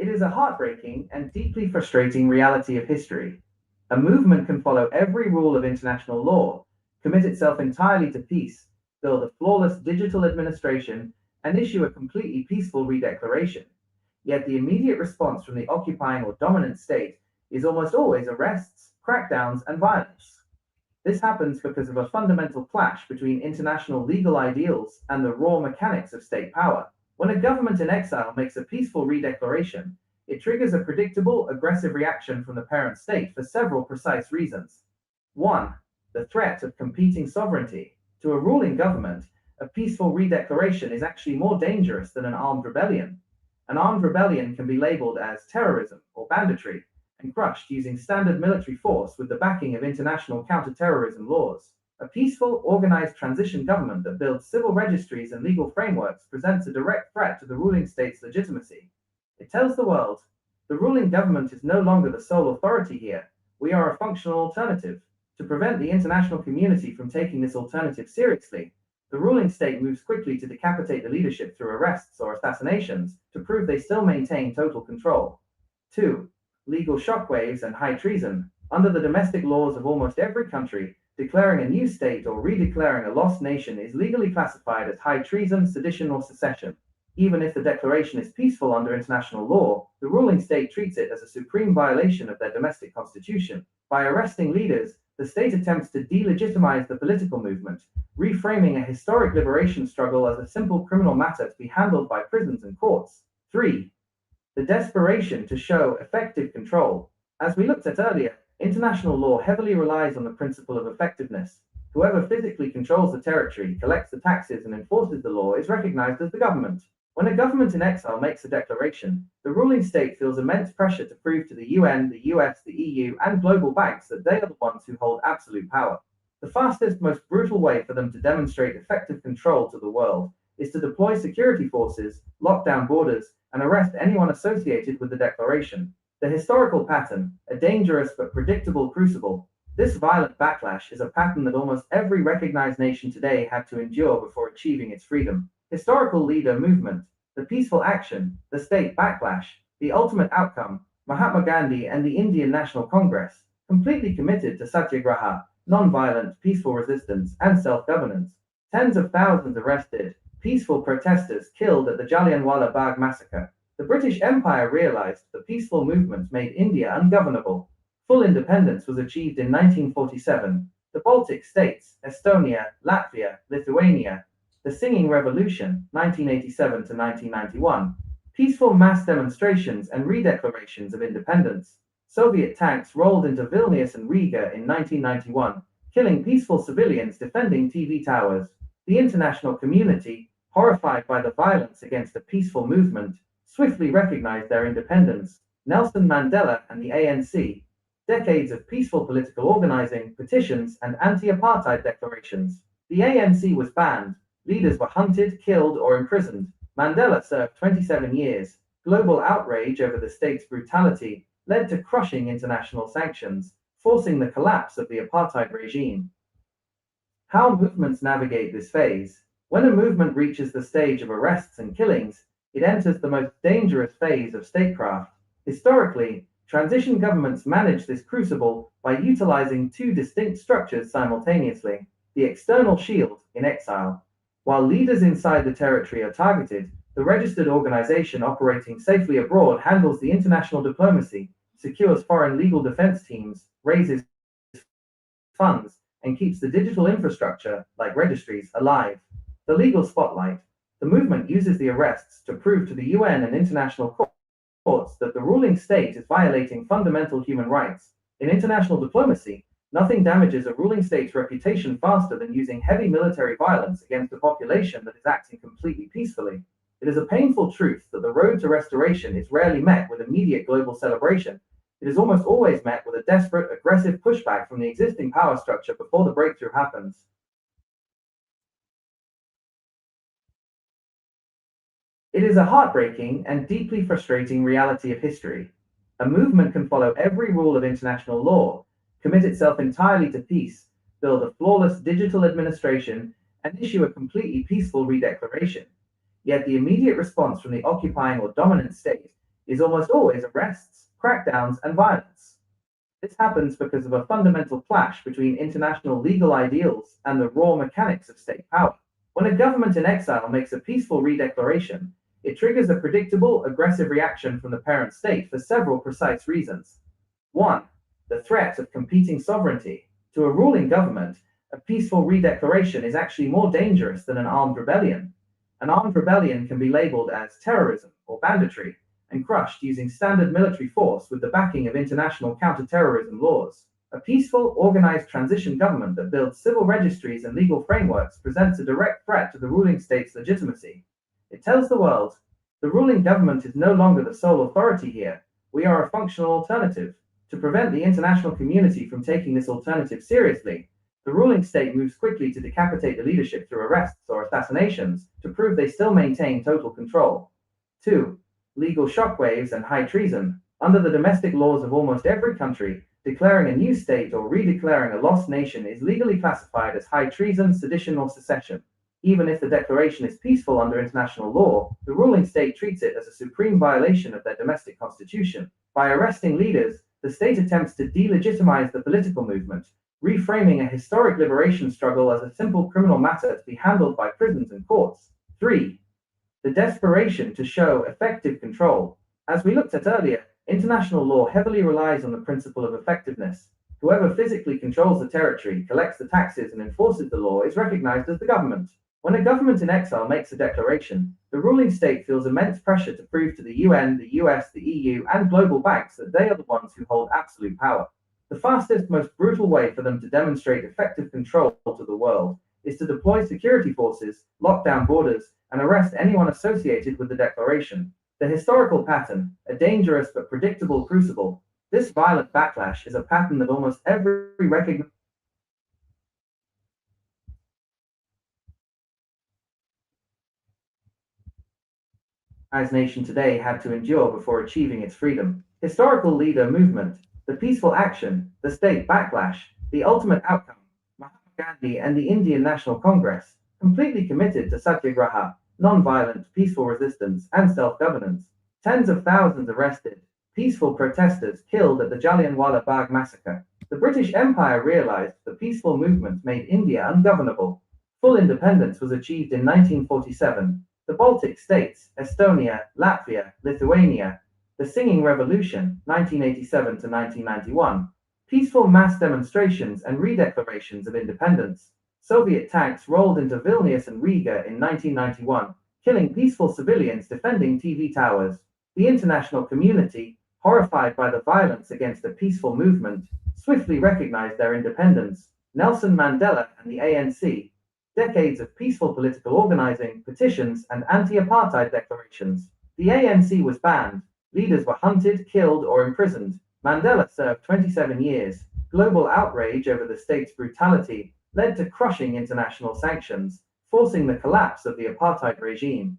It is a heartbreaking and deeply frustrating reality of history. A movement can follow every rule of international law, commit itself entirely to peace, build a flawless digital administration, and issue a completely peaceful redeclaration. Yet the immediate response from the occupying or dominant state is almost always arrests, crackdowns, and violence. This happens because of a fundamental clash between international legal ideals and the raw mechanics of state power. When a government in exile makes a peaceful redeclaration, it triggers a predictable, aggressive reaction from the parent state for several precise reasons. 1. The threat of competing sovereignty. To a ruling government, a peaceful redeclaration is actually more dangerous than an armed rebellion. An armed rebellion can be labeled as terrorism or banditry and crushed using standard military force with the backing of international counterterrorism laws. A peaceful, organized transition government that builds civil registries and legal frameworks presents a direct threat to the ruling state's legitimacy. It tells the world, the ruling government is no longer the sole authority here. We are a functional alternative. To prevent the international community from taking this alternative seriously, the ruling state moves quickly to decapitate the leadership through arrests or assassinations to prove they still maintain total control. 2. Legal shockwaves and high treason. Under the domestic laws of almost every country, declaring a new state or redeclaring a lost nation is legally classified as high treason, sedition, or secession. Even if the declaration is peaceful under international law, the ruling state treats it as a supreme violation of their domestic constitution. By arresting leaders, the state attempts to delegitimize the political movement, reframing a historic liberation struggle as a simple criminal matter to be handled by prisons and courts. 3. The desperation to show effective control. As we looked at earlier, international law heavily relies on the principle of effectiveness. Whoever physically controls the territory, collects the taxes, and enforces the law is recognized as the government. When a government in exile makes a declaration, the ruling state feels immense pressure to prove to the UN, the US, the EU, and global banks that they are the ones who hold absolute power. The fastest, most brutal way for them to demonstrate effective control to the world is to deploy security forces, lock down borders, and arrest anyone associated with the declaration. The historical pattern, a dangerous but predictable crucible, this violent backlash is a pattern that almost every recognized nation today had to endure before achieving its freedom. Historical leader movement, the peaceful action, the state backlash, the ultimate outcome, Mahatma Gandhi and the Indian National Congress, completely committed to satyagraha, non-violent, peaceful resistance, and self-governance. Tens of thousands arrested, peaceful protesters killed at the Jallianwala Bagh massacre. The British Empire realized the peaceful movement made India ungovernable. Full independence was achieved in 1947. The Baltic states, Estonia, Latvia, Lithuania, the Singing Revolution, 1987 to 1991, peaceful mass demonstrations and redeclarations of independence. Soviet tanks rolled into Vilnius and Riga in 1991, killing peaceful civilians defending TV towers. The international community, horrified by the violence against a peaceful movement, swiftly recognized their independence. Nelson Mandela and the ANC, decades of peaceful political organizing, petitions, and anti-apartheid declarations. The ANC was banned. Leaders were hunted, killed, or imprisoned. Mandela served 27 years. Global outrage over the state's brutality led to crushing international sanctions, forcing the collapse of the apartheid regime. How movements navigate this phase. When a movement reaches the stage of arrests and killings, it enters the most dangerous phase of statecraft. Historically, transition governments manage this crucible by utilizing two distinct structures simultaneously. The external shield, in exile. While leaders inside the territory are targeted, the registered organization operating safely abroad handles the international diplomacy, secures foreign legal defense teams, raises funds, and keeps the digital infrastructure, like registries, alive. The legal spotlight. The movement uses the arrests to prove to the UN and international courts that the ruling state is violating fundamental human rights. In international diplomacy, nothing damages a ruling state's reputation faster than using heavy military violence against a population that is acting completely peacefully. It is a painful truth that the road to restoration is rarely met with immediate global celebration. It is almost always met with a desperate, aggressive pushback from the existing power structure before the breakthrough happens. It is a heartbreaking and deeply frustrating reality of history. A movement can follow every rule of international law, commit itself entirely to peace, build a flawless digital administration, and issue a completely peaceful redeclaration. Yet the immediate response from the occupying or dominant state is almost always arrests, crackdowns, and violence. This happens because of a fundamental clash between international legal ideals and the raw mechanics of state power. When a government in exile makes a peaceful redeclaration, it triggers a predictable, aggressive reaction from the parent state for several precise reasons. 1. The threat of competing sovereignty. To a ruling government, a peaceful redeclaration is actually more dangerous than an armed rebellion. An armed rebellion can be labeled as terrorism or banditry and crushed using standard military force with the backing of international counterterrorism laws. A peaceful, organized transition government that builds civil registries and legal frameworks presents a direct threat to the ruling state's legitimacy. It tells the world, the ruling government is no longer the sole authority here. We are a functional alternative. To prevent the international community from taking this alternative seriously, the ruling state moves quickly to decapitate the leadership through arrests or assassinations to prove they still maintain total control. 2. Legal shockwaves and high treason. Under the domestic laws of almost every country, declaring a new state or redeclaring a lost nation is legally classified as high treason, sedition, or secession. Even if the declaration is peaceful under international law, the ruling state treats it as a supreme violation of their domestic constitution. By arresting leaders, the state attempts to delegitimize the political movement, reframing a historic liberation struggle as a simple criminal matter to be handled by prisons and courts. 3. The desperation to show effective control. As we looked at earlier, international law heavily relies on the principle of effectiveness. Whoever physically controls the territory, collects the taxes, and enforces the law is recognized as the government. When a government in exile makes a declaration, the ruling state feels immense pressure to prove to the UN, the US, the EU, and global banks that they are the ones who hold absolute power. The fastest, most brutal way for them to demonstrate effective control to the world is to deploy security forces, lock down borders, and arrest anyone associated with the declaration. The historical pattern, a dangerous but predictable crucible, this violent backlash is a pattern that almost every recognized nation today had to endure before achieving its freedom. Historical leader movement, the peaceful action, the state backlash, the ultimate outcome, Mahatma Gandhi and the Indian National Congress, completely committed to satyagraha, non-violent, peaceful resistance, and self-governance. Tens of thousands arrested, peaceful protesters killed at the Jallianwala Bagh massacre. The British Empire realized the peaceful movement made India ungovernable. Full independence was achieved in 1947. The Baltic states, Estonia, Latvia, Lithuania, the Singing Revolution, 1987 to 1991, peaceful mass demonstrations and redeclarations of independence. Soviet tanks rolled into Vilnius and Riga in 1991, killing peaceful civilians defending TV towers. The international community, horrified by the violence against the peaceful movement, swiftly recognized their independence. Nelson Mandela and the ANC, decades of peaceful political organizing, petitions, and anti-apartheid declarations. The ANC was banned. Leaders were hunted, killed, or imprisoned. Mandela served 27 years. Global outrage over the state's brutality led to crushing international sanctions, forcing the collapse of the apartheid regime.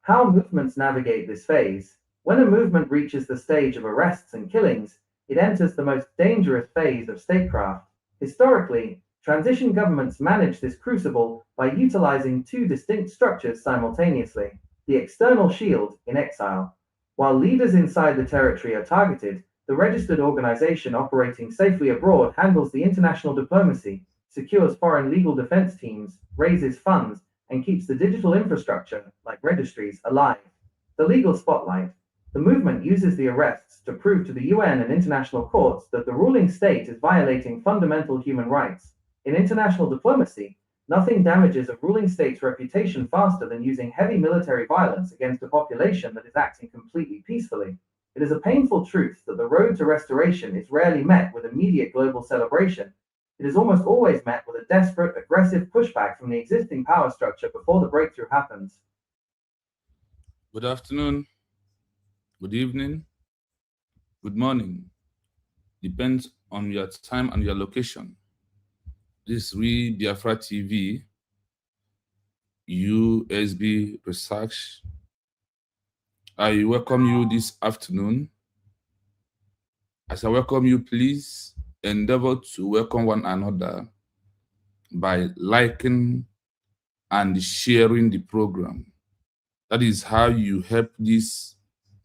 How movements navigate this phase. When a movement reaches the stage of arrests and killings, it enters the most dangerous phase of statecraft. Historically, transition governments manage this crucible by utilizing two distinct structures simultaneously. The external shield, in exile. While leaders inside the territory are targeted, the registered organization operating safely abroad handles the international diplomacy, secures foreign legal defense teams, raises funds, and keeps the digital infrastructure, like registries, alive. The legal spotlight. The movement uses the arrests to prove to the UN and international courts that the ruling state is violating fundamental human rights. In international diplomacy, nothing damages a ruling state's reputation faster than using heavy military violence against a population that is acting completely peacefully. It is a painful truth that the road to restoration is rarely met with immediate global celebration. It is almost always met with a desperate, aggressive pushback from the existing power structure before the breakthrough happens. Good afternoon, good evening, good morning. Depends on your time and your location. This is Biafra TV, USB Research. I welcome you this afternoon. As I welcome you, please endeavor to welcome one another by liking and sharing the program. That is how you help this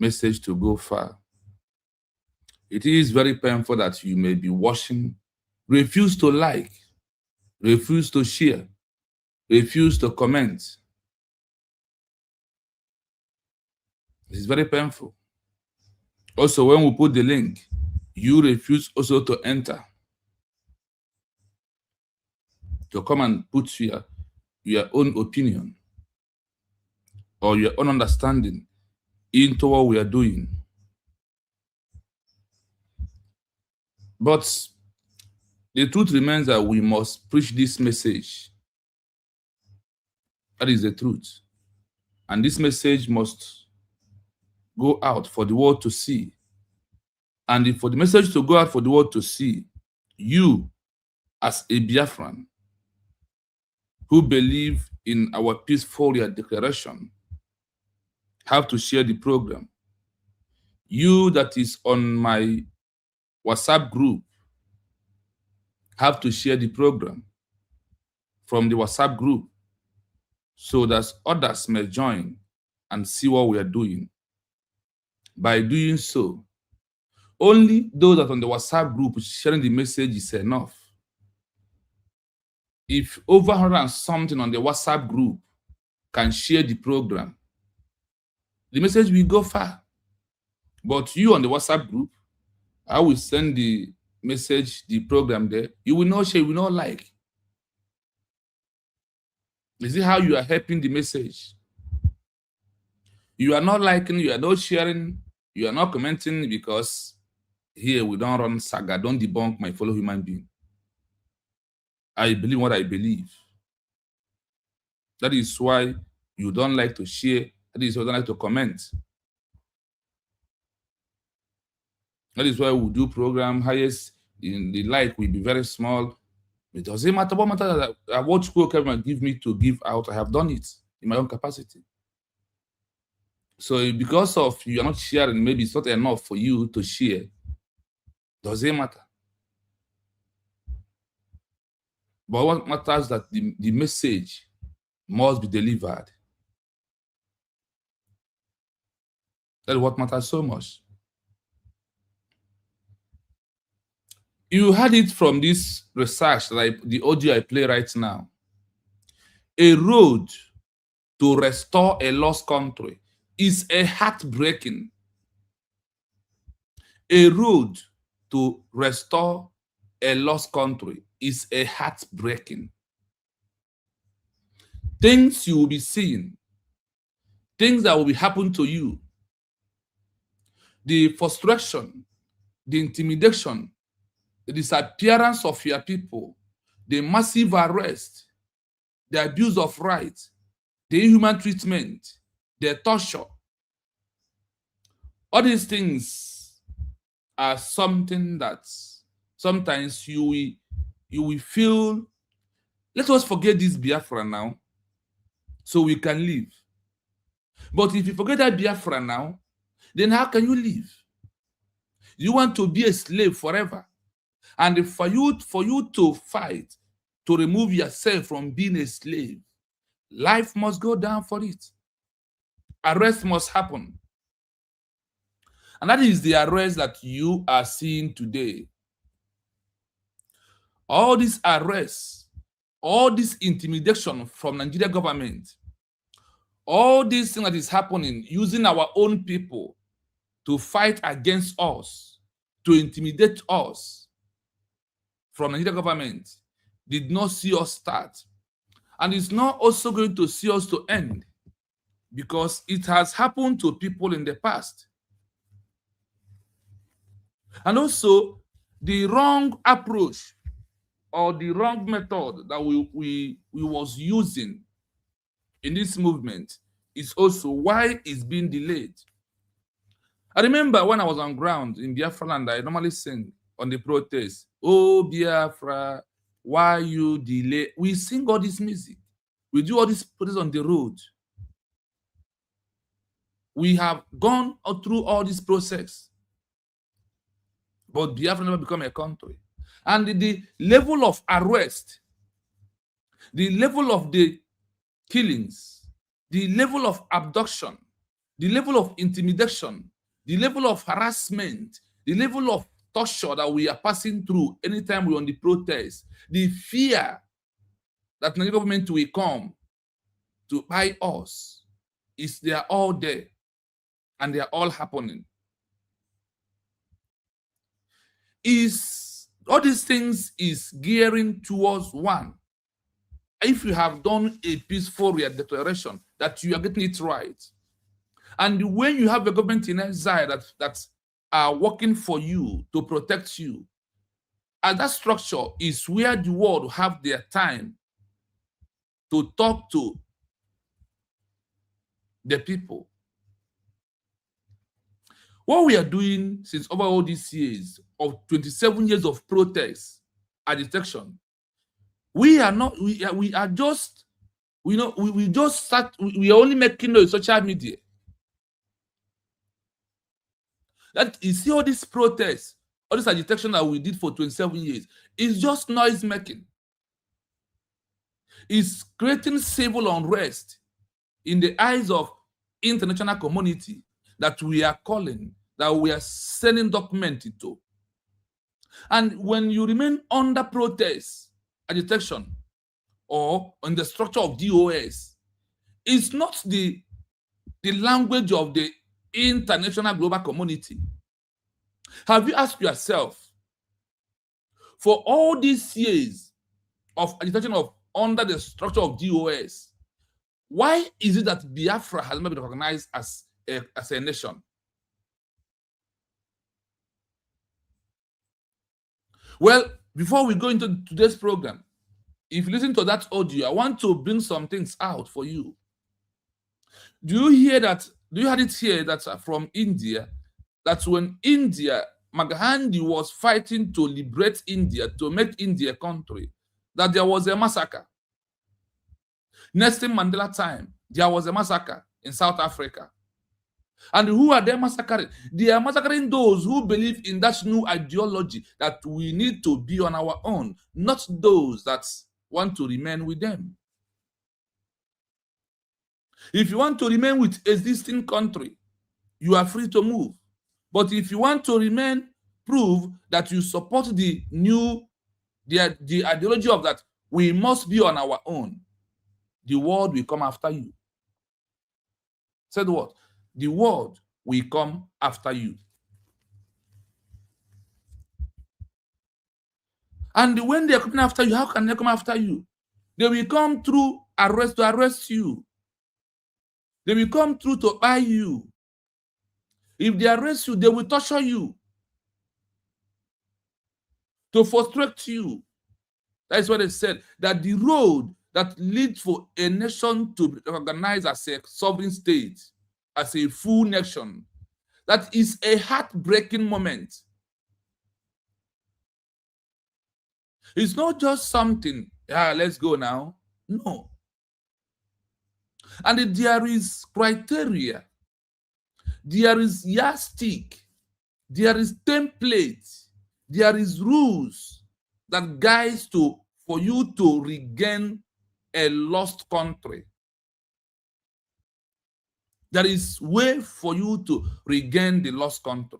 message to go far. It is very painful that you may be watching, refuse to like, refuse to share, refuse to comment. It is very painful. Also, when we put the link, you refuse also to enter, to come and put your own opinion or your own understanding into what we are doing. But the truth remains that we must preach this message. That is the truth. And this message must go out for the world to see. And for the message to go out for the world to see, you, as a Biafran, who believe in our peaceful declaration, have to share the program. You that is on my WhatsApp group have to share the program from the WhatsApp group so that others may join and see what we are doing. By doing so, only those that on the WhatsApp group sharing the message is enough. If over 100 and something on the WhatsApp group can share the program, the message will go far. But you on the WhatsApp group, I will send the message, the program there. You will not share, you will not like. Is it how you are helping the message? You are not liking, you are not sharing, you are not commenting, because here we don't run saga, don't debunk my fellow human being. I believe what I believe. That is why you don't like to share. That is why you don't like to comment. That is why we do program, highest in the like will be very small. It doesn't matter what matter that what school government give me to give out, I have done it in my own capacity. So because of you are not sharing, maybe it's not enough for you to share. Doesn't matter. But what matters is that the message must be delivered. That is what matters so much. You heard it from this research, like the audio I play right now. A road to restore a lost country is a heartbreaking. A road to restore a lost country is a heartbreaking. Things you will be seeing, things that will be happening to you, the frustration, the intimidation, the disappearance of your people, the massive arrest, the abuse of rights, the inhuman treatment, the torture. All these things are something that sometimes you will feel, let us forget this Biafra now so we can live. But if you forget that Biafra now, then how can you live? You want to be a slave forever. And for you to fight, to remove yourself from being a slave, life must go down for it. Arrest must happen. And that is the arrest that you are seeing today. All these arrests, all this intimidation from Nigeria government, all this thing that is happening using our own people to fight against us, to intimidate us from Nigeria government, did not see us start. And it's not also going to see us to end, because it has happened to people in the past. And also, the wrong approach or the wrong method that we was using in this movement is also why it's being delayed. I remember when I was on ground in Biafra land, I normally sing on the protest, "Oh Biafra, why you delay?" We sing all this music. We do all this protests on the road. We have gone through all this process. But Biafra never become a country. And the level of arrest, the level of the killings, the level of abduction, the level of intimidation the level of harassment, the level of torture that we are passing through anytime we're on the protest, the fear that the government will come to buy us, they are all there and they are all happening. All these things is gearing towards one. If you have done a peaceful declaration that you are getting it right, and when you have a government in exile that are working for you to protect you, and that structure is where the world have their time to talk to the people. What we are doing since over all these years of 27 years of protest, agitation, we are just we are only making noise social media. That you see all this protest, all this agitation that we did for 27 years, is just noise making. It's creating civil unrest in the eyes of international community that we are calling, that we are sending documents to. And when you remain under protest, agitation, or in the structure of DOS, it's not the language of the international global community. Have you asked yourself, for all these years of agitation under the structure of DOS, why is it that Biafra has not been recognized as a nation? Well, before we go into today's program, if you listen to that audio, I want to bring some things out for you. Do you hear that? Do you have it here that's from India? That's when Mahatma Gandhi was fighting to liberate India, to make India a country, that there was a massacre. Nelson Mandela time, there was a massacre in South Africa. And who are they massacring? They are massacring those who believe in that new ideology that we need to be on our own, not those that want to remain with them. If you want to remain with existing country, you are free to move. But if you want to remain, prove that you support the ideology of that we must be on our own, the world will come after you. Said what? The world will come after you. And when they are coming after you, how can they come after you? They will come through arrest to arrest you. They will come through to buy you. If they arrest you, they will torture you, to frustrate you. That is what they said, that the road that leads for a nation to be recognized as a sovereign state, as a full nation, that is a heartbreaking moment. It's not just something, let's go now. No. And there is criteria, there is yardstick, there is template, there is rules that guides for you to regain a lost country. There is way for you to regain the lost country.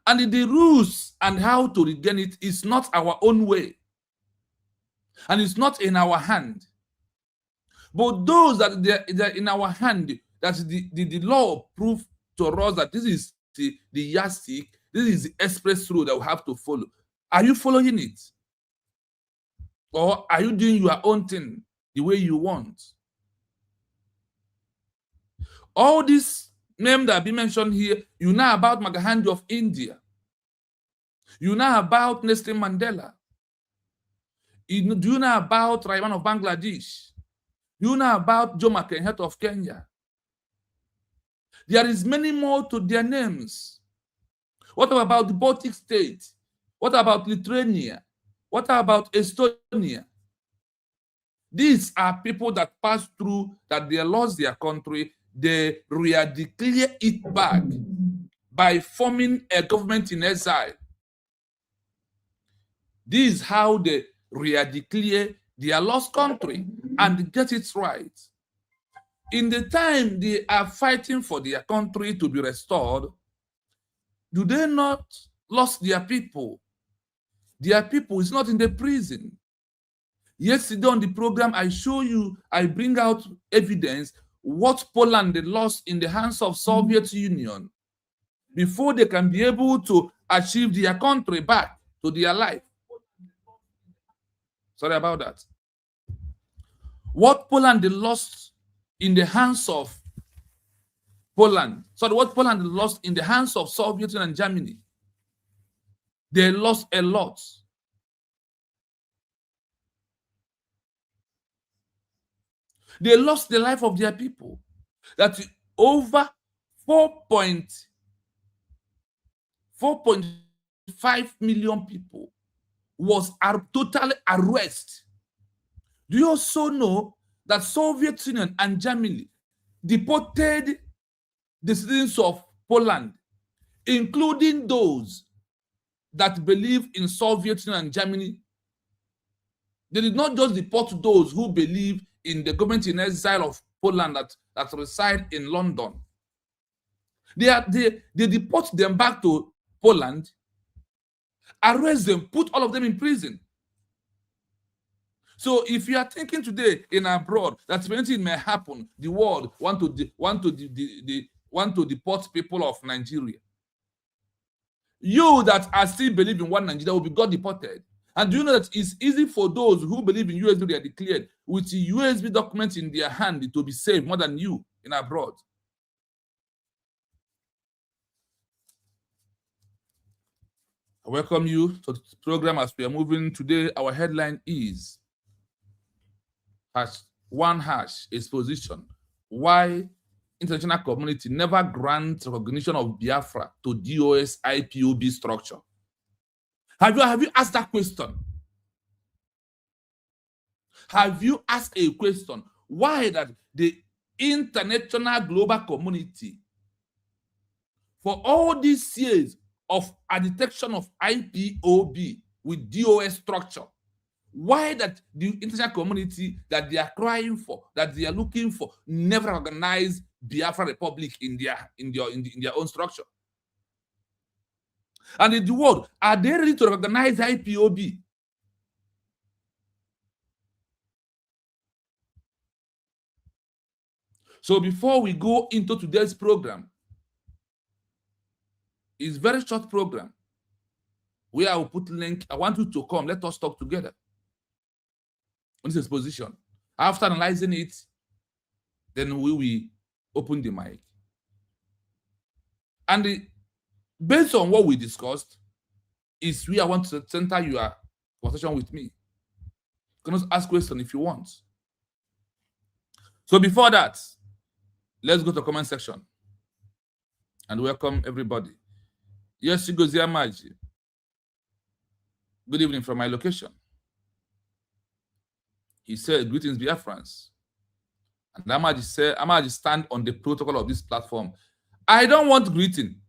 And the rules and how to regain it is not our own way. And it's not in our hand. But those that they're in our hand, that the law prove to us that this is the yardstick, this is the express road that we have to follow. Are you following it? Or are you doing your own thing the way you want? All these names that have been mentioned here, you know about Mahatma Gandhi of India. You know about Nelson Mandela. Do you know about Raiman of Bangladesh? You know about Jomo Kenyatta of Kenya. There is many more to their names. What about the Baltic states? What about Lithuania? What about Estonia? These are people that passed through, that they lost their country, they redeclare it back by forming a government in exile. This is how they redeclare their lost country and get it right. in the time they are fighting for their country to be restored, do they not lost their people? Their people is not in the prison. Yesterday on the program, I bring out evidence what Poland they lost in the hands of Soviet Union before they can be able to achieve their country back to their life. Sorry about that. What Poland they lost in the hands of what Poland lost in the hands of Soviet Union and Germany, they lost a lot. They lost the life of their people. That over 4.5 million people was totally arrested. Do you also know that Soviet Union and Germany deported the citizens of Poland, including those that believe in Soviet Union and Germany? They did not just deport those who believe in the government-in-exile of Poland that reside in London. They deport them back to Poland, arrest them, put all of them in prison. So if you are thinking today in abroad that anything may happen, the world want to deport people of Nigeria, you that are still believing one Nigeria will be got deported. And do you know that it's easy for those who believe in USB they are declared with the USB documents in their hand to be saved more than you in abroad? I welcome you to the program as we are moving today. Our headline is #1# why international community never grants recognition of Biafra to DOS IPOB structure. Have you asked that question? Have you asked a question? Why that the international global community, for all these years of a detection of IPOB with DOS structure, why that the international community that they are crying for, that they are looking for, never recognize Biafra Republic in their own structure? And in the world, are they ready to recognize IPOB? So before we go into today's program, it's a very short program where I will put link. I want you to come. Let us talk together on this exposition. After analyzing it, then we will open the mic. And based on what we discussed, is where I want to center your conversation with me. You can also ask questions if you want. So before that, let's go to the comment section and welcome everybody. Yes, Chigozie Amaji. Good evening from my location. He said, greetings, Biafrans. And Amaji said, Amaji stand on the protocol of this platform. I don't want greeting.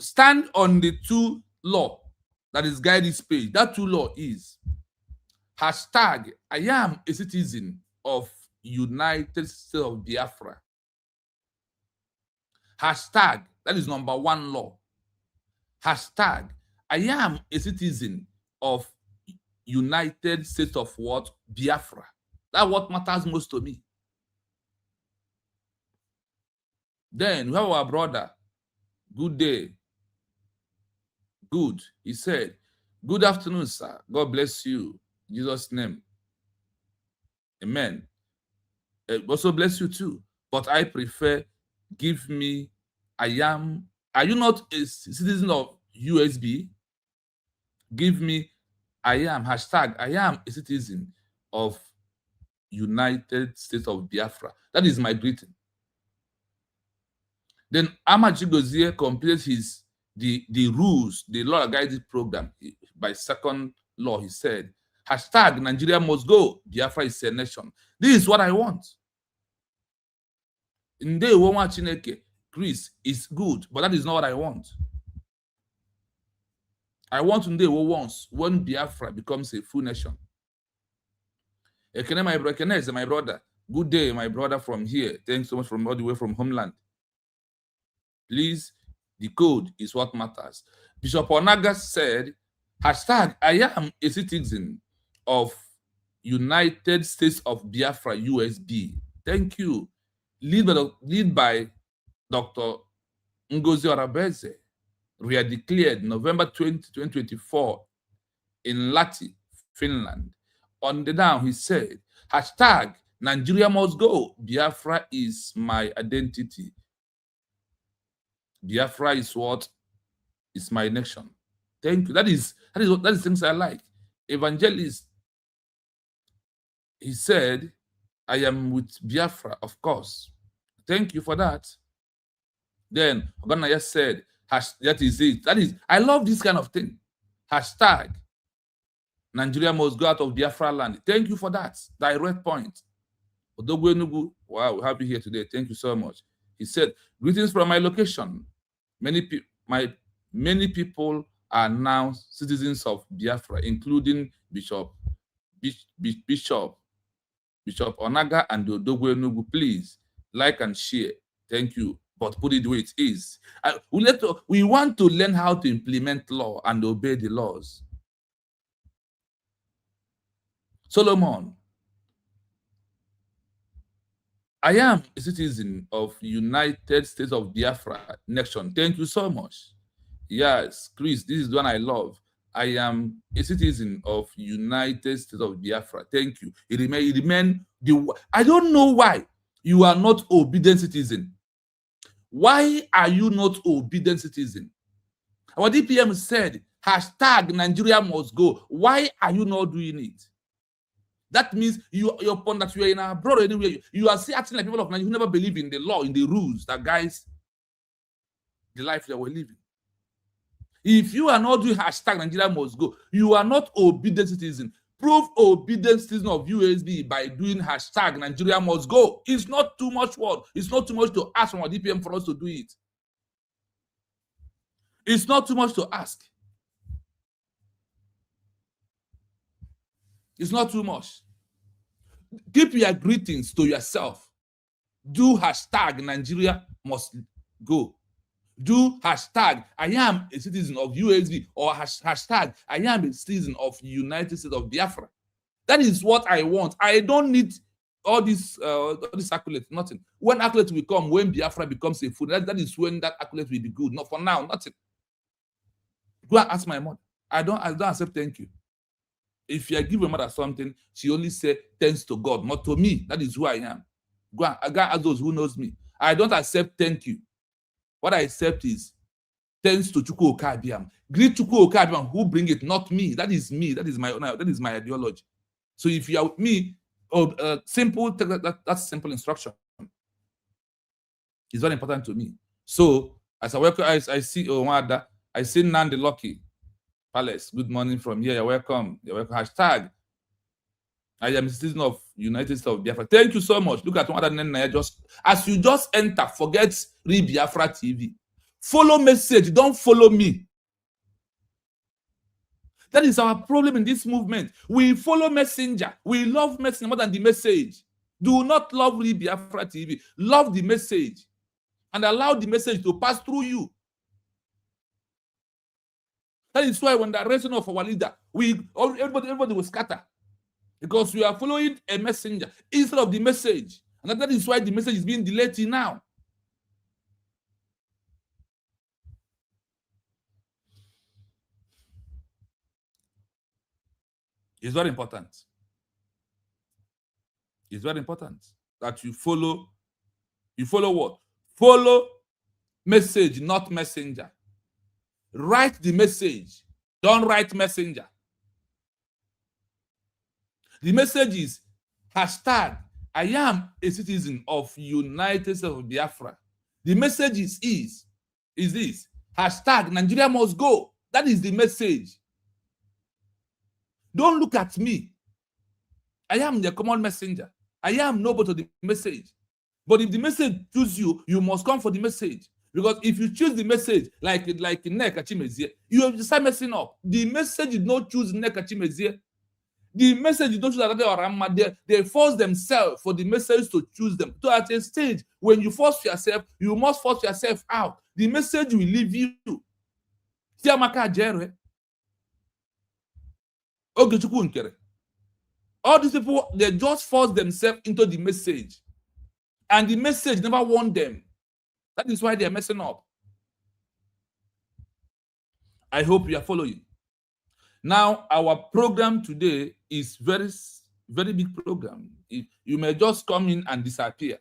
Stand on the two law that is guide this page. That two law is #I am a citizen of United States of Biafra. #, that is number one law. #I am a citizen of United States of what? Biafra. That's what matters most to me. Then we have our brother. Good day. Good. He said, good afternoon, sir. God bless you. In Jesus' name. Amen. Also bless you too. But I prefer, give me, I am. Are you not a citizen of USB? Give me, I am. #I am a citizen of United States of Biafra. That is my greeting. Then Amaji Gozie completed the rules, the law that guides the program by second law. He said, #Nigeria must go. Biafra is a nation. This is what I want. In the Woma Chineke, Chris is good, but that is not what I want. I want to know once when Biafra becomes a full nation. Ekene, my brother, Good day, my brother from here. Thanks so much from all the way from homeland. Please, the code is what matters. Bishop Onaga said, hashtag, I am a citizen of United States of Biafra, USB. Thank you. Lead by Dr. Ngozi Orabeze. We are declared November 20, 2024 in Lahti, Finland. On the down, he said, hashtag, Nigeria must go. Biafra is my identity. Biafra is what is my nation. Thank you. That is things I like. Evangelist, he said, I am with Biafra, of course. Thank you for that. Then Oganaya said, that is it. I love this kind of thing. Hashtag, Nigeria must go out of Biafra land. Thank you for that. Direct point. Odogwu Enugu, wow, we have you here today. Thank you so much. He said, greetings from my location. Many people are now citizens of Biafra, including Bishop Onaga and Odogwu Enugu. Please like and share. Thank you. But put it the way it is. We want to learn how to implement law and obey the laws. Solomon, I am a citizen of United States of Biafra nation. Thank you so much. Yes, Chris, this is the one I love. I am a citizen of United States of Biafra. Thank you. I don't know why you are not obedient citizen. Why are you not obedient citizen? Our DPM said, hashtag Nigeria must go. Why are you not doing it? That means you're upon that you are in abroad anywhere. You are still acting like people of Nigeria who never believe in the law, in the rules that guides the life that we're living. If you are not doing hashtag Nigeria must go, you are not obedient citizen. Prove obedient citizen of USB by doing hashtag Nigeria must go. It's not too much work. It's not too much to ask from our DPM for us to do it. It's not too much to ask. It's not too much. Keep your greetings to yourself. Do hashtag Nigeria must go. Do hashtag I am a citizen of USB or hashtag I am a citizen of United States of Biafra. That is what I want. I don't need all this accolades, nothing. When accolades will come, when Biafra becomes a food, that is when that accolade will be good. Not for now, nothing. Go and ask my mother. I don't accept thank you. If you give your mother something, she only say thanks to God, not to me. That is who I am. Go and ask those who knows me. I don't accept thank you. What I accept is thanks to Chukwu Okabiam. Greet Chukwu Okabiam who bring it, not me. That is me. That is my ideology. So if you are with me, simple, that's simple instruction. It's very important to me. So as I welcome, I see Owada, I see Nandi Lucky Palace. Good morning from here. You're welcome. You're welcome. Hashtag I am a citizen of United States of Biafra. Thank you so much. Look at one other name. As you just enter, forget Read Biafra TV. Follow message. Don't follow me. That is our problem in this movement. We follow messenger. We love messenger more than the message. Do not love Read Biafra TV. Love the message and allow the message to pass through you. That is why when the arresting of our leader, everybody will scatter. Because we are following a messenger instead of the message. And that is why the message is being delayed till now. It's very important. It's very important that you follow. You follow what? Follow message, not messenger. Write the message. Don't write messenger. The message is hashtag I am a citizen of United States of Biafra. The message is this hashtag Nigeria must go. That is the message. Don't look at me. I am the common messenger. I am nobody to the message. But if the message chooses you, you must come for the message. Because if you choose the message like Nneka Chimezie, you will start messing up. The message did not choose Nneka Chimezie. The message you don't choose that they force themselves for the message to choose them. So at a stage, when you force yourself, you must force yourself out. The message will leave you. All these people, they just force themselves into the message. And the message never won them. That is why they are messing up. I hope you are following. Now, our program today is very, very big program. You may just come in and disappear.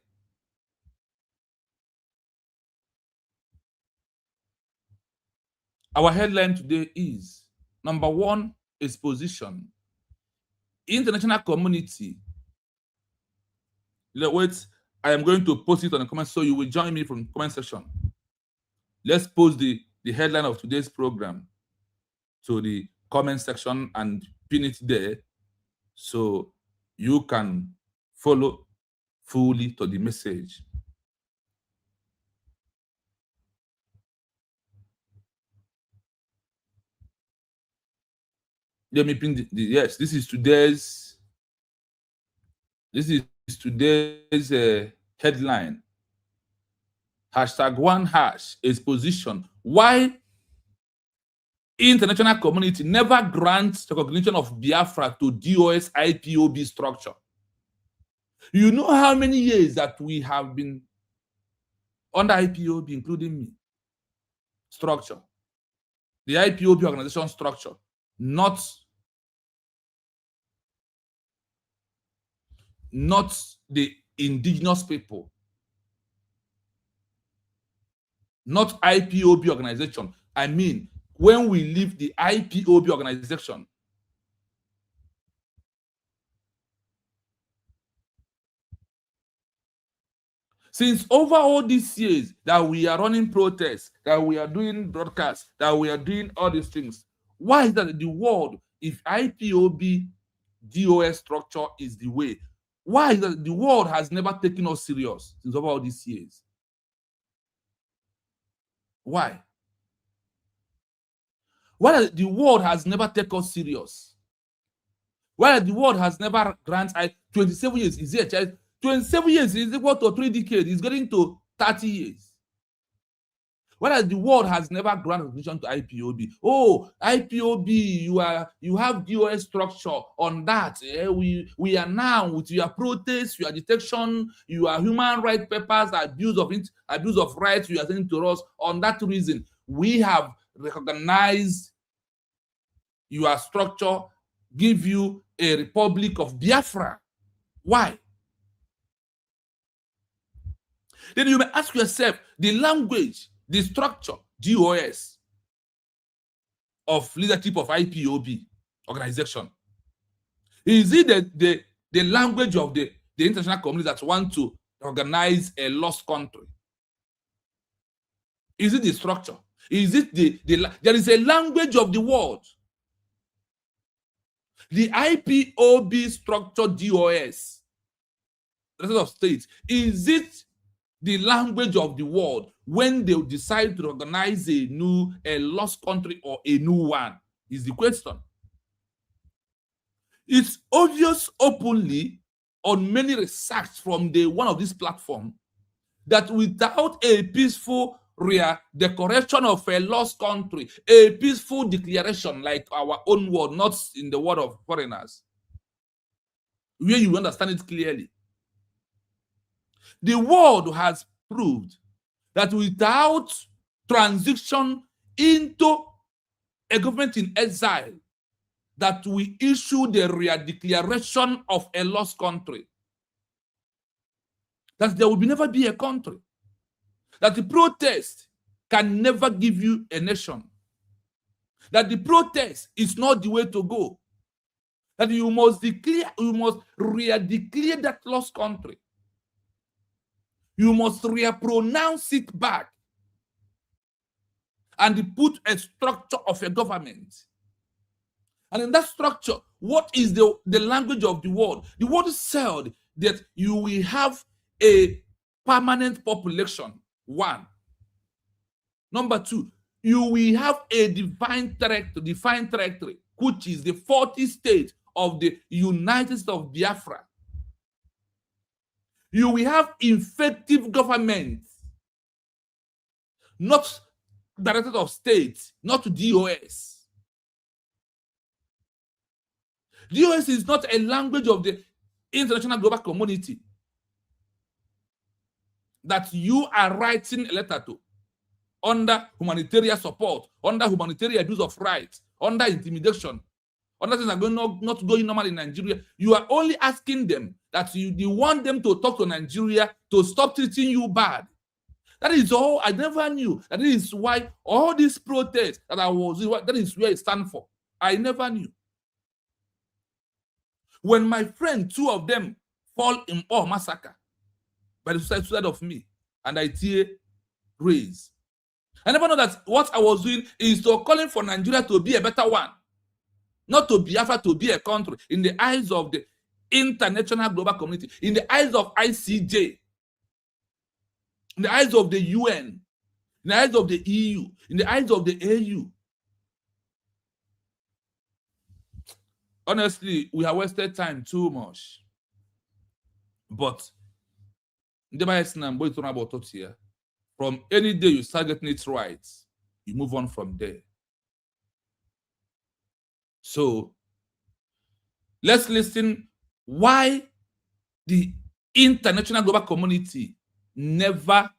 Our headline today is, number one, exposition. International community. Wait, I am going to post it on the comment, so you will join me from the comment section. Let's post the headline of today's program to the comment section and pin it there so you can follow fully to the message. Let me pin yes, this is today's headline. #1# exposition. Why international community never grants recognition of Biafra to DOS IPOB structure. You know how many years that we have been under IPOB, including me, structure. The IPOB organization structure, not the indigenous people, not IPOB organization. I mean, when we leave the IPOB organization, since over all these years that we are running protests, that we are doing broadcasts, that we are doing all these things, why is that the world, if IPOB DOS structure is the way, why is that the world has never taken us serious since over all these years? Why? Why the world has never taken us serious? Why the world has never granted 27 years? Is it a child? 27 years is equal to 3 decades. It's getting to 30 years. Why the world has never granted recognition to IPOB? Oh, IPOB, you have DOS structure on that. We are now with your protests, your detection, your human rights papers, abuse of rights you are sending to us. On that reason, we have recognized your structure, give you a Republic of Biafra. Why? Then you may ask yourself, the language, the structure, DOS, of leadership of IPOB organization, is it the language of the international community that want to organize a lost country? Is it the structure? Is it there is a language of the world? The IPOB structure DOS, Directorate of State, is it the language of the world when they decide to organize a lost country or a new one? Is the question. It's obvious openly on many research from the one of this platform that without a peaceful decoration of a lost country, a peaceful declaration like our own word, not in the word of foreigners, where you understand it clearly. The world has proved that without transition into a government in exile, that we issue the declaration of a lost country, that there will never be a country, that the protest can never give you a nation, that the protest is not the way to go, that you must declare that lost country. You must pronounce it back and put a structure of a government. And in that structure, what is the language of the world? The world said that you will have a permanent population, one. Number two, you will have a defined territory, which is the 40 states of the United States of Biafra, you will have effective government, not Directorate of State, not DOS. DOS is not a language of the international global community that you are writing a letter to under humanitarian support, under humanitarian abuse of rights, under intimidation, under things that are not going normal in Nigeria. You are only asking them that you want them to talk to Nigeria to stop treating you bad. That is all. I never knew. That is why all these protests that I was, that is where it stands for. I never knew. When my friend, two of them, fall in Ipob massacre by the suicide of me, and I tear raise. I never know that what I was doing is to calling for Nigeria to be a better one, not to Biafra to be a country in the eyes of the international global community, in the eyes of ICJ, in the eyes of the UN, in the eyes of the EU, in the eyes of the AU. Honestly, we have wasted time too much. But from any day you start getting it right, you move on from there. So let's listen why the international global community never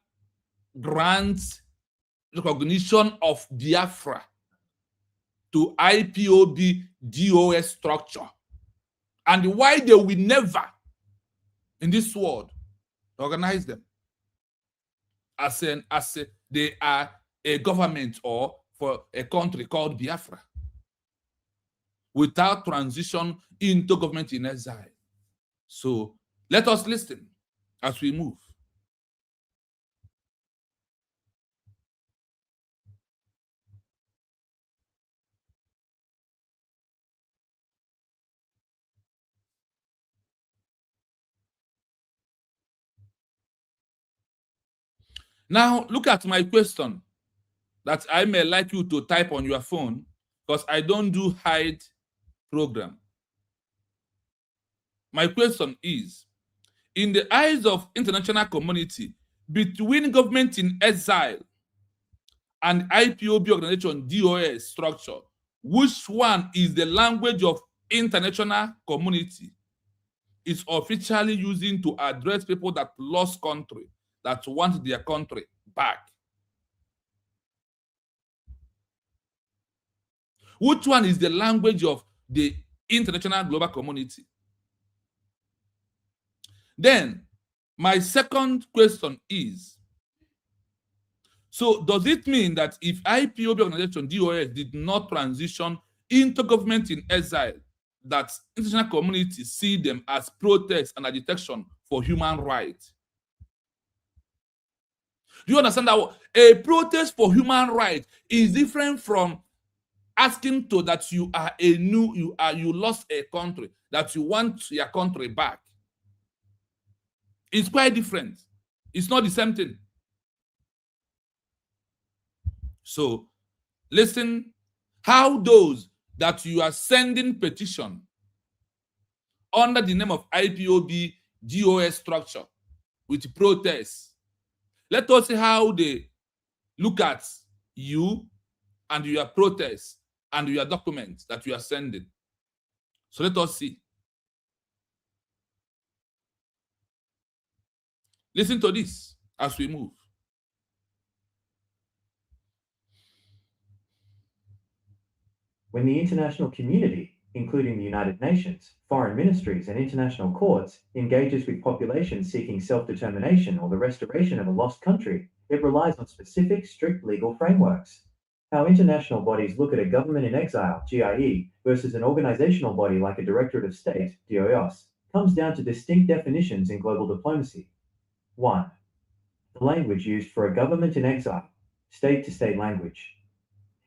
grants recognition of Biafra to IPOB DOS structure, and why they will never in this world organize them as they are a government or for a country called Biafra without transition into government in exile. So let us listen as we move. Now, look at my question that I may like you to type on your phone, because I don't do hide program. My question is, in the eyes of international community, between government in exile and IPOB organization DOS structure, which one is the language of international community is officially using to address people that lost country, that want their country back? Which one is the language of the international global community? Then, my second question is, so does it mean that if IPOB organization DOS did not transition into government in exile, that international community see them as protest and agitation for human rights? Do you understand that a protest for human rights is different from asking to that you lost a country, that you want your country back? It's quite different. It's not the same thing. So listen how those that you are sending petition under the name of IPOB DOS structure with protests, let us see how they look at you and your protests and your documents that you are sending. So let us see. Listen to this as we move. When the international community, including the United Nations, foreign ministries, and international courts, engages with populations seeking self-determination or the restoration of a lost country, it relies on specific, strict legal frameworks. How international bodies look at a government in exile, GIE, versus an organizational body like a Directorate of State, DOS, comes down to distinct definitions in global diplomacy. 1. The language used for a government in exile, state-to-state language.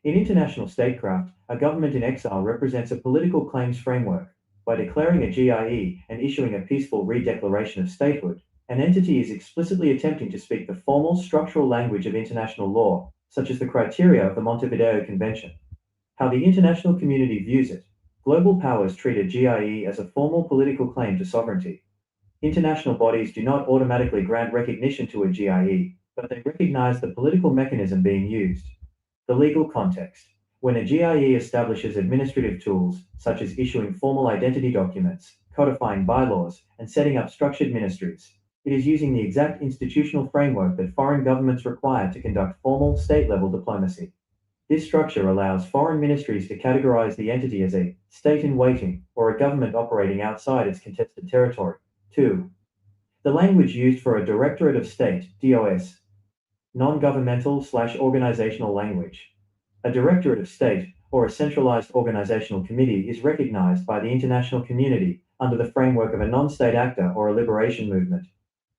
In international statecraft, a government in exile represents a political claims framework. By declaring a GIE and issuing a peaceful redeclaration of statehood, an entity is explicitly attempting to speak the formal structural language of international law, such as the criteria of the Montevideo Convention. How the international community views it. Global powers treat a GIE as a formal political claim to sovereignty. International bodies do not automatically grant recognition to a GIE, but they recognize the political mechanism being used. The legal context. When a GIE establishes administrative tools, such as issuing formal identity documents, codifying bylaws, and setting up structured ministries, it is using the exact institutional framework that foreign governments require to conduct formal state-level diplomacy. This structure allows foreign ministries to categorize the entity as a state in waiting or a government operating outside its contested territory. 2. The language used for a Directorate of State, DOS, non-governmental/organizational language. A Directorate of State, or a centralized organizational committee, is recognized by the international community under the framework of a non-state actor or a liberation movement.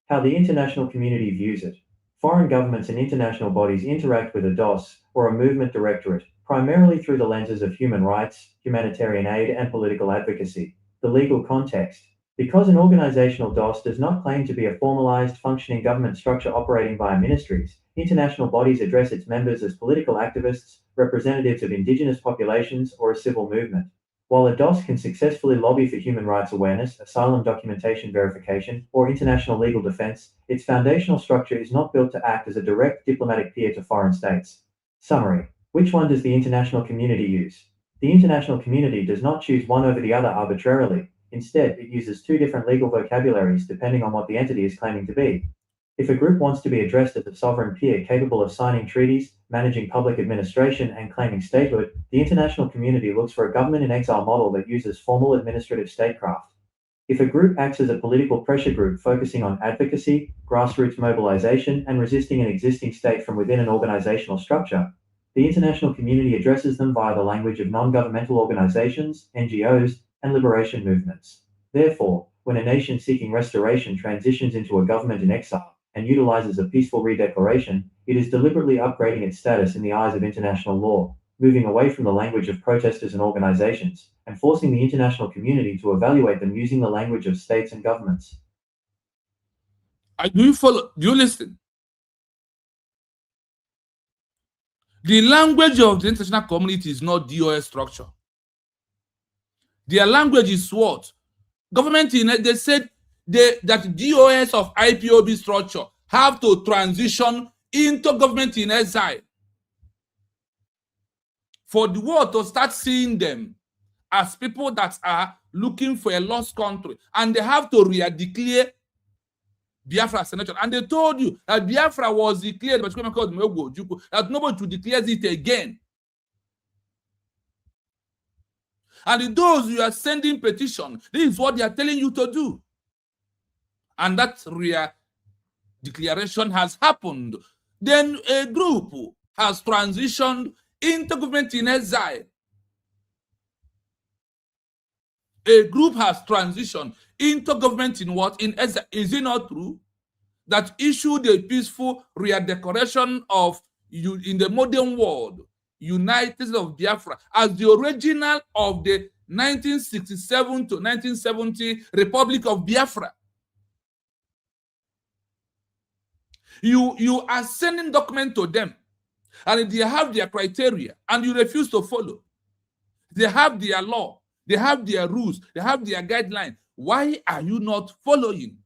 How the international community views it. Foreign governments and international bodies interact with a DOS, or a movement directorate, primarily through the lenses of human rights, humanitarian aid, and political advocacy. The legal context. Because an organizational DOS does not claim to be a formalized, functioning government structure operating via ministries, international bodies address its members as political activists, representatives of indigenous populations, or a civil movement. While a DOS can successfully lobby for human rights awareness, asylum documentation verification, or international legal defense, its foundational structure is not built to act as a direct diplomatic peer to foreign states. Summary. Which one does the international community use? The international community does not choose one over the other arbitrarily. Instead, it uses two different legal vocabularies depending on what the entity is claiming to be. If a group wants to be addressed as a sovereign peer capable of signing treaties, managing public administration, and claiming statehood, the international community looks for a government-in-exile model that uses formal administrative statecraft. If a group acts as a political pressure group focusing on advocacy, grassroots mobilization, and resisting an existing state from within an organizational structure, the international community addresses them via the language of non-governmental organizations, NGOs, and liberation movements. Therefore, when a nation seeking restoration transitions into a government in exile and utilizes a peaceful redeclaration, it is deliberately upgrading its status in the eyes of international law, moving away from the language of protesters and organizations, and forcing the international community to evaluate them using the language of states and governments. Do you follow? Do you listen? The language of the international community is not DOS structure. Their language is what? They said that DOS of IPOB structure have to transition into government in exile for the world to start seeing them as people that are looking for a lost country, and they have to re-declare Biafra as a nation. And they told you that Biafra was declared by that nobody to declare it again. And those you are sending petition, this is what they are telling you to do. And that declaration has happened. Then a group has transitioned into government in exile. A group has transitioned into government in what? In exile. Is it not true? That issued a peaceful declaration of you in the modern world, United States of Biafra, as the original of the 1967 to 1970 Republic of Biafra. You are sending document to them, and they have their criteria, and you refuse to follow. They have their law, they have their rules, they have their guidelines. Why are you not following?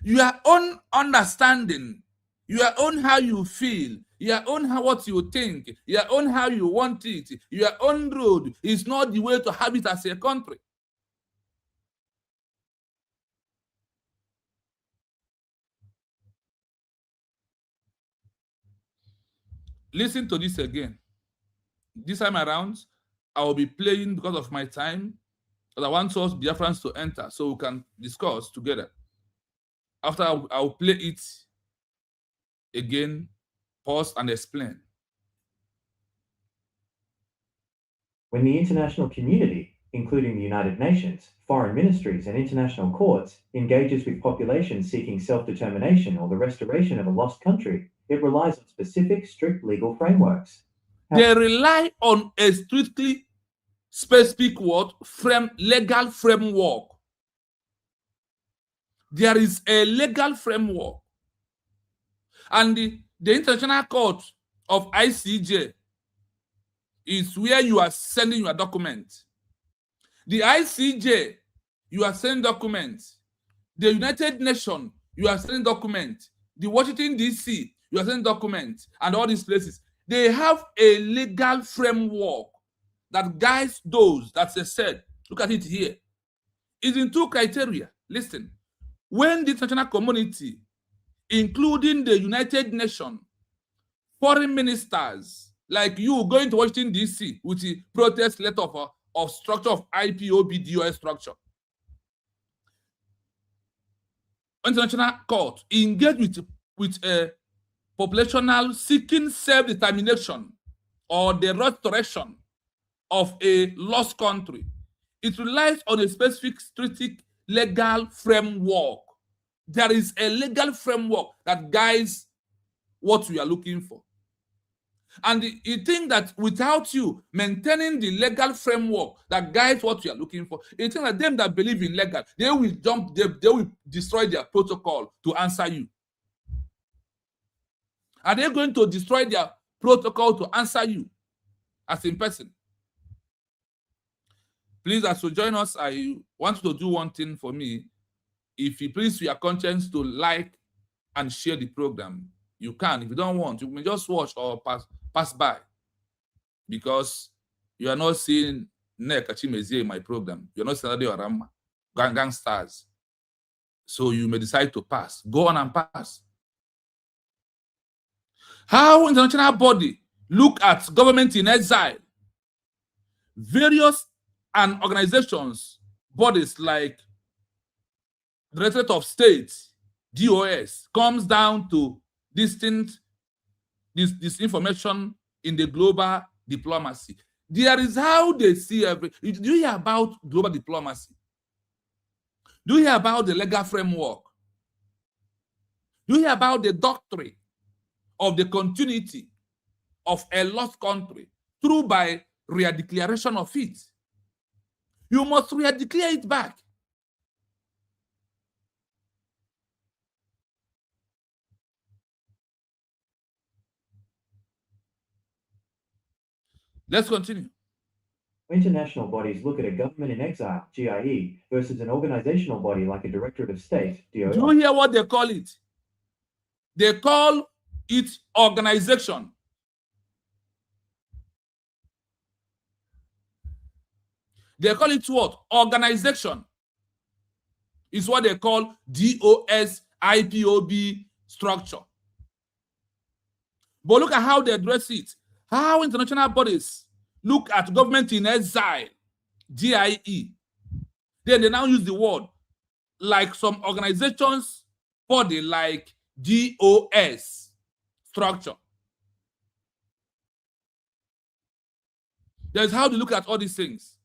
Your own understanding, your own how you feel, your own how what you think, your own how you want it, your own road is not the way to have it as a country. Listen to this again. This time around, I will be playing because of my time, but I want us Biafrans to enter so we can discuss together. After I'll play it again, pause and explain. When the international community, including the United Nations, foreign ministries, and international courts, engages with populations seeking self-determination or the restoration of a lost country, it relies on specific, strict legal frameworks. They rely on a strictly specific legal framework. There is a legal framework. And the International Court of ICJ is where you are sending your document. The ICJ, you are sending documents. The United Nations, you are sending documents. The Washington, D.C., you are sending documents. And all these places, they have a legal framework that guides those that they said. Look at it here. It's in 2 criteria. Listen. When the international community, including the United Nations, foreign ministers, like you going to Washington, D.C. with the protest letter of structure of IPOB DOS structure, international court engage with a populational seeking self-determination or the restoration of a lost country. It relies on a specific strategic legal framework. There is a legal framework that guides what we are looking for. And you think that without you maintaining the legal framework that guides what you are looking for, you think that them that believe in legal, they will jump, they will destroy their protocol to answer you. Are they going to destroy their protocol to answer you as in person? Please, as you join us, I want you to do one thing for me. If you please your conscience to like and share the program, you can. If you don't want, you may just watch or pass by, because you are not seeing Nek Achimeze in my program. You're not seeing Ade Orama, Gang Stars. So you may decide to pass. Go on and pass. How international body look at government in exile? Various and organizations, bodies like Directorate of State, DOS, comes down to this information in the global diplomacy. There is how they see everything. Do you hear about global diplomacy? Do you hear about the legal framework? Do you hear about the doctrine of the continuity of a lost country through by re-declaration of it? You must re-declare it back. Let's continue. International bodies look at a government-in-exile, GIE, versus an organizational body like a Directorate of State, DOS. Do you hear what they call it? They call it organization. They call it what? Organization. Is what they call DOS IPOB structure. But look at how they address it. How international bodies look at government in exile, GIE. Then they now use the word like some organizations body like DOS structure. That's how they look at all these things.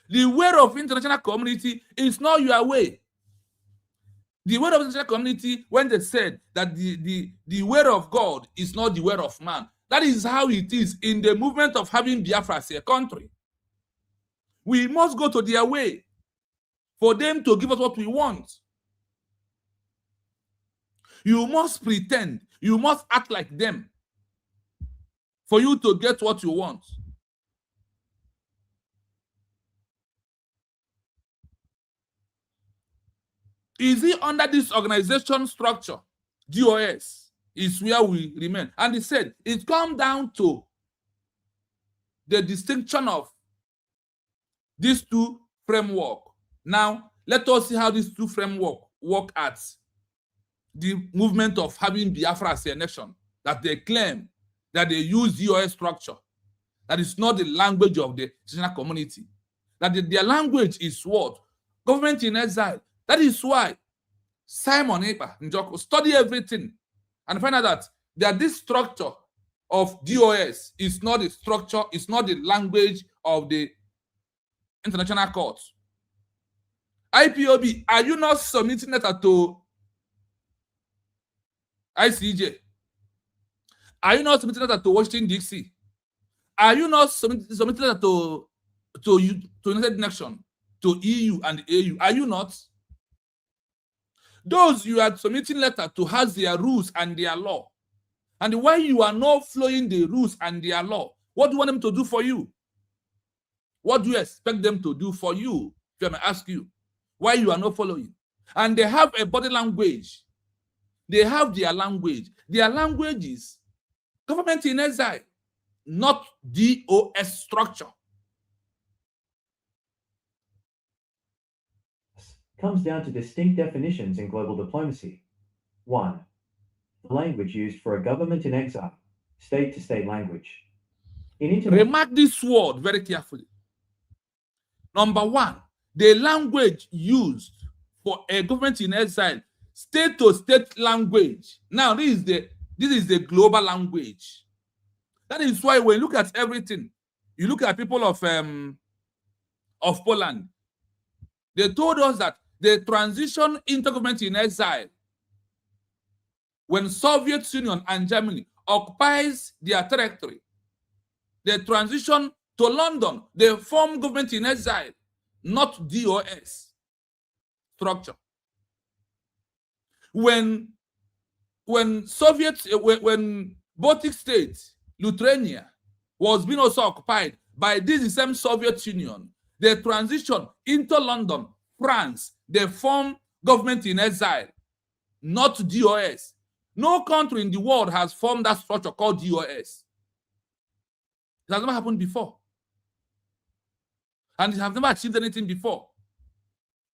The way of international community is not your way. The way of international community, when they said that the way of God is not the way of man, that is how it is in the movement of having Biafra as a country. We must go to their way for them to give us what we want. You must pretend, you must act like them for you to get what you want. Is it under this organization structure, DOS, is where we remain? And he said, it comes down to the distinction of these two frameworks. Now, let us see how these two frameworks work at the movement of having Biafra as a nation, that they claim that they use DOS structure. That is not the language of the international community. That their language is what? Government in exile. That is why Simon Ekpa Njoko study everything and find out that this structure of DOS is not the structure, it's not the language of the international court. IPOB, are you not submitting letter to ICJ? Are you not submitting letter to Washington, D.C.? Are you not submitting letter to United Nations, to EU and AU? Are you not? Those you are submitting letter to has their rules and their law. And why you are not following the rules and their law, What do you want them to do for you? What do you expect them to do for you? If I may ask you, why you are not following? And they have a body language. They have their language. Their language is government in exile, not DOS structure. Comes down to distinct definitions in global diplomacy. 1. The language used for a government in exile, state-to-state language. Remark this word very carefully. Number 1, the language used for a government in exile, state-to-state language. Now, this is the global language. That is why when you look at everything, you look at people of Poland, they told us that the transition into government in exile, when Soviet Union and Germany occupies their territory, the transition to London, they form government in exile, not DOS structure. When Baltic states, Lithuania, was being also occupied by this same Soviet Union, the transition into London, France, they form government in exile, not DOS. No country in the world has formed that structure called DOS. It has never happened before. And it has never achieved anything before.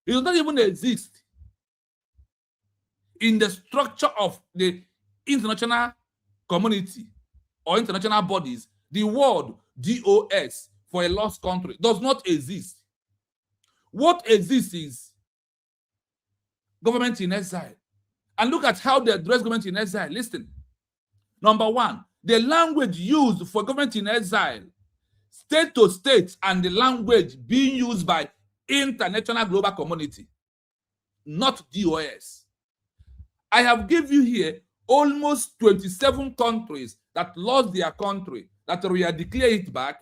It does not even exist in the structure of the international community or international bodies. The word DOS for a lost country does not exist. What exists is government in exile. And look at how they address government in exile. Listen. Number 1, the language used for government in exile, state to state, and the language being used by international global community, not DOS. I have given you here almost 27 countries that lost their country, that we are declared it back.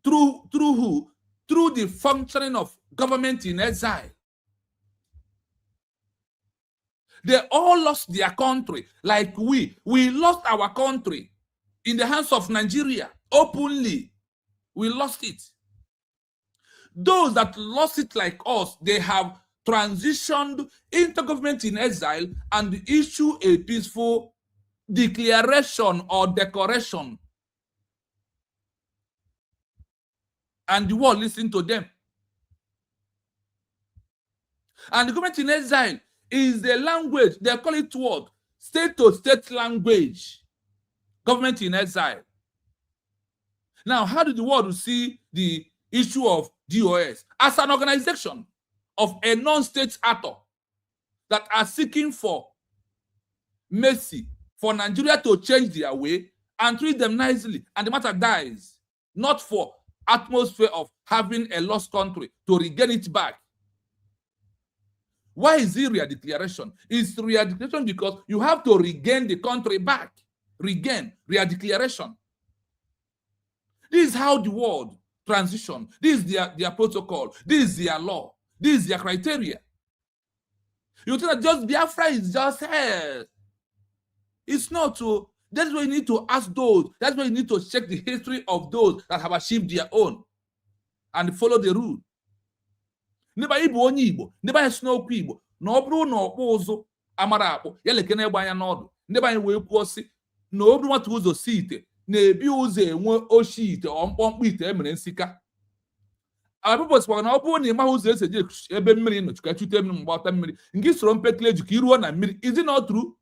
Through who? Through the functioning of government in exile. They all lost their country, like we. We lost our country in the hands of Nigeria, openly. We lost it. Those that lost it like us, they have transitioned into government in exile and issue a peaceful declaration or declaration. And the world listened to them. And the government in exile is the language, they call it what? State-to-state language. Government in exile. Now, how did the world see the issue of DOS? As an organization of a non-state actor that are seeking for mercy, for Nigeria to change their way and treat them nicely, and the matter dies. Not for atmosphere of having a lost country to regain it back. Why is it redeclaration? It's redeclaration because you have to regain the country back. Regain, redeclaration. This is how the world transition. This is their protocol. This is their law. This is their criteria. You think that just Biafra is just hell. It's not so. That's why you need to ask those. That's why you need to check the history of those that have achieved their own and follow the rule. Neba Igbo onye Igbo, neba ya snow Igbo, na ọ bụrụ na ọkpụ ụzụ amara akpụ, ya leke na-egba anya n'ọdụ. Neba anyị wee kwuo sị na ọ bụrụ nwata ụzọ si ite na-ebi ụzọ enwe oshi ite ọ mkpọmkpọ ite emere nsika. Abụbọsịkwa na ọ bụrụ na ịmaghị ụzọ esi eje ebe mmiri nọ chụka chute mmiri mgbata mmiri, nke soro mpekele eju ka iruo na mmiri. Is it not true?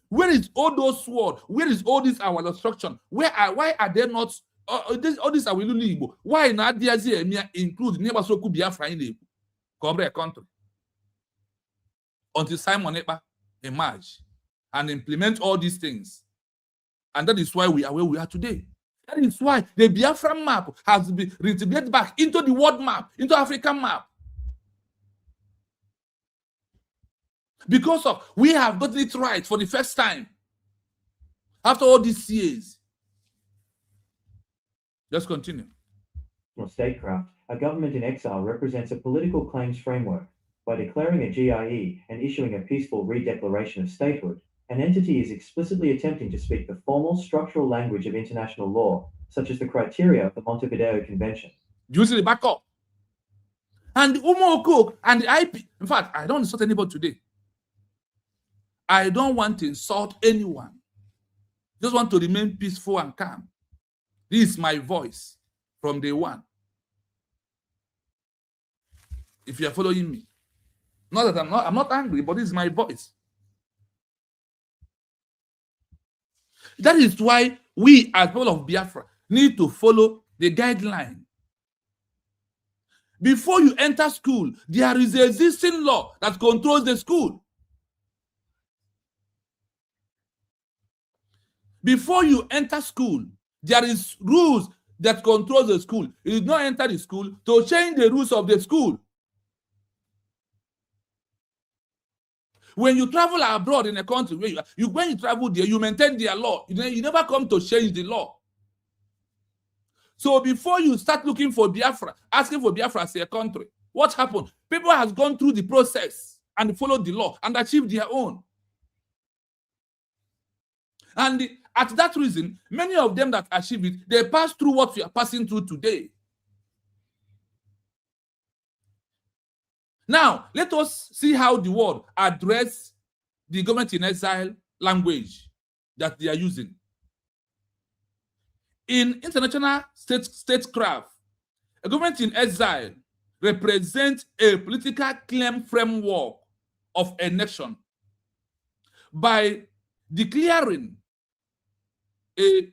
Where is all those words? Where is all this our instruction? Why are they not? All these are really Igbo. Why not the include Nebasoku Biafra in the country? Until Simon Ekpa emerge and implement all these things. And that is why we are where we are today. That is why the Biafra map has been reintegrated back into the world map, into African map. Because of we have gotten it right for the first time. After all these years. Just continue. Statecraft, a government in exile represents a political claims framework by declaring a GIE and issuing a peaceful redeclaration of statehood an entity is explicitly attempting to speak the formal structural language of international law, such as the criteria of the Montevideo Convention. Do you see the backup? And the Umo and the IP. In fact, I don't insult anybody today. I don't want to insult anyone. Just want to remain peaceful and calm. This is my voice from day one. If you are following me. Not that I'm not angry, but this is my voice. That is why we as people of Biafra need to follow the guideline. Before you enter school, there is an existing law that controls the school. Before you enter school, there is rules that control the school. You did not enter the school to change the rules of the school. When you travel abroad in a country where when you travel there, you maintain their law. You never come to change the law. So before you start looking for Biafra, asking for Biafra as a country, what happened? People have gone through the process and followed the law and achieved their own. And at that reason, many of them that achieve it, they pass through what we are passing through today. Now, let us see how the world address the government-in-exile language that they are using. In international statecraft, a government-in-exile represents a political claim framework of a nation by declaring a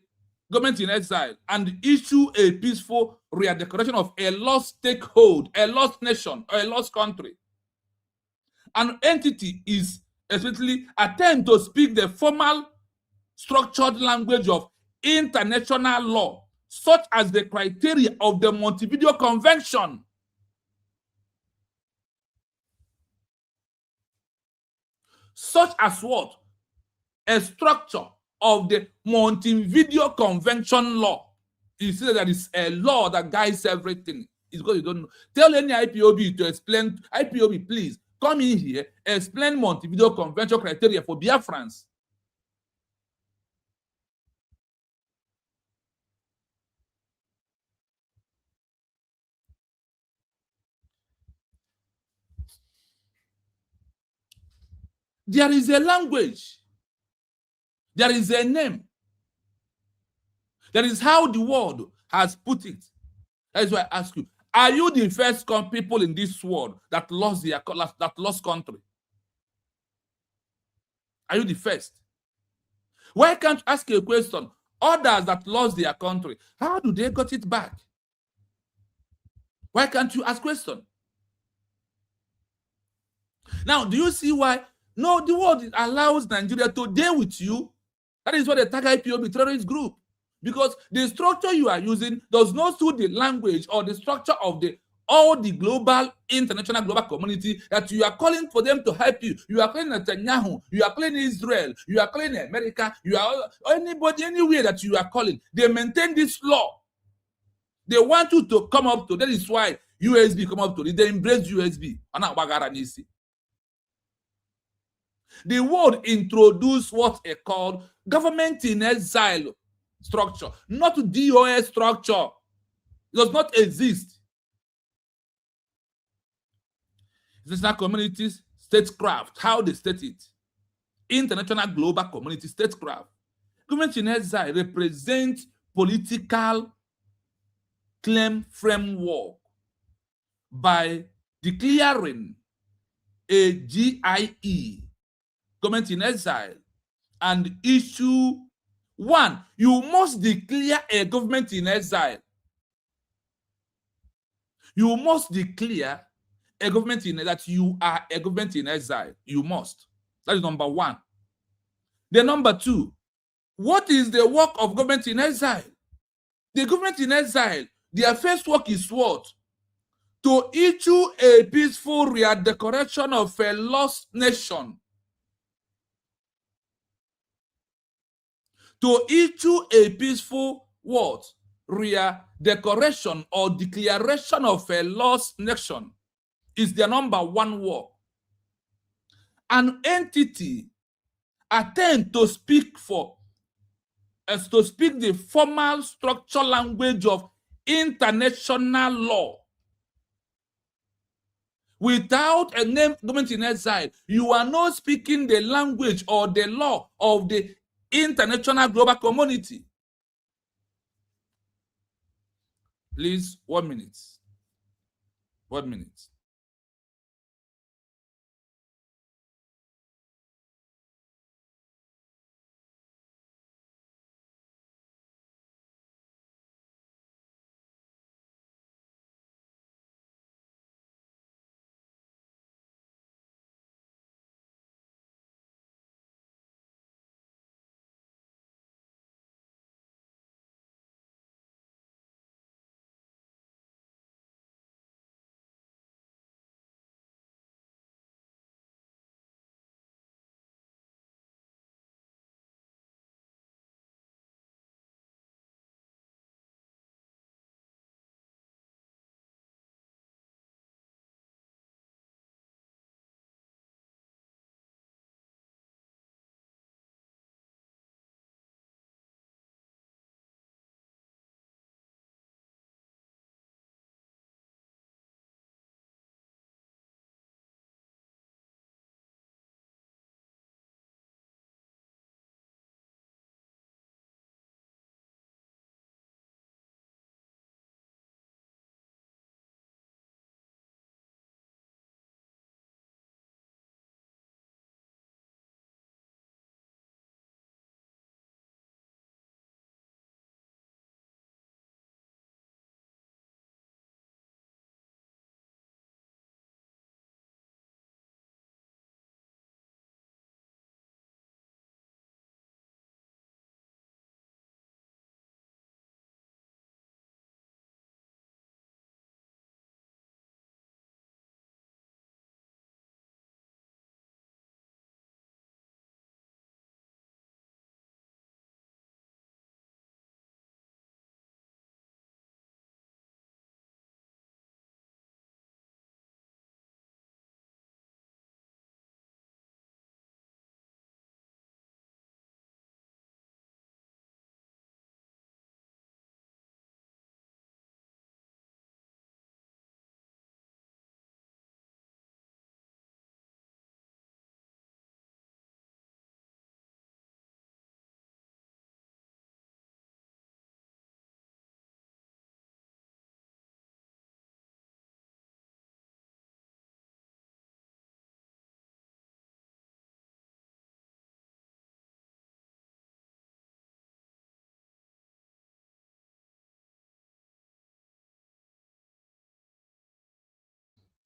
government-in-exile and issue a peaceful redeclaration of a lost statehood, a lost nation, or a lost country. An entity is essentially attempt to speak the formal structured language of international law, such as the criteria of the Montevideo Convention. Such as what? A structure of the Montevideo Convention law. You see that there is a law that guides everything. It's because you don't know. Tell any IPOB to explain. IPOB, please come in here, explain Montevideo Convention criteria for Biafrans. There is a language. There is a name. That is how the world has put it. That is why I ask you, are you the first people in this world that lost country? Are you the first? Why can't you ask you a question? Others that lost their country, how do they got it back? Why can't you ask question? Now, do you see why? No, the world allows Nigeria to deal with you. That is why they tag IPOB terrorist group. Because the structure you are using does not suit the language or the structure of all the global, international global community that you are calling for them to help you. You are calling Netanyahu, you are calling Israel, you are calling America, you are anybody, anywhere that you are calling. They maintain this law. They want you to come up to, that is why USB come up to it. They embrace USB. The world introduced what is called government-in-exile structure, not DOS structure. It does not exist. International communities, statecraft, how they state it. International global community, statecraft. Government-in-exile represents political claim framework by declaring a GIE, government-in-exile, and issue one, you must declare a government-in-exile. You must declare a government that you are a government-in-exile. You must. That is number one. The number two, what is the work of government-in-exile? The government-in-exile, their first work is what? To issue a peaceful redeclaration of a lost nation. To issue a peaceful what? Redeclaration or declaration of a lost nation is their number one work. An entity attempt to speak the formal structure language of international law. Without a name government in exile, you are not speaking the language or the law of the international global community. Please, 1 minute. 1 minute.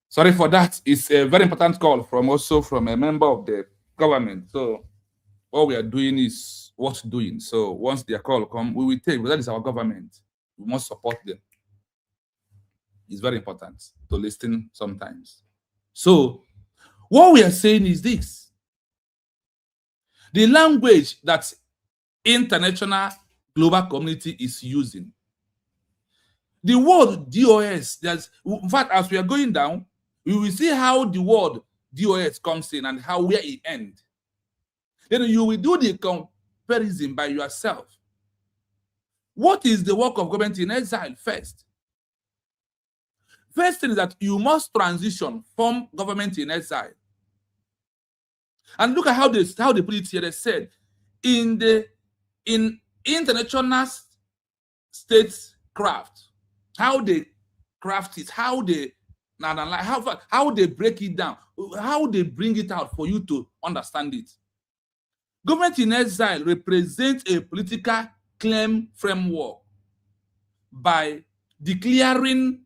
Sorry for that. It's a very important call from a member of the government. So what we are doing is worth doing. So once their call come, we will take. But that is our government. We must support them. It's very important to listen sometimes. So what we are saying is this: the language that international global community is using. The word DOS, in fact, as we are going down, we will see how the word DOS comes in and where it ends. Then you will do the comparison by yourself. What is the work of government in exile first? First thing is that you must transition from government in exile. And look at how they put it here. They said, in international statecraft, how they craft it, how they break it down, how they bring it out for you to understand it. Government in exile represents a political claim framework by declaring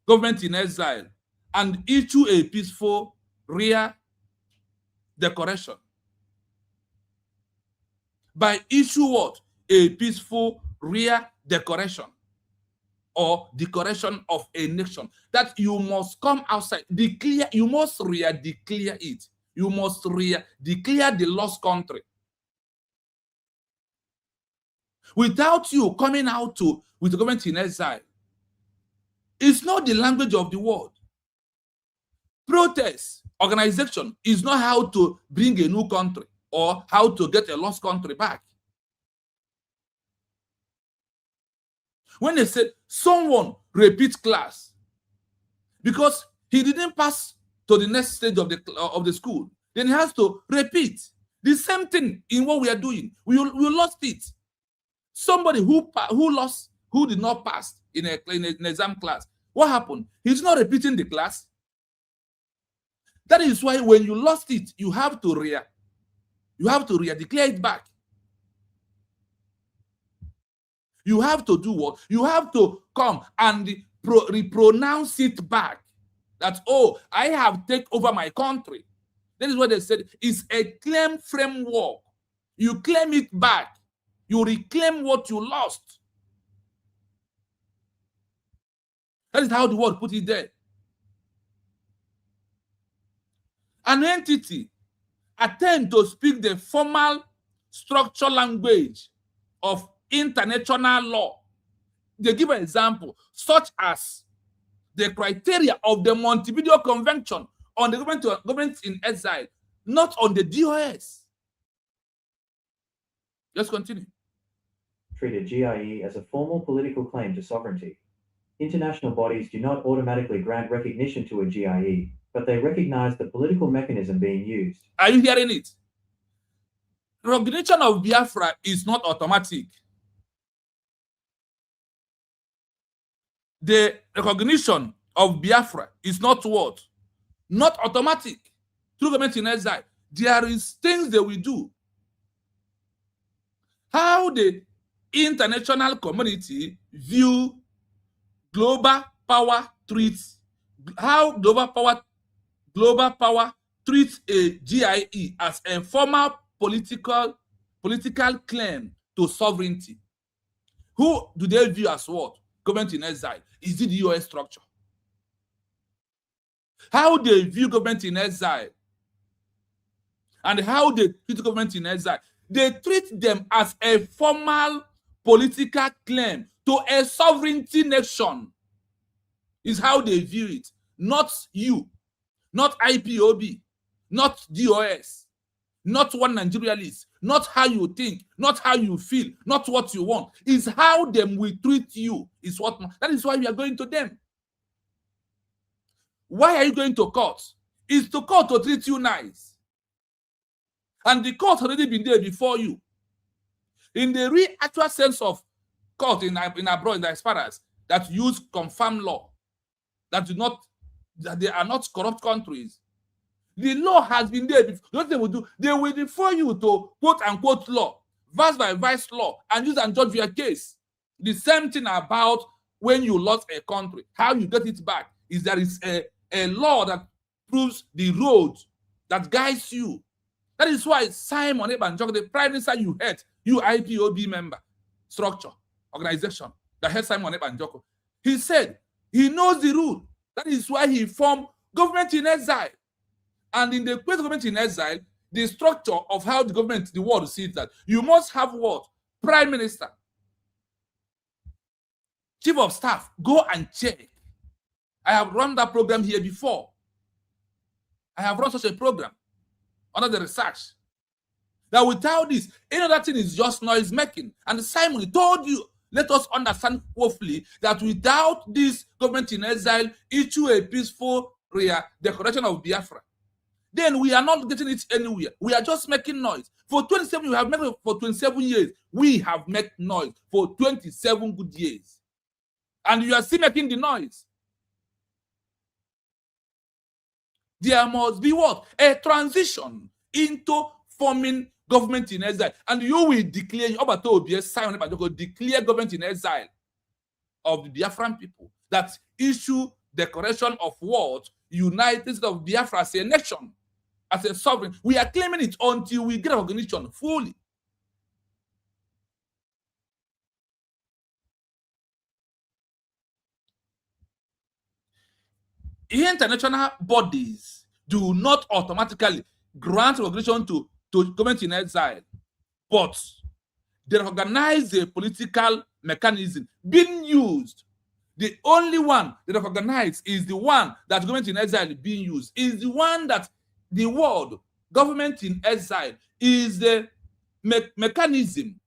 government in exile and issue a peaceful rear declaration. By issue what? A peaceful rear declaration or declaration of a nation that you must come outside, declare, you must declare it. You must declare the lost country. Without you coming out with the government in exile, it's not the language of the world. Protest, organization is not how to bring a new country or how to get a lost country back. When they said someone repeats class because he didn't pass to the next stage of the school, then he has to repeat the same thing in what we are doing. We lost it. Somebody who did not pass in an exam class, what happened? He's not repeating the class. That is why when you lost it, you have to declare it back. You have to do what? You have to come and repronounce it back. That, oh, I have taken over my country. That is what they said. It's a claim framework. You claim it back. You reclaim what you lost. That is how the word put it there. An entity attempt to speak the formal structure language of international law. They give an example, such as the criteria of the Montevideo Convention on the Government-in-Exile, not on the DOS. Let's continue. Treat a GIE as a formal political claim to sovereignty. International bodies do not automatically grant recognition to a GIE, but they recognize the political mechanism being used. Are you hearing it? Recognition of Biafra is not automatic. The recognition of Biafra is not what? Not automatic. Through Government-in-Exile, there is things they will do. How the international community view global power treats, how global power treats a GIE as a formal political claim to sovereignty. Who do they view as what? Government-in-Exile. Is it the US structure? How they view Government-in-Exile and how they treat Government-in-Exile, they treat them as a formal political claim to a sovereignty nation. Is how they view it. Not you, not IPOB, not DOS, not one Nigeria list, not how you think, not how you feel, not what you want. Is how them will treat you. Is what that is why we are going to them. Why are you going to court? Is to court to treat you nice. And the court already been there before you. In the real actual sense of court in abroad, in the diasporas that use confirmed law, that they are not corrupt countries. The law has been there before. What they will do, they will refer you to quote unquote law, verse by verse law, and use and judge your case. The same thing about when you lost a country, how you get it back is there is a law that proves the road that guides you. That is why Simon Ebanjoko, the prime minister you hate, you IPOB member, structure, organization that had Simon Ebanjoko, he said he knows the rule. That is why he formed Government-in-Exile. And in the place of Government-in-Exile, the structure of how the government, the world sees that you must have what? Prime Minister, Chief of Staff, go and check. I have run that program here before. I have run such a program under the research. That without this, any other thing is just noise making. And Simon told you, let us understand hopefully that without this Government-in-Exile, issue a peaceful declaration of Biafra, then we are not getting it anywhere. We are just making noise. For 27, we have made for 27 years. We have made noise for 27 good years. And you are still making the noise. There must be what? A transition into forming Government-in-Exile. And you will declare, declare Government-in-Exile of the Biafran people that issue declaration of what? United States of Biafra as a nation, as a sovereign. We are claiming it until we get recognition fully. International bodies do not automatically grant recognition to Government-in-Exile, but they recognize the political mechanism being used. The only one they recognize is the one that Government-in-Exile being used, is the one that the word Government-in-Exile is the mechanism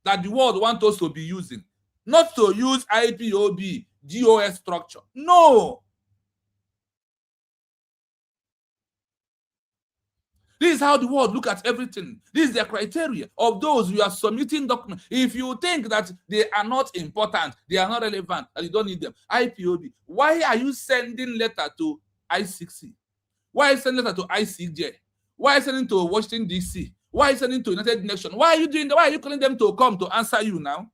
that the world wants us to be using. Not to use IPOB, GOS structure. No. This is how the world look at everything. This is the criteria of those you are submitting documents. If you think that they are not important, they are not relevant, and you don't need them, IPOB, why are you sending letter to I6C? Why are you sending letter to ICJ? Why are you sending to Washington, D.C.? Why are you sending to United Nations? Why are you doing that? Why are you calling them to come to answer you now?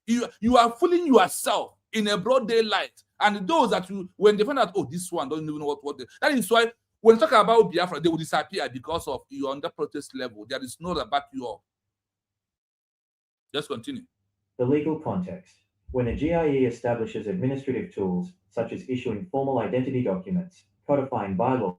You are fooling yourself in a broad daylight. And those that you, when they find out, oh, this one doesn't even know what they, that is why when you talk about Biafra, they will disappear because of you on the protest level. There is no that back you up. Just continue. The legal context. When a GIE establishes administrative tools, such as issuing formal identity documents, codifying bylaws,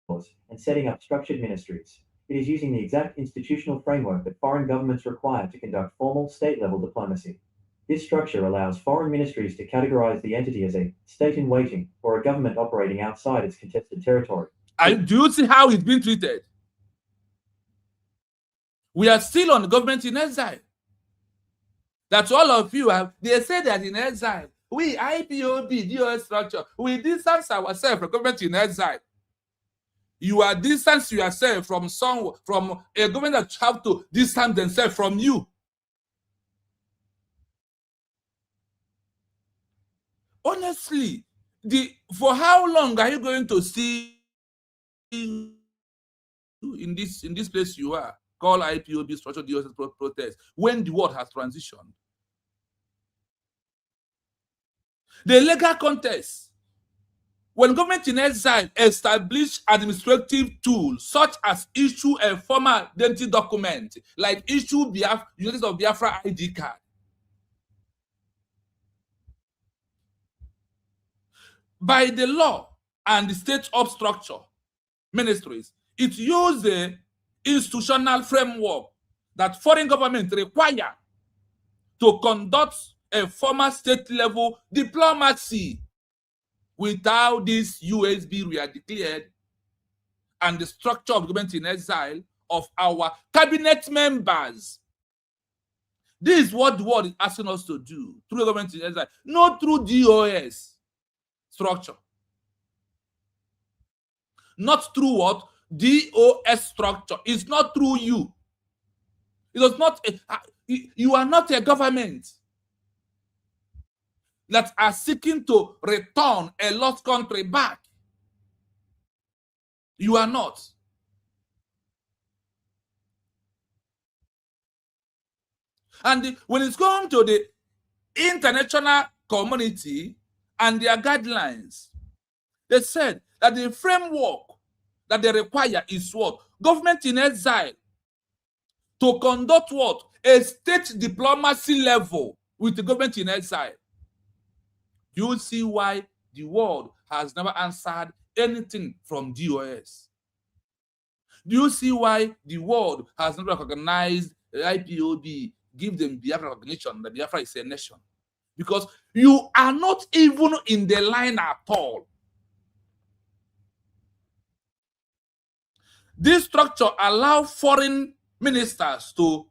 and setting up structured ministries, it is using the exact institutional framework that foreign governments require to conduct formal state-level diplomacy. This structure allows foreign ministries to categorize the entity as a state in waiting or a government operating outside its contested territory. Do you see how it's been treated? We are still on government in exile. That's all of you have. They say that in exile, we IPOB, DOS structure, we distance ourselves from government in exile. You are distance yourself from a government that have to distance themselves from you. Honestly, for how long are you going to see in this place you are, called IPOB structure DOS protest, when the world has transitioned? The legal context. When government in exile establish administrative tools such as issue a formal identity document, like issue United of Biafra ID card, by the law and the state of structure, ministries, it uses the institutional framework that foreign governments require to conduct a formal state-level diplomacy. Without this USB we are declared and the structure of government in exile of our cabinet members. This is what the world is asking us to do through government in exile, not through DOS structure. Not through what? DOS structure. It's not through you. It is not you are not a government that are seeking to return a lost country back. You are not. And when it's come to the international community and their guidelines, they said that the framework that they require is what? Government in exile to conduct what? A state diplomacy level with the government in exile. You see why the world has never answered anything from DOS. Do you see why the world has never recognized IPOB, give them Biafra recognition, that Biafra is a nation? Because you are not even in the line at all. This structure allows foreign ministers to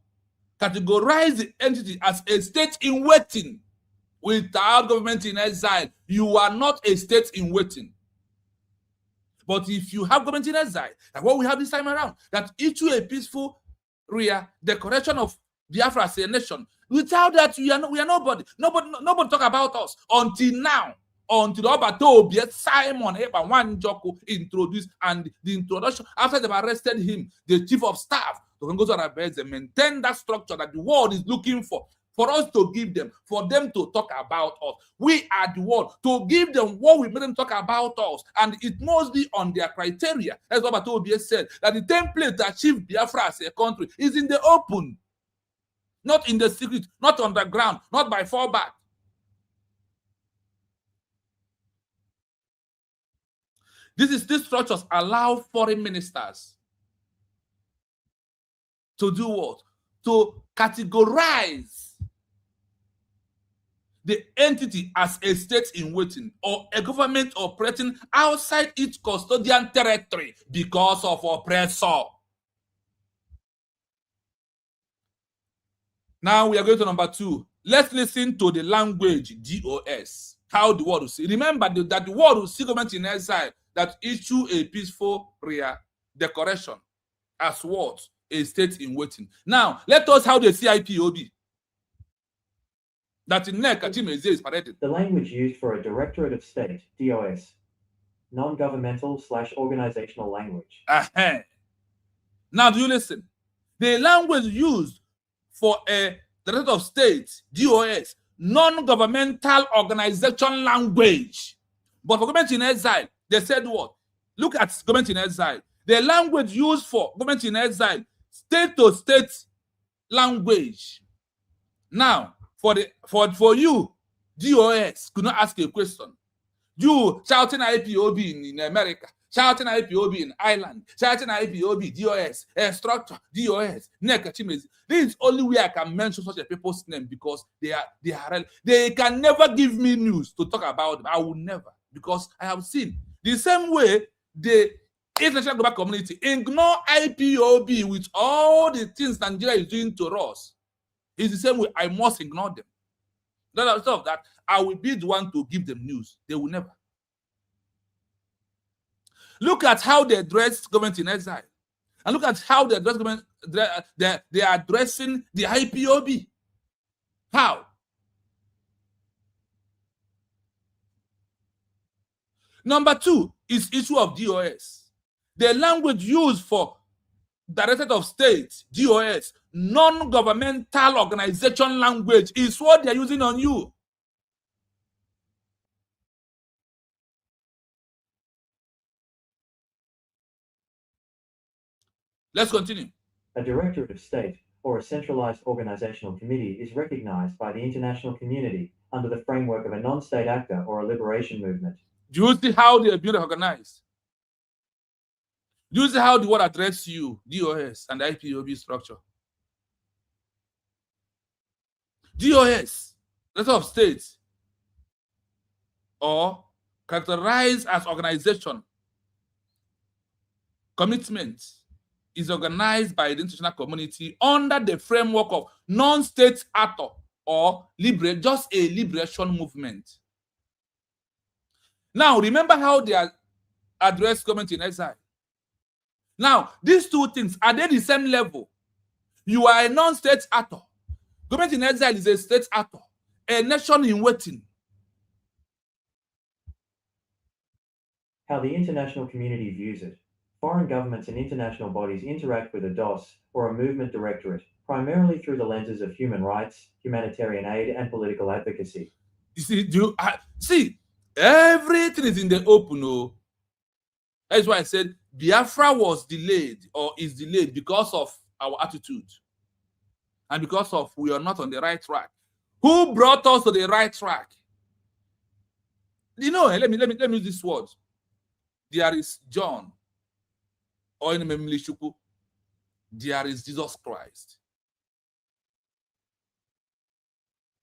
categorize the entity as a state in waiting. Without government in exile, you are not a state in waiting. But if you have government in exile, like what we have this time around, that issue a peaceful declaration of Biafra as a nation, without that we are nobody. Nobody talk about us until now. Until Obato Simon Eban Joko introduced, and the introduction after they've arrested him, the chief of staff, they maintain that structure that the world is looking for us to give them, for them to talk about us. We are the one to give them what we made them talk about us, and it must be on their criteria. That's what Obato said, that the template to achieve Biafra as a country is in the open, not in the secret, not underground, not by fallback. These structures allow foreign ministers to do what? To categorize the entity as a state in waiting or a government operating outside its custodian territory because of oppressor. Now we are going to number 2. Let's listen to the language DOS. How the world will see. Remember that the world will see government in exile that issue a peaceful prayer decoration as what? A state in waiting. Now, let us how they see IPOB. That in Categorizes is paraded. The language used for a Directorate of State, DOS, non-governmental / organizational language. Now, do you listen? The language used for a Directorate of State, DOS, non-governmental organization language. But for government in exile, they said what? Look at government in exile. The language used for government in exile, state-to-state language. Now, for you, DOS could not ask a question. You shouting IPOB in America, shouting IPOB in Ireland, shouting IPOB, DOS, structure, DOS, This is only way I can mention such a people's name because they can never give me news to talk about them. I will never, because I have seen the same way the international global community ignore IPOB with all the things Nigeria is doing to us. It's the same way I must ignore them. Instead of that, I will be the one to give them news. They will never. Look at how they address government in exile. And look at how they address government. They are addressing the IPOB. How? Number 2 is issue of DOS. The language used for Directorate of State, DOS, non-governmental organization language is what they're using on you. Let's continue. A Directorate of State or a centralized organizational committee is recognized by the international community under the framework of a non-state actor or a liberation movement. Do you see how they are being organized? Do you see how the word address you, DOS and IPOB structure? DOS, Directorate of State, or characterized as organization, commitment, is organized by the international community under the framework of non-state actor or just a liberation movement. Now, remember how they address government in exile. Now, these two things, are they the same level? You are a non-state actor. Government in exile is a state actor, a nation in waiting. How the international community views it. Foreign governments and international bodies interact with a DOS or a movement directorate, primarily through the lenses of human rights, humanitarian aid, and political advocacy. You see, everything is in the open. Oh. That's why I said Biafra was delayed or is delayed because of our attitude. And because of we are not on the right track. Who brought us to the right track? You know, let me use this word. There is John, or in Memlishuku, there is Jesus Christ.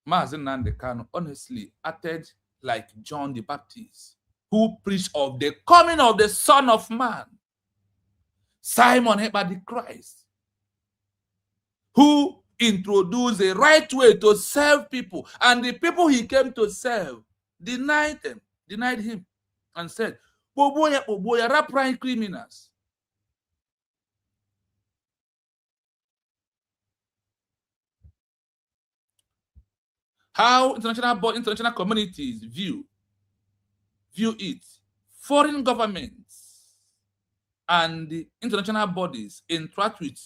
Mazen Nandekano honestly acted like John the Baptist, who preached of the coming of the Son of Man. Simon Heber the Christ, who introduced a right way to serve people, and the people he came to serve denied him, and said, "Boboya, rap criminals." How international communities view it. Foreign governments and the international bodies interact with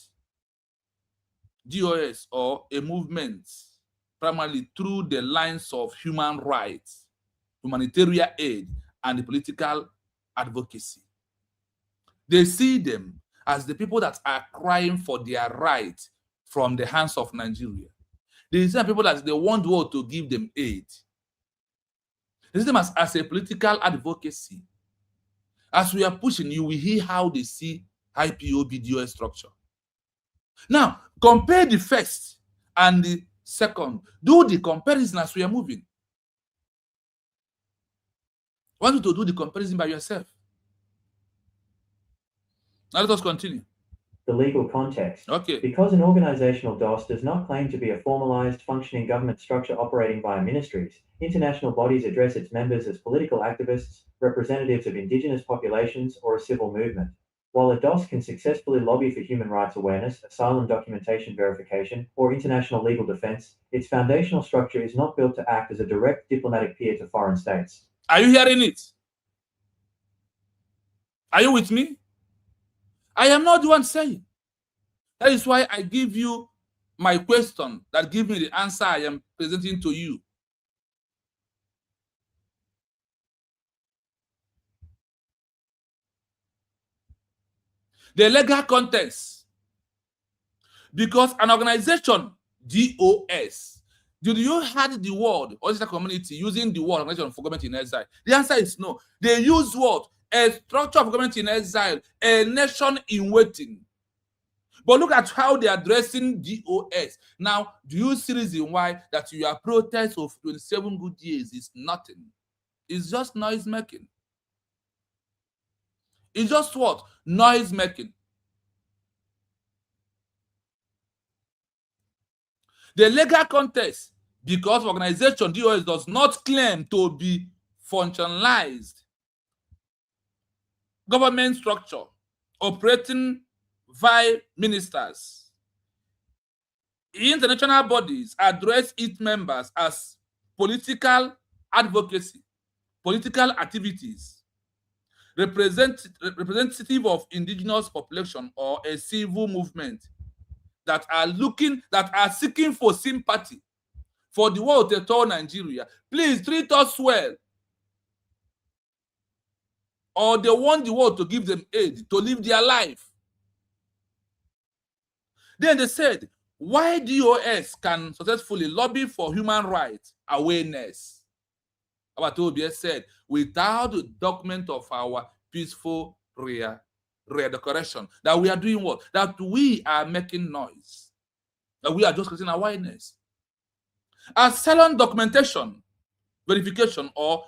DOS or a movement primarily through the lines of human rights, humanitarian aid, and the political advocacy. They see them as the people that are crying for their rights from the hands of Nigeria. They see people that they want the world to give them aid. They see them as a political advocacy. As we are pushing, you will hear how they see IPOB DOS structure. Now, compare the first and the second. Do the comparison as we are moving. I want you to do the comparison by yourself. Now let us continue. The legal context. Okay. Because an organizational DOS does not claim to be a formalized, functioning government structure operating via ministries, international bodies address its members as political activists, representatives of indigenous populations, or a civil movement. While a DOS can successfully lobby for human rights awareness, asylum documentation verification, or international legal defense, its foundational structure is not built to act as a direct diplomatic peer to foreign states. Are you hearing it? Are you with me? I am not the one saying. That is why I give you my question that gives me the answer I am presenting to you. The legal context. Because an organization, DOS, did you heard the word organizational community using the word organization for government in exile? The answer is no. They use what? A structure of government in exile, a nation in waiting. But look at how they are addressing DOS. Now, do you see the reason why that your protest of 27 good years is nothing? It's just noise making. It's just what? Noise making. The legal context, because organization DOS does not claim to be functionalized government structure operating via ministers. International bodies address its members as political advocacy, political activities, representative of indigenous population or a civil movement that are seeking for sympathy for the world to tell Nigeria, please treat us well. Or they want the world to give them aid to live their life. Then they said, why DOS can successfully lobby for human rights awareness? Our Tobias said, without the document of our peaceful redecoration, that we are doing what? That we are making noise. That we are just creating awareness. Asylum documentation, verification, or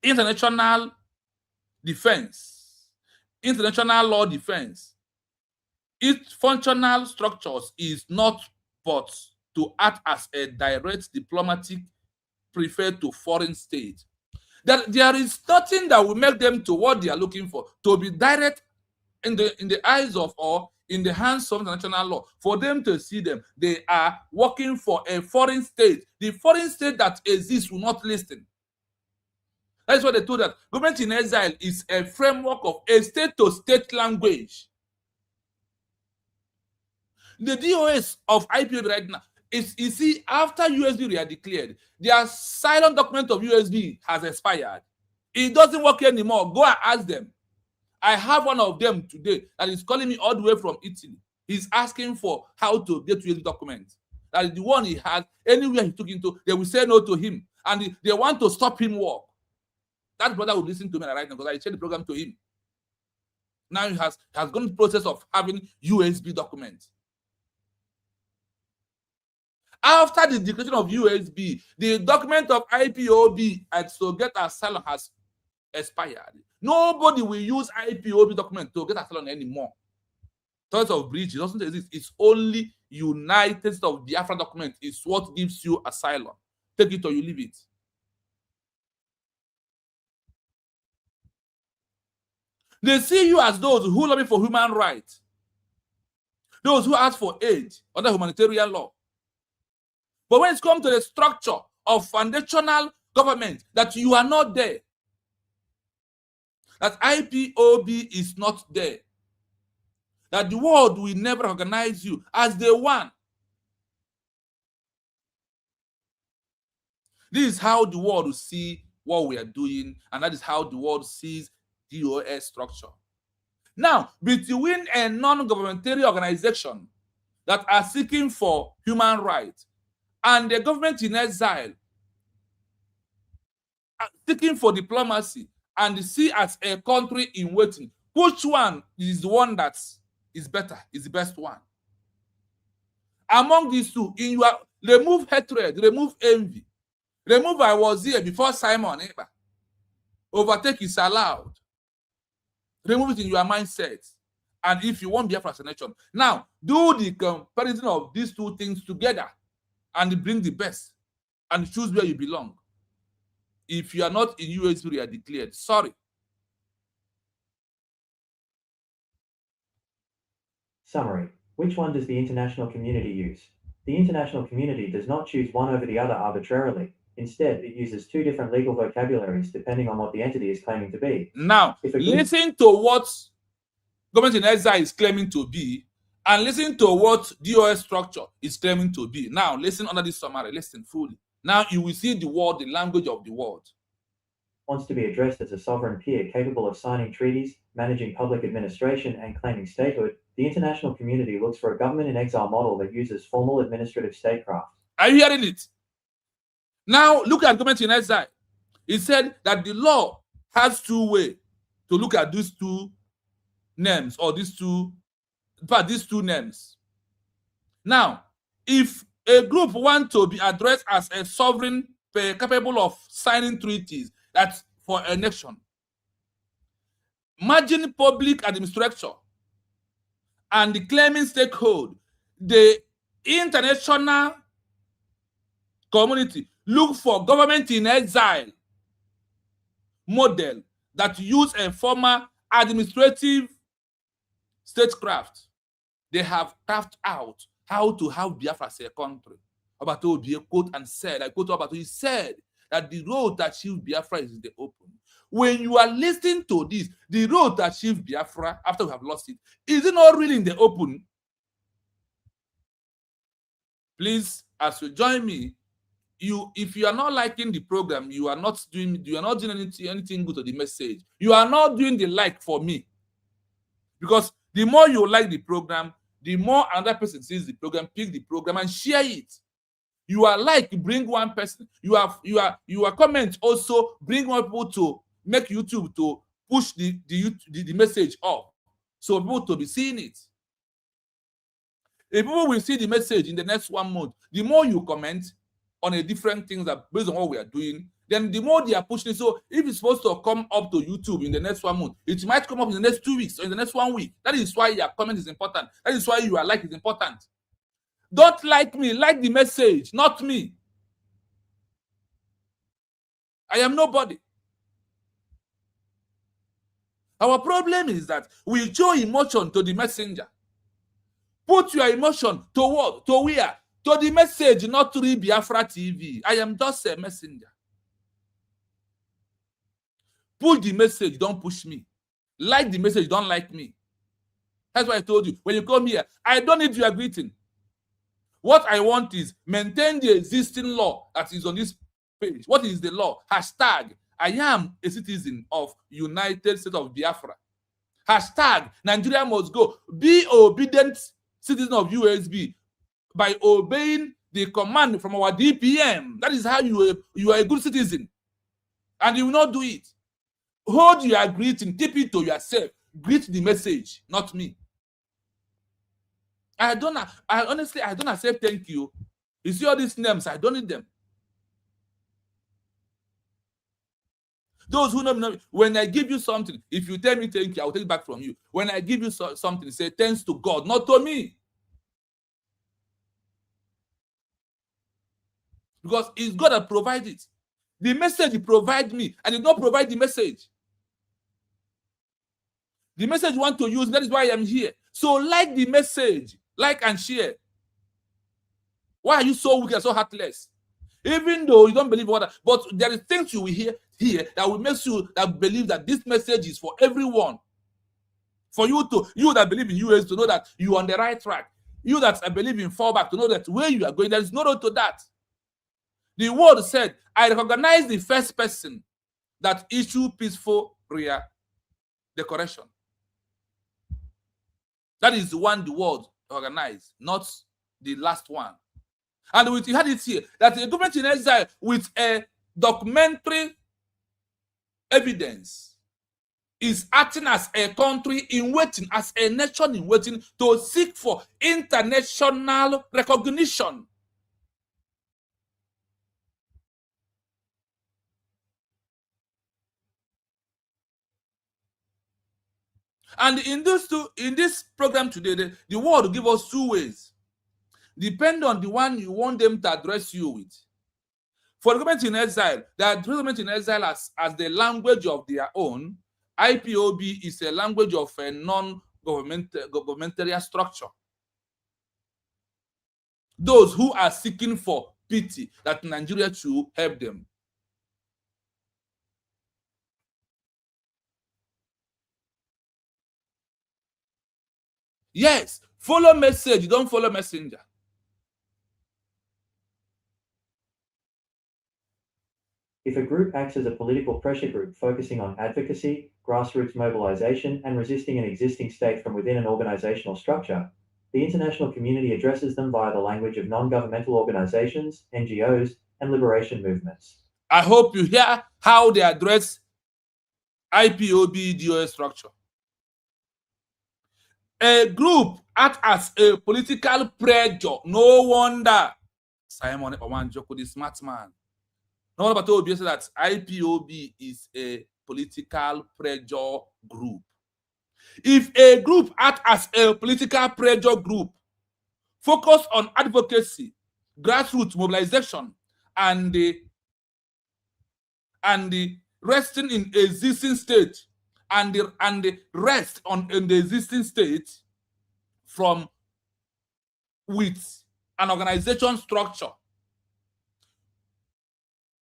international defense, international law defense, its functional structures is not but to act as a direct diplomatic preferred to foreign state. That there is nothing that will make them to what they are looking for, to be direct in the eyes of or in the hands of international law, for them to see them. They are working for a foreign state. The foreign state that exists will not listen. That's why they told that government in exile is a framework of a state-to-state language. The DOS of IPOB right now is, you see, after USB are declared, the asylum document of USB has expired. It doesn't work anymore. Go and ask them. I have one of them today that is calling me all the way from Italy. He's asking for how to get USB document. That is the one he has. Anywhere he took into, they will say no to him. And they want to stop him work. That brother will listen to me right now because I shared the program to him. Now he has gone through the process of having USB documents. After the declaration of USB, the document of IPOB and to get asylum has expired. Nobody will use IPOB document to get asylum anymore. Thoughts of bridge doesn't exist. It's only United States of Biafra document is what gives you asylum. Take it or you leave it. They see you as those who lobby for human rights, those who ask for aid under humanitarian law. But when it comes to the structure of foundational government, that you are not there, that IPOB is not there, that the world will never recognize you as the one. This is how the world will see what we are doing, and that is how the world sees DOS structure. Now, between a non-governmental organization that are seeking for human rights and the government in exile seeking for diplomacy and see as a country in waiting, which one is the one that is better, is the best one? Among these two, in your remove hatred, remove envy, remove I was here before Simon, overtake is allowed. Remove it in your mindset And if you want Biafra as a nation, now do the comparison of these two things together and bring the best and choose where you belong. If you are not in USB, you are declared. Sorry. Summary. Which one does the international community use? The international community does not choose one over the other arbitrarily. Instead, it uses two different legal vocabularies depending on what the entity is claiming to be. Now, listen to what Government-in-Exile is claiming to be, and listen to what DOS structure is claiming to be. Now, listen under this summary. Listen fully. Now, you will see the word, the language of the word. Wants to be addressed as a sovereign peer capable of signing treaties, managing public administration, and claiming statehood, the international community looks for a government-in-exile model that uses formal administrative statecraft. Are you hearing it? Now, look at Government-in-Exile. It said that the law has two ways to look at these two names, or these two names. Now, if a group wants to be addressed as a sovereign capable of signing treaties, that's for a nation, merging public administration and the claiming statehood, the international community look for government-in-exile model that use a former administrative statecraft. They have carved out how to have Biafra as a country. Obato Obie quote and said, I quote Obato, he said that the road to achieve Biafra is in the open. When you are listening to this, the road to achieve Biafra, after we have lost it, is it not really in the open? Please, as you join me, if you are not liking the program, you are not doing anything good to the message. You are not doing the like for me. Because the more you like the program, the more another person sees the program, pick the program and share it. You are like, bring one person. You are comment also, bring one people to make YouTube to push the message up, so people to be seeing it. If people will see the message in the next 1 month, the more you comment on a different things that based on what we are doing, then the more they are pushing it. So if it's supposed to come up to YouTube in the next 1 month, it might come up in the next 2 weeks or in the next 1 week. That is why your comment is important. That is why your like is important. Don't like me, like the message, not me. I am nobody. Our problem is that we show emotion to the messenger. Put your emotion to what? To where? To the message, not to the Biafra TV. I am just a messenger. Push the message, don't push me. Like the message, don't like me. That's why I told you, when you come here, I don't need your greeting. What I want is maintain the existing law that is on this page. What is the law? Hashtag, I am a citizen of United States of Biafra. Hashtag, Nigeria must go. Be obedient citizen of USB by obeying the command from our DPM. That is how you are a good citizen. And you will not do it. Hold your greeting, keep it to yourself. Greet the message, not me. Honestly, I don't accept thank you. You see all these names, I don't need them. Those who know me, when I give you something, if you tell me thank you, I will take it back from you. When I give you something, say thanks to God, not to me. Because it's God that provides it. The message he provides me, I did not provide the message. The message you want to use, that is why I am here. So like the message, like and share. Why are you so wicked and so heartless? Even though you don't believe what that, but there is things you will hear here that will make you that believe that this message is for everyone. For you that believe in US to know that you are on the right track. You that believe in fallback to know that where you are going, there is no road to that. The word said, I recognize the first person that issue peaceful prayer decoration. That is the one the world organized, not the last one. And we had it here that the government in exile with a documentary evidence is acting as a country in waiting, as a nation in waiting to seek for international recognition. And in this program today, the world will give us two ways. Depend on the one you want them to address you with. For the Government-in-Exile, they address Government-in-Exile as the language of their own. IPOB is a language of a non-governmental structure. Those who are seeking for pity, that Nigeria should help them. Yes, follow message, don't follow messenger. If a group acts as a political pressure group focusing on advocacy, grassroots mobilization, and resisting an existing state from within an organizational structure, the international community addresses them via the language of non-governmental organizations, NGOs, and liberation movements. I hope you hear how they address IPOB DOS structure. A group act as a political pressure. No wonder Simon Owanjoko, the smart man. No wonder Batobi said that IPOB is a political pressure group. If a group act as a political pressure group, focus on advocacy, grassroots mobilization, and the resting in existing state, and the rest in the existing state from with an organization structure,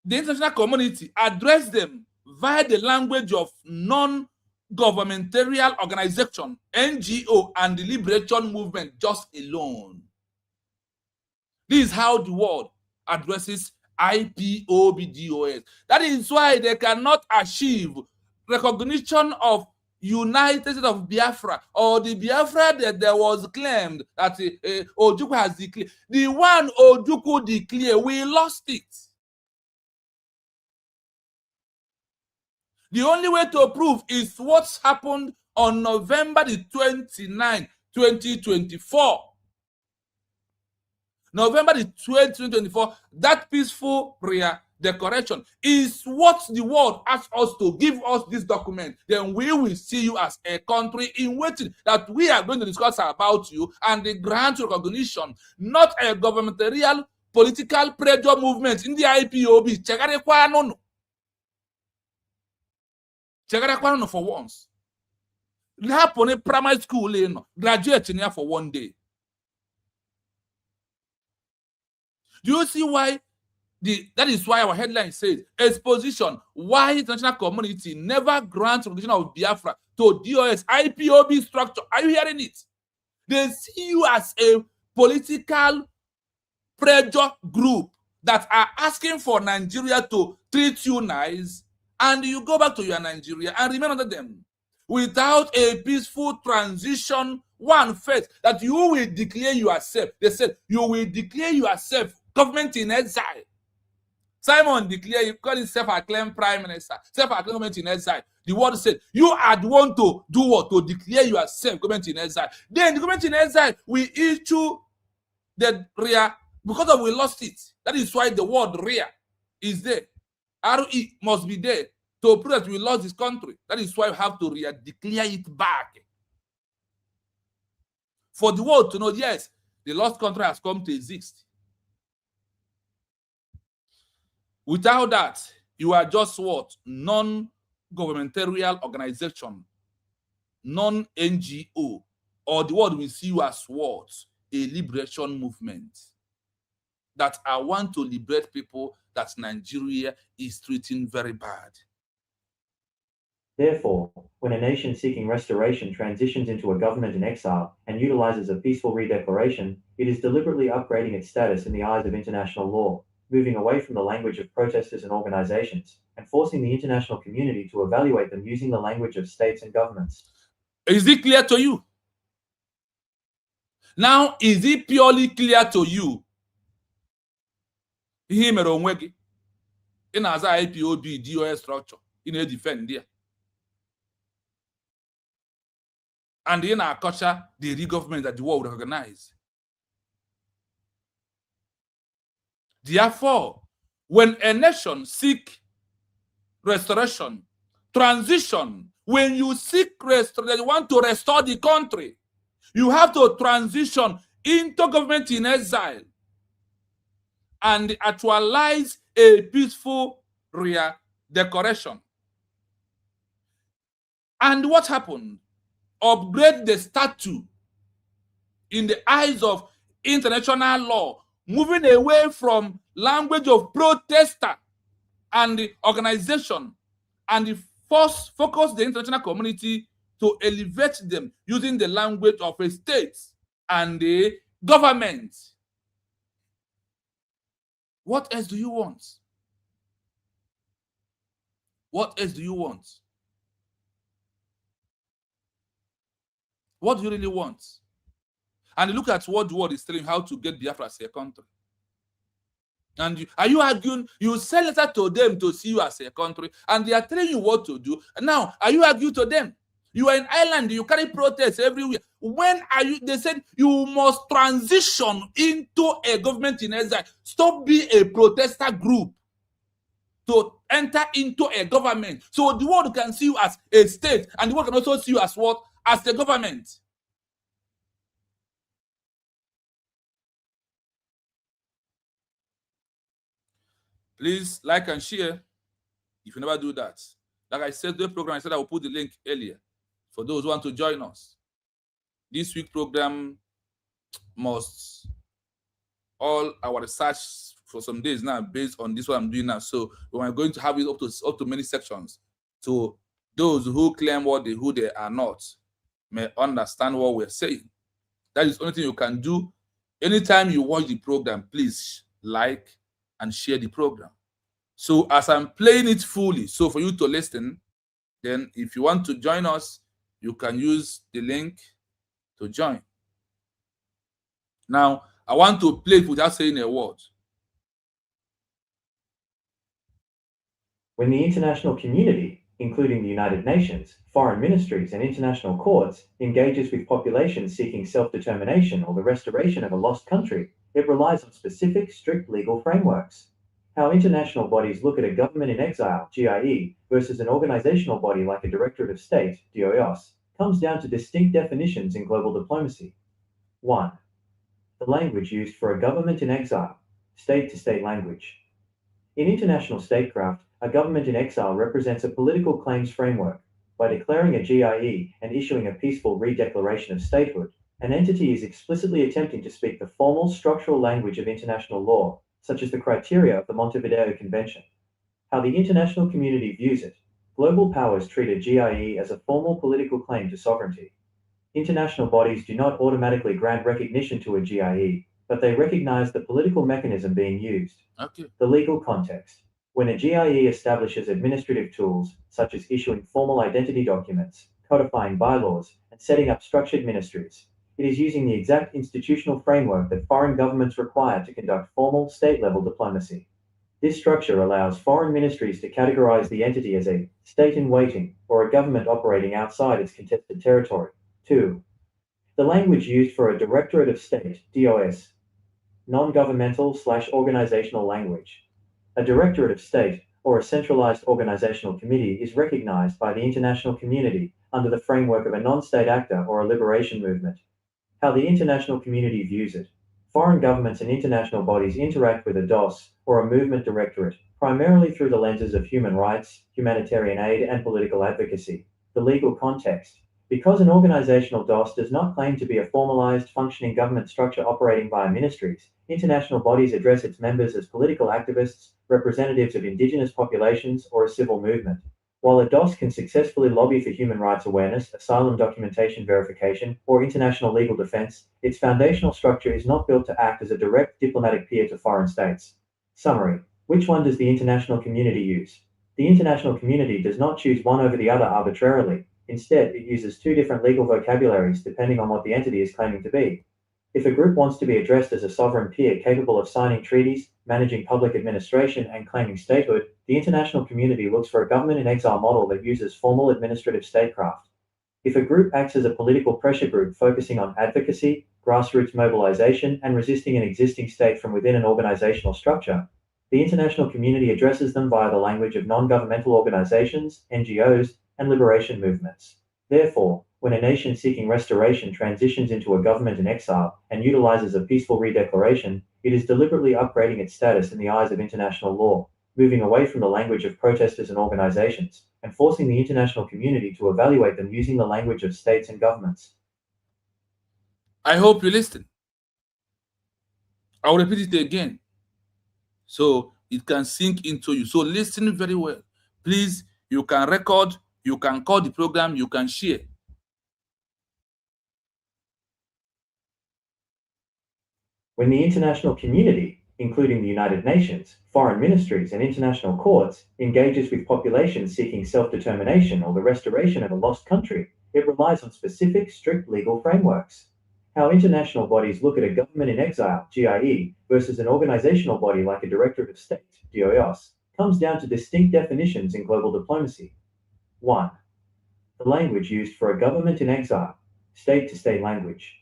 the international community address them via the language of non-governmental organization, NGO, and the liberation movement just alone. This is how the world addresses IPOB-DOS. That is why they cannot achieve recognition of United States of Biafra, or the Biafra that there was claimed that Ojukwu has declared. The one Ojukwu declared, we lost it. The only way to prove is what's happened on November the 29th, 2024. November the 20th, 2024, that peaceful prayer declaration is what the world asks us to give us this document. Then we will see you as a country in waiting, that we are going to discuss about you and the grant recognition, not a governmental political pressure movement in the IPOB. Chegarekwa no for once. Happen in primary school, graduate in here for one day. Do you see why? That is why our headline says, Exposition, why international community never grants recognition of Biafra to DOS IPOB structure. Are you hearing it? They see you as a political pressure group that are asking for Nigeria to treat you nice, and you go back to your Nigeria and remain under them without a peaceful transition. One first, that you will declare yourself. They said you will declare yourself government-in-exile. Simon declared, you call it self-acclaimed prime minister, self-acclaimed government-in-exile. The word said, you are the one to do what? To declare yourself government-in-exile. Then the government-in-exile will issue the rear because of we lost it. That is why the word rear is there. RE must be there to prove that we lost this country. That is why we have to declare it back. For the world to know, yes, the lost country has come to exist. Without that, you are just what? Non-governmental organization, non-NGO, or the world will see you as what? A liberation movement. That I want to liberate people that Nigeria is treating very bad. Therefore, when a nation seeking restoration transitions into a government in exile and utilizes a peaceful redeclaration, it is deliberately upgrading its status in the eyes of international law, moving away from the language of protesters and organizations, and forcing the international community to evaluate them using the language of states and governments. Is it clear to you? Now, is it purely clear to you? Ihe mere onwe gị ị na-aza IPOB DOS structure ị na-defend there, and ị na-akọcha the real government that the world will recognize. Therefore, when a nation seek restoration, transition when you seek that you want to restore the country, you have to transition into government in exile and actualize a peaceful redecoration. And what happened? Upgrade the statute in the eyes of international law, moving away from language of protester and the organization, and the focus the international community to elevate them using the language of a state and the government. What else do you want? What else do you want? What do you really want? And look at what the world is telling how to get Biafra as a country. And are you arguing? You send letter to them to see you as a country, and they are telling you what to do. Now, are you arguing to them? You are in Ireland, you carry protests everywhere. When are you? They said you must transition into a government in exile. Stop being a protester group to enter into a government. So the world can see you as a state, and the world can also see you as what? As the government. Please like and share if you never do that. Like I said, the program, I said I will put the link earlier for those who want to join us. This week program must all our research for some days now based on this what I'm doing now. So we are going to have it up to many sections. So those who claim who they are not may understand what we're saying. That is the only thing you can do. Anytime you watch the program, please like and share the program. So as I'm playing it fully, so for you to listen, then if you want to join us, you can use the link to join. Now, I want to play it without saying a word. When the international community, including the United Nations, foreign ministries, and international courts, engages with populations seeking self-determination or the restoration of a lost country, it relies on specific, strict legal frameworks. How international bodies look at a government in exile, GIE, versus an organizational body like a Directorate of State, DOS, comes down to distinct definitions in global diplomacy. 1. The language used for a government in exile, state-to-state language. In international statecraft, a government in exile represents a political claims framework. By declaring a GIE and issuing a peaceful redeclaration of statehood, an entity is explicitly attempting to speak the formal structural language of international law, such as the criteria of the Montevideo Convention. How the international community views it. Global powers treat a GIE as a formal political claim to sovereignty. International bodies do not automatically grant recognition to a GIE, but they recognize the political mechanism being used. Okay. The legal context. When a GIE establishes administrative tools, such as issuing formal identity documents, codifying bylaws, and setting up structured ministries, it is using the exact institutional framework that foreign governments require to conduct formal state-level diplomacy. This structure allows foreign ministries to categorize the entity as a state in waiting or a government operating outside its contested territory. 2. The language used for a Directorate of State, DOS, non-governmental/organizational language. A Directorate of State, or a centralized organizational committee, is recognized by the international community under the framework of a non-state actor or a liberation movement. How the international community views it. Foreign governments and international bodies interact with a DOS, or a movement directorate, primarily through the lenses of human rights, humanitarian aid, and political advocacy. The legal context. Because an organizational DOS does not claim to be a formalized, functioning government structure operating via ministries, international bodies address its members as political activists, representatives of indigenous populations, or a civil movement. While a DOS can successfully lobby for human rights awareness, asylum documentation verification, or international legal defense, its foundational structure is not built to act as a direct diplomatic peer to foreign states. Summary. Which one does the international community use? The international community does not choose one over the other arbitrarily. Instead, it uses two different legal vocabularies depending on what the entity is claiming to be. If a group wants to be addressed as a sovereign peer capable of signing treaties, managing public administration, and claiming statehood, the international community looks for a government-in-exile model that uses formal administrative statecraft. If a group acts as a political pressure group focusing on advocacy, grassroots mobilization, and resisting an existing state from within an organizational structure, the international community addresses them via the language of non-governmental organizations, NGOs, and liberation movements. Therefore, when a nation seeking restoration transitions into a government in exile and utilizes a peaceful redeclaration, it is deliberately upgrading its status in the eyes of international law, moving away from the language of protesters and organizations, and forcing the international community to evaluate them using the language of states and governments. I hope you listen. I'll repeat it again so it can sink into you. So listen very well. Please, you can record, you can call the program, you can share. When the international community, including the United Nations, foreign ministries, and international courts, engages with populations seeking self-determination or the restoration of a lost country, it relies on specific, strict legal frameworks. How international bodies look at a government in exile, GIE, versus an organizational body like a Directorate of State, DOS, comes down to distinct definitions in global diplomacy. 1. The language used for a government in exile, state-to-state language.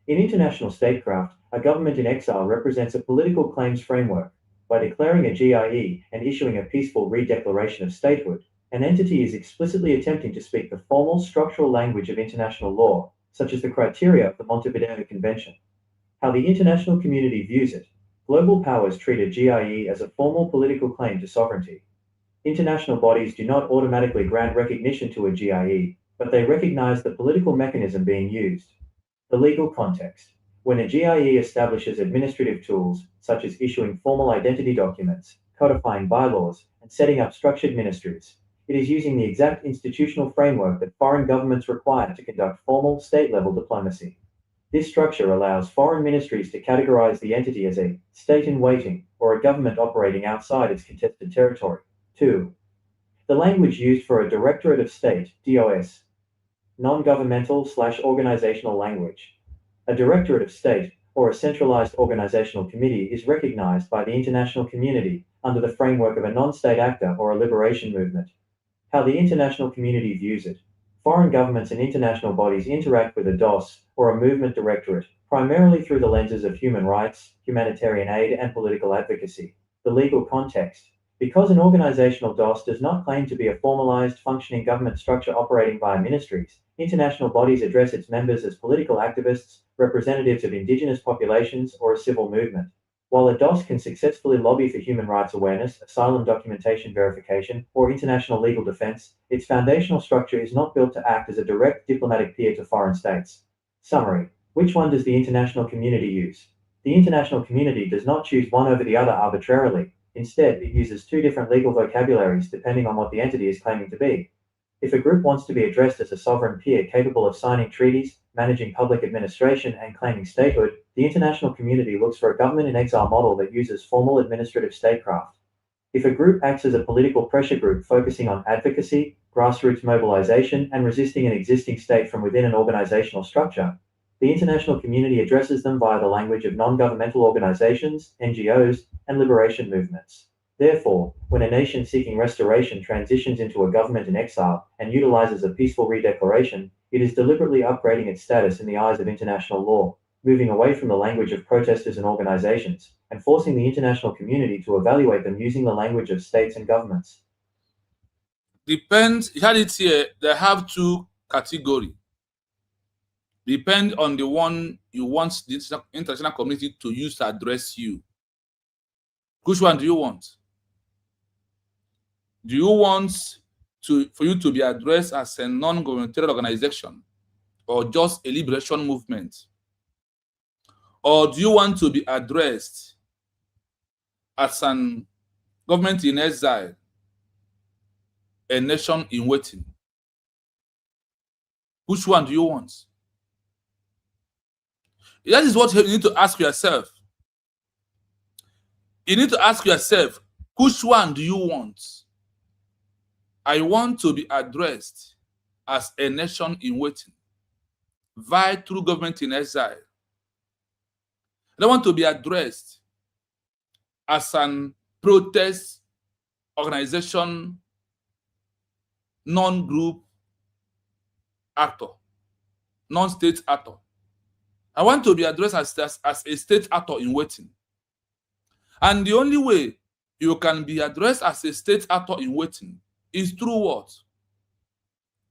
In international statecraft, a government in exile represents a political claims framework. By declaring a GIE and issuing a peaceful redeclaration of statehood, an entity is explicitly attempting to speak the formal structural language of international law, such as the criteria of the Montevideo Convention. How the international community views it. Global powers treat a GIE as a formal political claim to sovereignty. International bodies do not automatically grant recognition to a GIE, but they recognize the political mechanism being used. The legal context. When a GIE establishes administrative tools, such as issuing formal identity documents, codifying bylaws, and setting up structured ministries, it is using the exact institutional framework that foreign governments require to conduct formal state-level diplomacy. This structure allows foreign ministries to categorize the entity as a state in waiting or a government operating outside its contested territory. 2. The language used for a Directorate of State, DOS. Non-governmental/organizational language. A Directorate of State, or a centralized organizational committee, is recognized by the international community under the framework of a non-state actor or a liberation movement. How the international community views it. Foreign governments and international bodies interact with a DOS, or a movement directorate, primarily through the lenses of human rights, humanitarian aid, and political advocacy. The legal context. Because an organizational DOS does not claim to be a formalized, functioning government structure operating via ministries, international bodies address its members as political activists, representatives of indigenous populations, or a civil movement. While a DOS can successfully lobby for human rights awareness, asylum documentation verification, or international legal defense, its foundational structure is not built to act as a direct diplomatic peer to foreign states. Summary. Which one does the international community use? The international community does not choose one over the other arbitrarily. Instead, it uses two different legal vocabularies depending on what the entity is claiming to be. If a group wants to be addressed as a sovereign peer capable of signing treaties, managing public administration, and claiming statehood, the international community looks for a government in exile model that uses formal administrative statecraft. If a group acts as a political pressure group focusing on advocacy, grassroots mobilization, and resisting an existing state from within an organizational structure, the international community addresses them via the language of non-governmental organizations, NGOs, and liberation movements. Therefore, when a nation seeking restoration transitions into a government in exile and utilizes a peaceful redeclaration, it is deliberately upgrading its status in the eyes of international law, moving away from the language of protesters and organizations, and forcing the international community to evaluate them using the language of states and governments. Depends, you had it here, they have two categories. Depend on the one you want the international community to use to address you. Which one do you want? Do you want for you to be addressed as a non-governmental organization or just a liberation movement? Or do you want to be addressed as an government in exile, a nation in waiting? Which one do you want? That is what you need to ask yourself. You need to ask yourself, which one do you want? I want to be addressed as a nation in waiting, via through government in exile. I don't want to be addressed as an protest organization, non-group actor, non-state actor. I want to be addressed as a state actor in waiting. And the only way you can be addressed as a state actor in waiting is through what?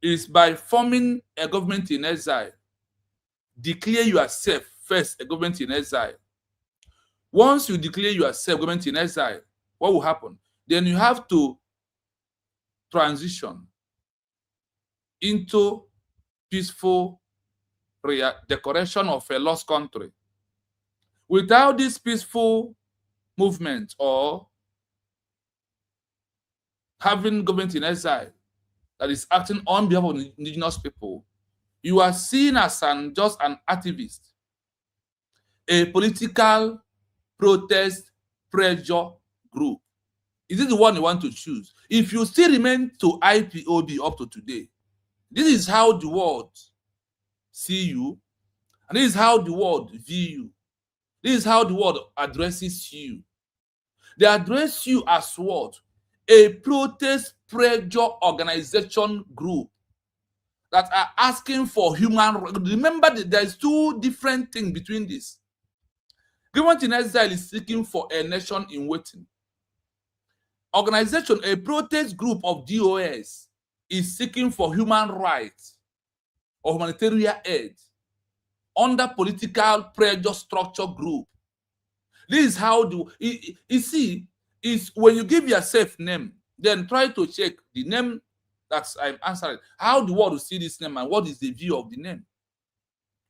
is by forming a government in exile. Declare yourself first a government in exile. Once you declare yourself government in exile, what will happen? Then you have to transition into peaceful decoration of a lost country. Without this peaceful movement or having government in exile that is acting on behalf of the indigenous people, you are seen as just an activist, a political protest pressure group. Is it the one you want to choose? If you still remain to IPOB up to today, this is how the world see you, and this is how the world view you. This is how the world addresses you. They address you as what? A protest pressure organization group that are asking for human rights. Remember that there's two different things between this. Government in exile is seeking for a nation in waiting. Organization, a protest group of DOS, is seeking for human rights or humanitarian aid under political pressure structure group. This is how you see, is when you give yourself name, then try to check the name that I'm answering. How the world will see this name and what is the view of the name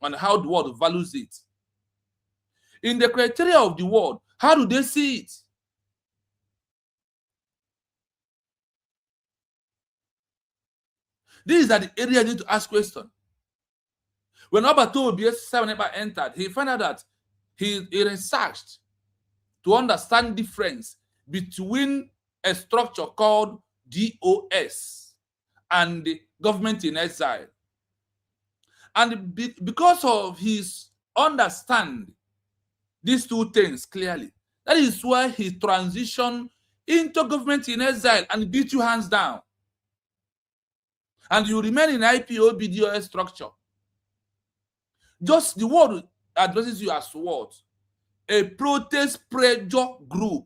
and how the world values it. In the criteria of the world, how do they see it? These are the areas you need to ask questions. When Obato BS7 entered, he found out that he researched to understand difference between a structure called DOS and the government in exile. And because of his understanding these two things clearly, that is why he transitioned into government in exile and beat you hands down. And you remain in IPOB DOS structure. Just the word addresses you as what? A protest pressure group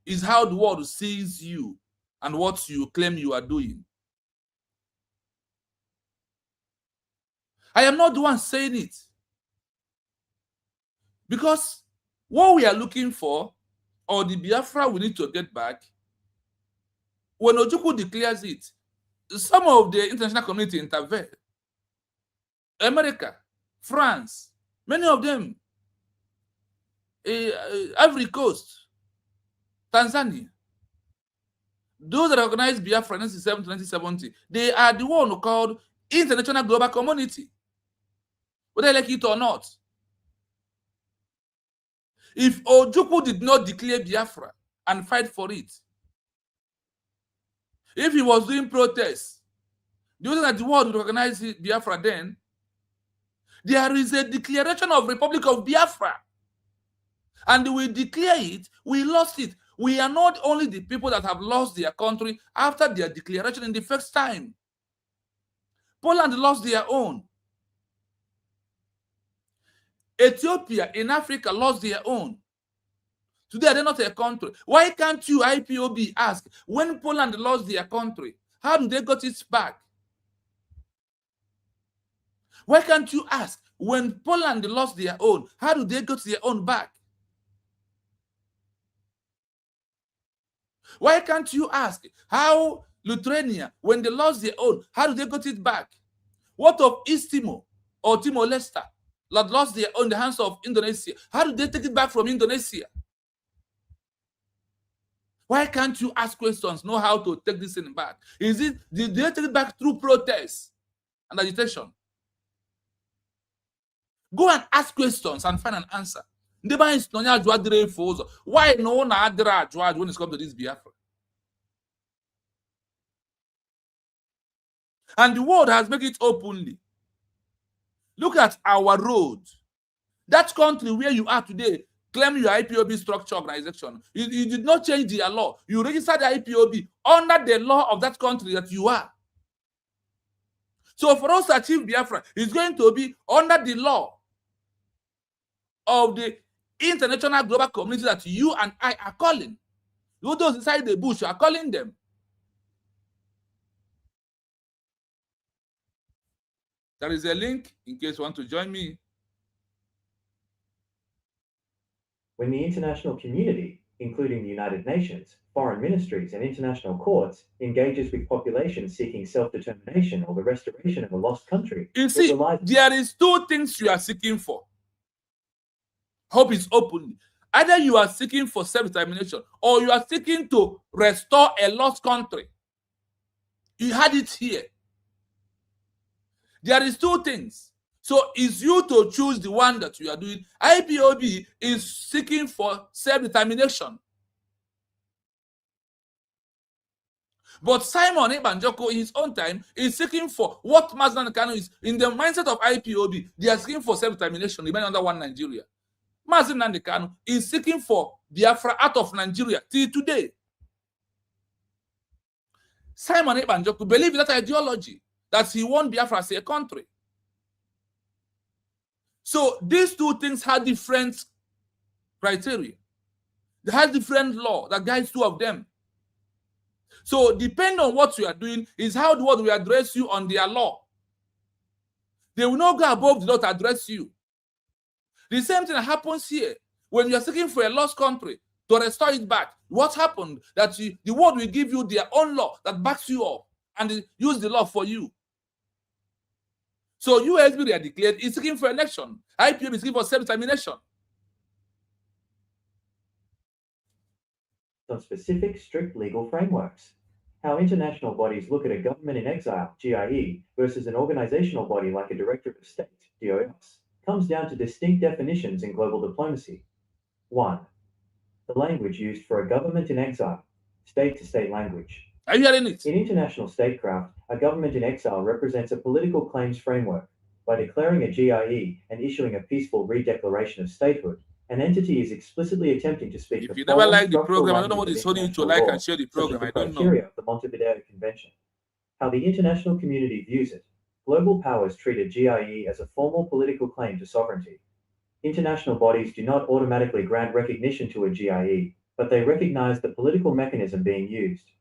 is how the world sees you and what you claim you are doing. I am not the one saying it. Because what we are looking for, or the Biafra we need to get back, when Ojukwu declares it, some of the international community intervene. America, France, many of them, Ivory Coast, Tanzania, those that organized Biafra in 1970, they are the one called international global community, whether they like it or not. If Ojukwu did not declare Biafra and fight for it, if he was doing protests, do you think that the world would recognize Biafra then? There is a declaration of Republic of Biafra. And we declare it, we lost it. We are not only the people that have lost their country after their declaration in the first time. Poland lost their own. Ethiopia in Africa lost their own. Today they're not a country. Why can't you, IPOB, ask, when Poland lost their country, how did they got it back? Why can't you ask, when Poland lost their own, how do they get their own back? Why can't you ask how Lithuania, when they lost their own, how do they get it back? What of East Timor or Timor-Leste that lost their own in the hands of Indonesia? How do they take it back from Indonesia? Why can't you ask questions, know how to take this thing back? Did they take it back through protests and agitation? Go and ask questions and find an answer. Why no one when it comes to this Biafra? And the world has made it openly. Look at our road. That country where you are today, claim your IPOB structure organization. You did not change their law. You registered the IPOB under the law of that country that you are. So for us to achieve Biafra, it's going to be under the law of the international global community that you and I are calling. You those inside the bush are calling them. There is a link in case you want to join me. When the international community, including the United Nations, foreign ministries, and international courts, engages with populations seeking self-determination or the restoration of a lost country, You see, there is two things you are seeking for. Hope is open. Either you are seeking for self-determination or you are seeking to restore a lost country. You had it here. There is two things. So it's you to choose the one that you are doing. IPOB is seeking for self-determination. But Simon Ibanjoko, in his own time, is seeking for what Mazda Kano is. In the mindset of IPOB, they are seeking for self-determination, even under one Nigeria. Mazda Kano is seeking for Biafra out of Nigeria till today. Simon Ibanjoko believes in that ideology, that he wants Biafra as a country. So these two things have different criteria. They have different law that guides two of them. So depending on what you are doing is how the world will address you on their law. They will not go above the law to address you. The same thing happens here. When you are seeking for a lost country to restore it back, what happened? That the world will give you their own law that backs you up and use the law for you. So USB, they are declared, is seeking for election. IPOB is seeking for self-determination. Some specific strict legal frameworks. How international bodies look at a government-in-exile, GIE, versus an organizational body like a Directorate of State, DOS, comes down to distinct definitions in global diplomacy. 1. The language used for a government-in-exile, state-to-state language. Are you hearing it? In international statecraft, a government-in-exile represents a political claims framework. By declaring a GIE and issuing a peaceful redeclaration of statehood, an entity is explicitly attempting to speak If the you never like the structural program, I don't know what language is of holding you to international like law, and share the such as program. the I don't know. criteria of the Montevideo Convention. How the international community views it. Global powers treat a GIE as a formal political claim to sovereignty. International bodies do not automatically grant recognition to a GIE, but they recognize the political mechanism being used.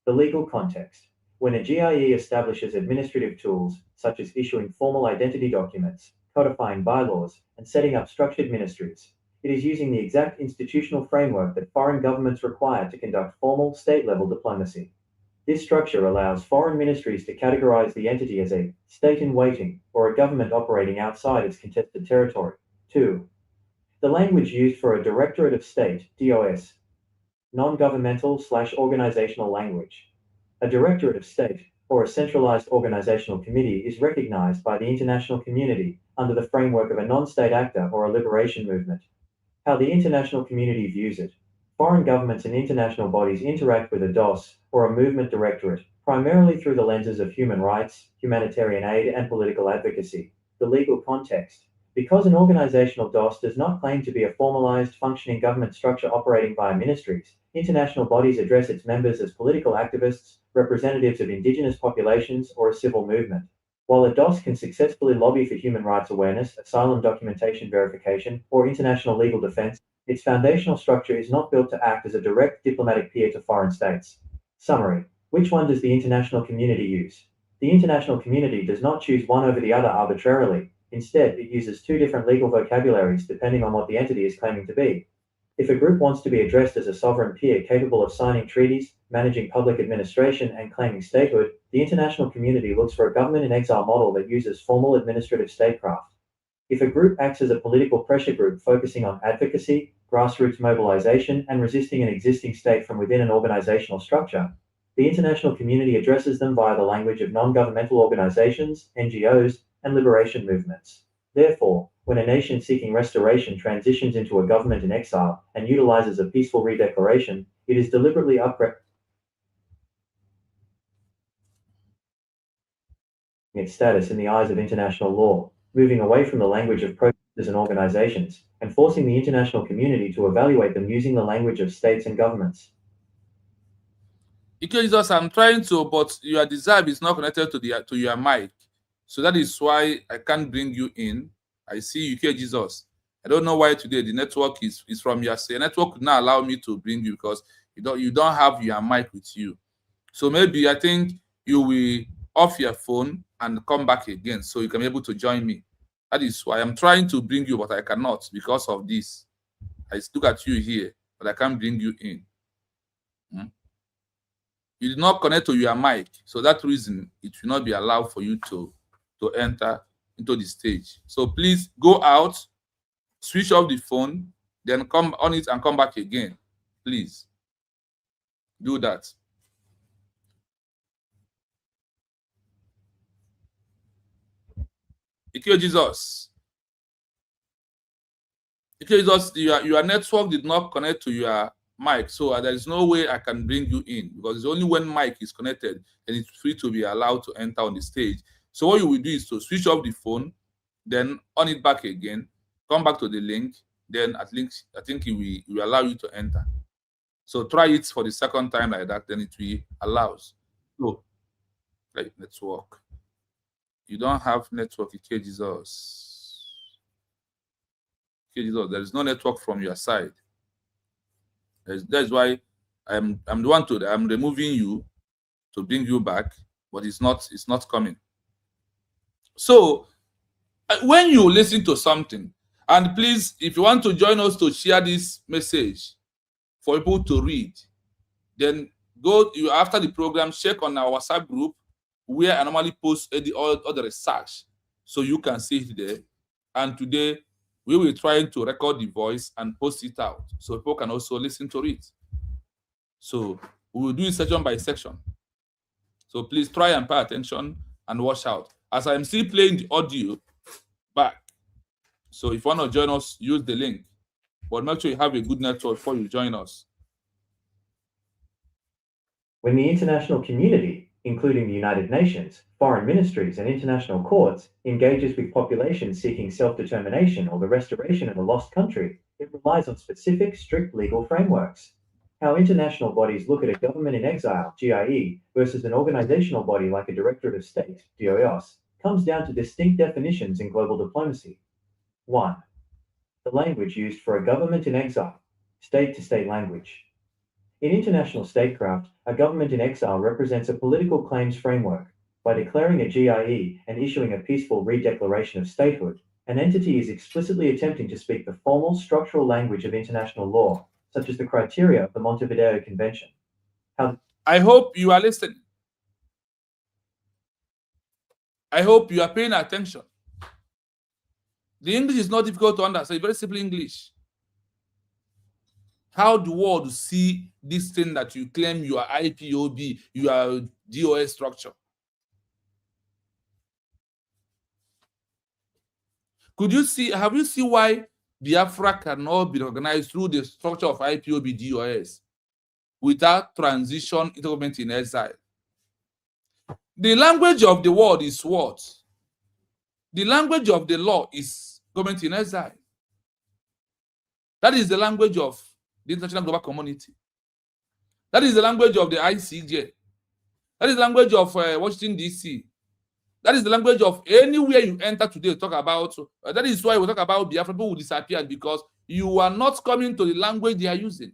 The legal context. When a GIE establishes administrative tools, such as issuing formal identity documents, codifying bylaws, and setting up structured ministries, it is using the exact institutional framework that foreign governments require to conduct formal state-level diplomacy. This structure allows foreign ministries to categorize the entity as a state-in-waiting or a government operating outside its contested territory. 2. The language used for a Directorate of State, DOS, non-governmental/organizational language. A Directorate of State, or a centralized organizational committee, is recognized by the international community under the framework of a non-state actor or a liberation movement. How the international community views it. Foreign governments and international bodies interact with a DOS, or a movement directorate, primarily through the lenses of human rights, humanitarian aid, and political advocacy. The legal context. Because an organizational DOS does not claim to be a formalized, functioning government structure operating via ministries, international bodies address its members as political activists, representatives of indigenous populations, or a civil movement. While a DOS can successfully lobby for human rights awareness, asylum documentation verification, or international legal defense, its foundational structure is not built to act as a direct diplomatic peer to foreign states. Summary. Which one does the international community use? The international community does not choose one over the other arbitrarily. Instead, it uses two different legal vocabularies depending on what the entity is claiming to be. If a group wants to be addressed as a sovereign peer capable of signing treaties, managing public administration, and claiming statehood, the international community looks for a government-in-exile model that uses formal administrative statecraft. If a group acts as a political pressure group focusing on advocacy, grassroots mobilization, and resisting an existing state from within an organizational structure, the international community addresses them via the language of non-governmental organizations, NGOs, and liberation movements. Therefore, when a nation seeking restoration transitions into a government in exile and utilizes a peaceful redeclaration, it is deliberately upgrading its status in the eyes of international law, moving away from the language of protesters and organizations, and forcing the international community to evaluate them using the language of states and governments. Jesus, I'm trying to, but your desire is not connected to your mic. So that is why I can't bring you in. I see you here, Jesus. I don't know why today the network is from your side. Network could not allow me to bring you because you don't have your mic with you. So maybe I think you will off your phone and come back again so you can be able to join me. That is why I'm trying to bring you, but I cannot because of this. I look at you here, but I can't bring you in. You did not connect to your mic, so that reason it will not be allowed for you to enter into the stage. So please go out, switch off the phone, then come on it and come back again. Please do that. Jesus. Jesus, your network did not connect to your mic, so there is no way I can bring you in, because it's only when mic is connected and it's free to be allowed to enter on the stage. So what you will do is to switch off the phone, then on it back again, come back to the link, then I think it will allow you to enter. So try it for the second time like that, then it will allows. So, right, network. You don't have network, Jesus. Jesus, there is no network from your side. That's why I'm the one I'm removing you to bring you back, but it's not coming. So when you listen to something, and please, if you want to join us to share this message for people to read, then go after the program, check on our WhatsApp group where I normally post all the research, so you can see it there. And today we will try to record the voice and post it out so people can also listen to it. So we will do it section by section. So please try and pay attention and watch out as I am still playing the audio back. So if you want to join us, use the link, but make sure you have a good network before you join us. When the international community, including the United Nations, foreign ministries, and international courts, engages with populations seeking self-determination or the restoration of a lost country, it relies on specific, strict legal frameworks. How international bodies look at a government-in-exile, GIE, versus an organizational body like a Directorate of State, DOS, comes down to distinct definitions in global diplomacy. 1. The language used for a government-in-exile, state-to-state language. In international statecraft, a government-in-exile represents a political claims framework. By declaring a GIE and issuing a peaceful redeclaration of statehood, an entity is explicitly attempting to speak the formal structural language of international law, such as the criteria of the Montevideo Convention. I hope you are listening. I hope you are paying attention. The English is not difficult to understand, it's very simple English. How the world see this thing that you claim you are IPOB, you are DOS structure. Have you seen why Biafra cannot be organized through the structure of IPOB DOS without transition into Government-in-Exile? The language of the world is what? The language of the law is Government-in-Exile. That is the language of the international global community. That is the language of the ICJ. That is the language of Washington, D.C. That is the language of anywhere you enter today. Talk about. That is why we talk about Biafra. People will disappear because you are not coming to the language they are using.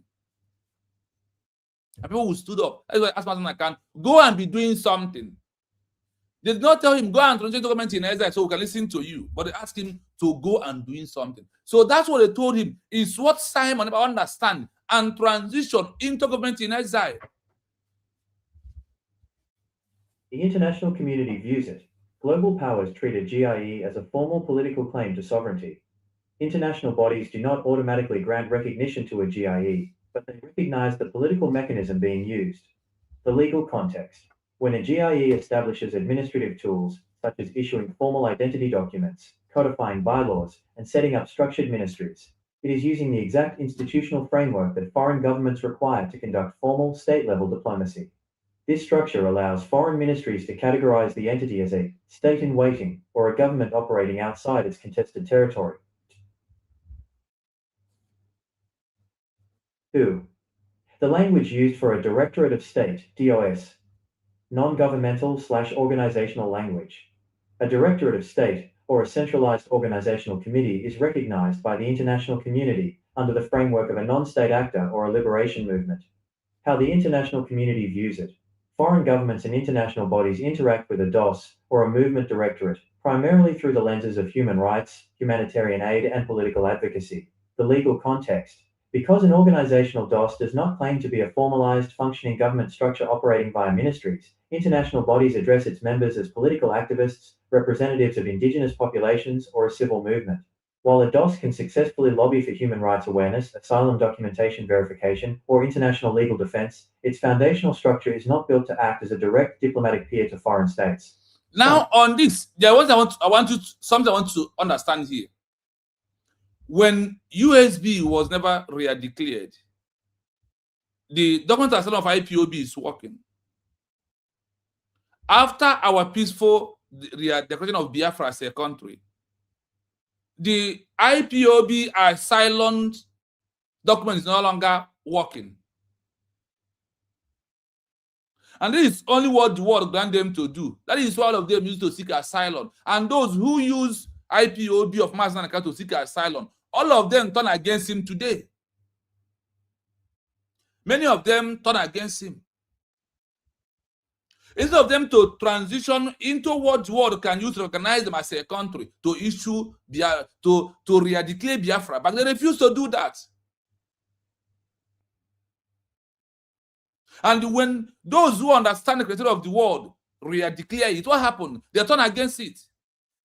And people will stood up. That's why I asked my son, go and be doing something. They did not tell him, go and translate Government-in-Exile so we can listen to you. But they asked him to go and doing something. So that's what they told him, is what Simon understand and transition into Government-in-Exile. The international community views it. Global powers treat a GIE as a formal political claim to sovereignty. International bodies do not automatically grant recognition to a GIE, but they recognize the political mechanism being used. The legal context. When a GIE establishes administrative tools, such as issuing formal identity documents, codifying bylaws, and setting up structured ministries, it is using the exact institutional framework that foreign governments require to conduct formal state-level diplomacy. This structure allows foreign ministries to categorize the entity as a state in waiting or a government operating outside its contested territory. 2. The language used for a Directorate of State, DOS. Non-governmental/organizational language. A Directorate of State, or a centralized organizational committee, is recognized by the international community under the framework of a non-state actor or a liberation movement. How the international community views it. Foreign governments and international bodies interact with a DOS, or a movement directorate, primarily through the lenses of human rights, humanitarian aid, and political advocacy. The legal context. Because an organizational DOS does not claim to be a formalized, functioning government structure operating via ministries, international bodies address its members as political activists, representatives of indigenous populations, or a civil movement. While a DOS can successfully lobby for human rights awareness, asylum documentation verification, or international legal defense, its foundational structure is not built to act as a direct diplomatic peer to foreign states. Now, on this, there was something I want to understand here. When USB was never re-declared, the document of Ipob is working. After our peaceful declaration of Biafra as a country, the Ipob asylum document is no longer working. And this is only what the world grant them to do. That is why all of them used to seek asylum. And those who use Ipob of Mass Nanaka to seek asylum, all of them turn against him today. Many of them turn against him. Instead of them to transition into what the world can use to recognize them as a country, to issue, to re-declare Biafra, but they refuse to do that. And when those who understand the creator of the world re-declare it, what happened? They turn against it.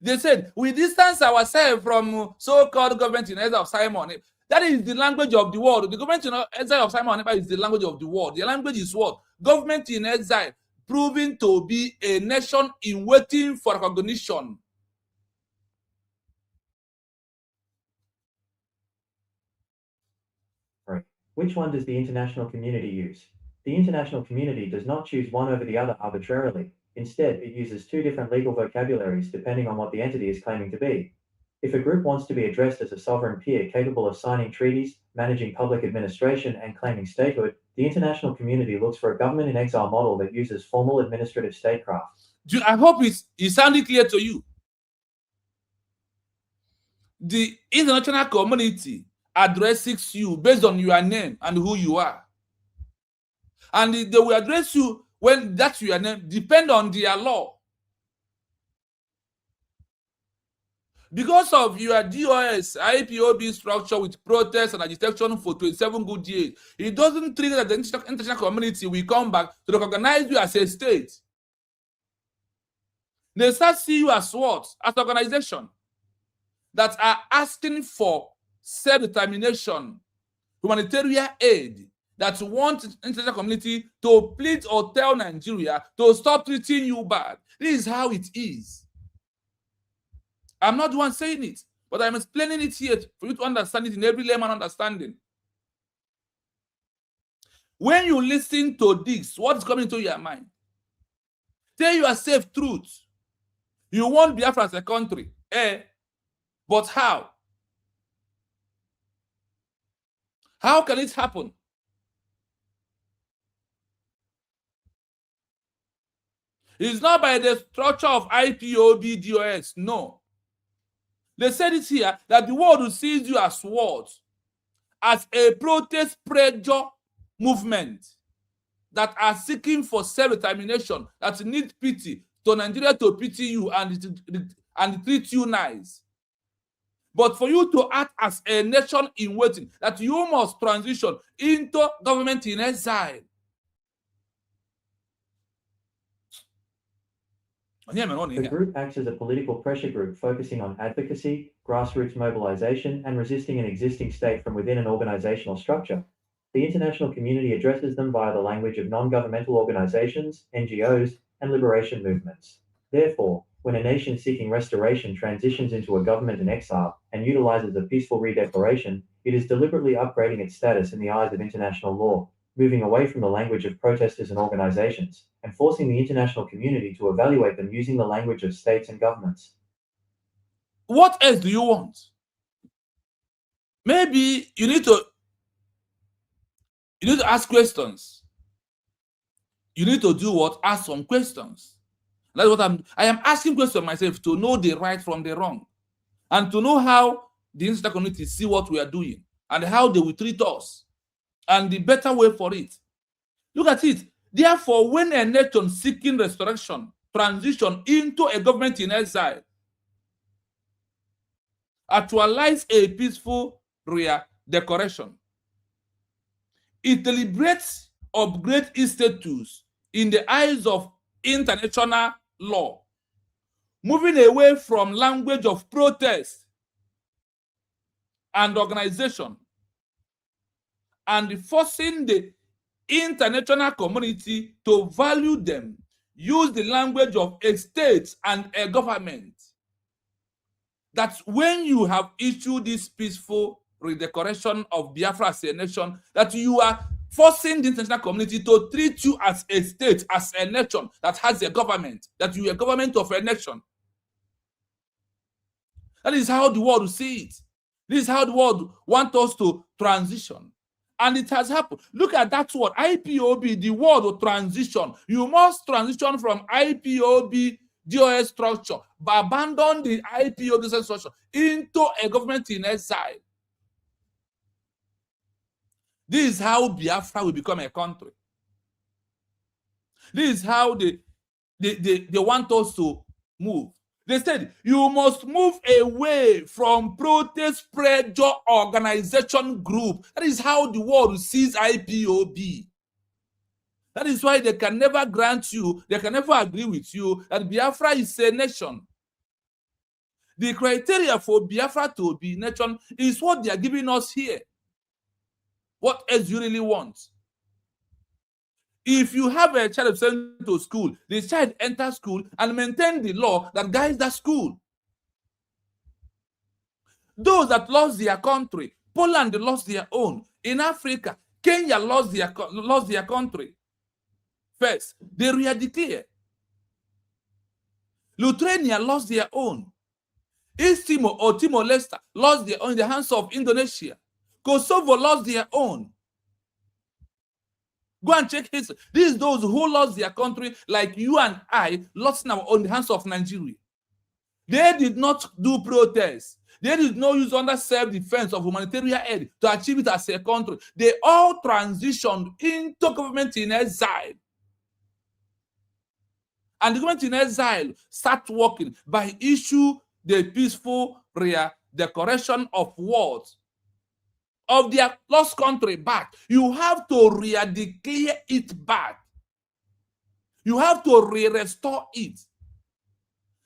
They said, we distance ourselves from so-called government-in-exile of Simon. That is the language of the world. The government-in-exile of Simon is the language of the world. The language is what? Government-in-exile, proving to be a nation in waiting for recognition. Right. Which one does the international community use? The international community does not choose one over the other arbitrarily. Instead, it uses two different legal vocabularies depending on what the entity is claiming to be. If a group wants to be addressed as a sovereign peer capable of signing treaties, managing public administration, and claiming statehood, the international community looks for a government-in-exile model that uses formal administrative statecraft. I hope it's sounding clear to you. The international community addresses you based on your name and who you are. And they will address you when that's your name, depend on their law. Because of your DOS, Ipob structure with protest and agitation for 27 good years, it doesn't trigger that the international community will come back to recognize you as a state. They start seeing you as what? As an organization that are asking for self-determination, humanitarian aid, that want the international community to plead or tell Nigeria to stop treating you bad. This is how it is. I'm not the one saying it, but I'm explaining it here for you to understand it in every layman understanding. When you listen to this, what's coming to your mind? Tell yourself truth. You want Biafra as a country, but how? How can it happen? It's not by the structure of Ipob DOS, no. They said it here that the world will see you as what? As a protest pressure movement that are seeking for self-determination, that need pity, to Nigeria to pity you and treat you nice. But for you to act as a nation in waiting, that you must transition into government-in-exile. The group acts as a political pressure group focusing on advocacy, grassroots mobilization, and resisting an existing state from within an organizational structure. The international community addresses them via the language of non-governmental organizations, NGOs, and liberation movements. Therefore, when a nation seeking restoration transitions into a government in exile and utilizes a peaceful redeclaration, it is deliberately upgrading its status in the eyes of international law, moving away from the language of protesters and organizations, and forcing the international community to evaluate them using the language of states and governments. What else do you want? Maybe you need to ask questions. You need to do what? Ask some questions. That's what I am asking questions myself to know the right from the wrong, and to know how the international community see what we are doing and how they will treat us, and the better way for it. Look at it. Therefore, when a nation seeking restoration transition into a government in exile, actualize a peaceful redecoration, it deliberates upgrade its status in the eyes of international law, moving away from language of protest and organization, and forcing the international community to value them, use the language of a state and a government. That when you have issued this peaceful redecoration of Biafra as a nation, that you are forcing the international community to treat you as a state, as a nation that has a government, that you are a government of a nation. That is how the world will see it. This is how the world wants us to transition. And it has happened. Look at that word, IPOB, the word of transition. You must transition from IPOB DOS structure, but abandon the IPOB DOS structure into a government in exile. This is how Biafra will become a country. This is how they want us to move. They said, you must move away from protest pressure organization group. That is how the world sees IPOB. That is why they can never grant you, they can never agree with you that Biafra is a nation. The criteria for Biafra to be nation is what they are giving us here. What else do you really want? If you have a child sent to school, the child enters school and maintain the law that guides that school. Those that lost their country, Poland lost their own. In Africa, Kenya lost their country. First, they redeclare. Lithuania lost their own. East Timor or Timor-Leste lost their own in the hands of Indonesia. Kosovo lost their own. Go and check history. These those who lost their country, like you and I, lost now on the hands of Nigeria. They did not do protests. They did not use under self-defense of humanitarian aid to achieve it as a country. They all transitioned into government in exile. And the government in exile start working by issue the peaceful redecoration of words of their lost country back. You have to redeclare it back. You have to restore it.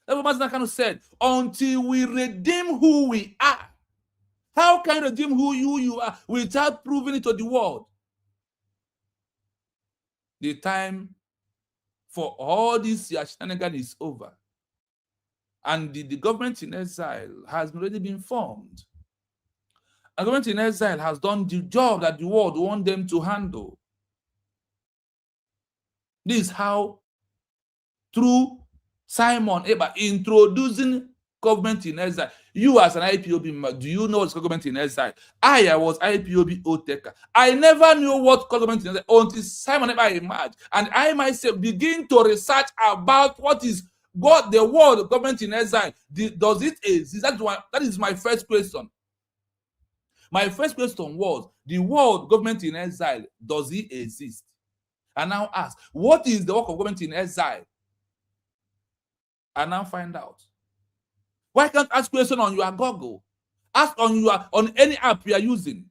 That's what Master said. Until we redeem who we are. How can you redeem who you are without proving it to the world? The time for all this shenanigans is over. And the government in exile has already been formed. A government in exile has done the job that the world wants them to handle. This is how, through Simon Eber introducing government in exile. You as an IPOB member, do you know what's government in exile? I was IPOB Oteka. I never knew what government in exile until Simon Eber emerged. And I myself begin to research about what is God, the word government in exile. Does it exist? That is my first question. My first question was, the word government in exile, does it exist? And now ask, what is the work of government in exile? And now find out. Why can't ask question on your Google? Ask on any app you are using.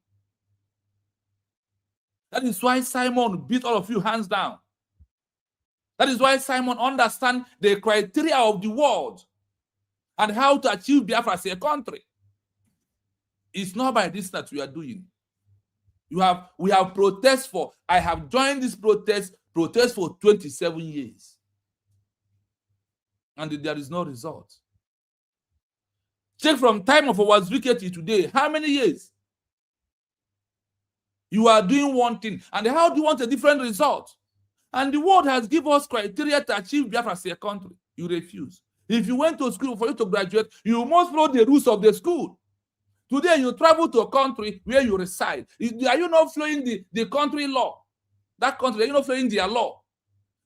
That is why Simon beat all of you hands down. That is why Simon understands the criteria of the world and how to achieve Biafra as a country. It's not by this that we are doing. We have protests for, I have joined this protest for 27 years. And there is no result. Check from time of our vacancy today, how many years? You are doing one thing, and how do you want a different result? And the world has given us criteria to achieve Biafra as a country. You refuse. If you went to school, for you to graduate, you must follow the rules of the school. Today, you travel to a country where you reside. Are you not following the country law? That country, are you not following their law?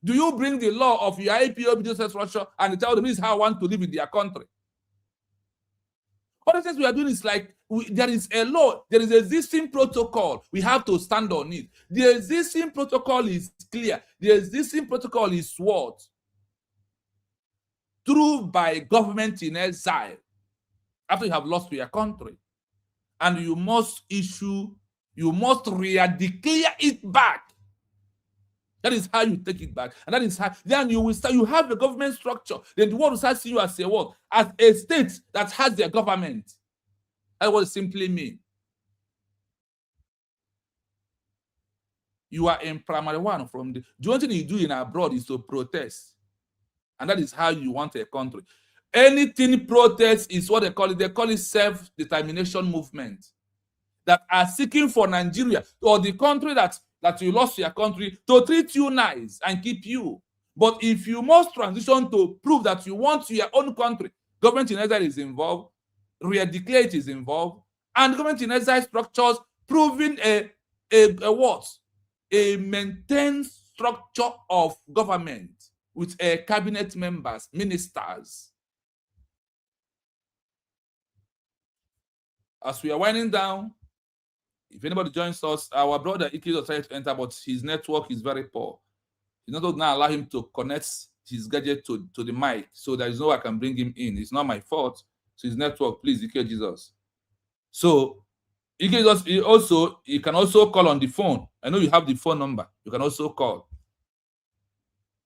Do you bring the law of your IPOB Russia and tell them this is how I want to live in their country? Other things we are doing is like, there is a law, there is existing protocol. We have to stand on it. The existing protocol is clear. The existing protocol is what? Through by government in exile. After you have lost your country. And you must re-declare it back. That is how you take it back. And that is how, then you will start, you have a government structure. Then the world will start seeing you as a what? As a state that has their government. That's what it simply means. You are in primary one from the only thing you do in abroad is to protest. And that is how you want a country. Anything protest is what they call it self-determination movement. That are seeking for Nigeria or the country that you lost your country to treat you nice and keep you. But if you must transition to prove that you want your own country, Government-in-Exile is involved, re-declare it is involved, and Government-in-Exile structures proving a what? A maintained structure of government with cabinet members, ministers. As we are winding down, if anybody joins us, our brother Ike is trying to enter, but his network is very poor. His network now allow him to connect his gadget to the mic, so there is no way I can bring him in. It's not my fault. So his network, please, Ike Jesus. So Ike Jesus, you can also call on the phone. I know you have the phone number. You can also call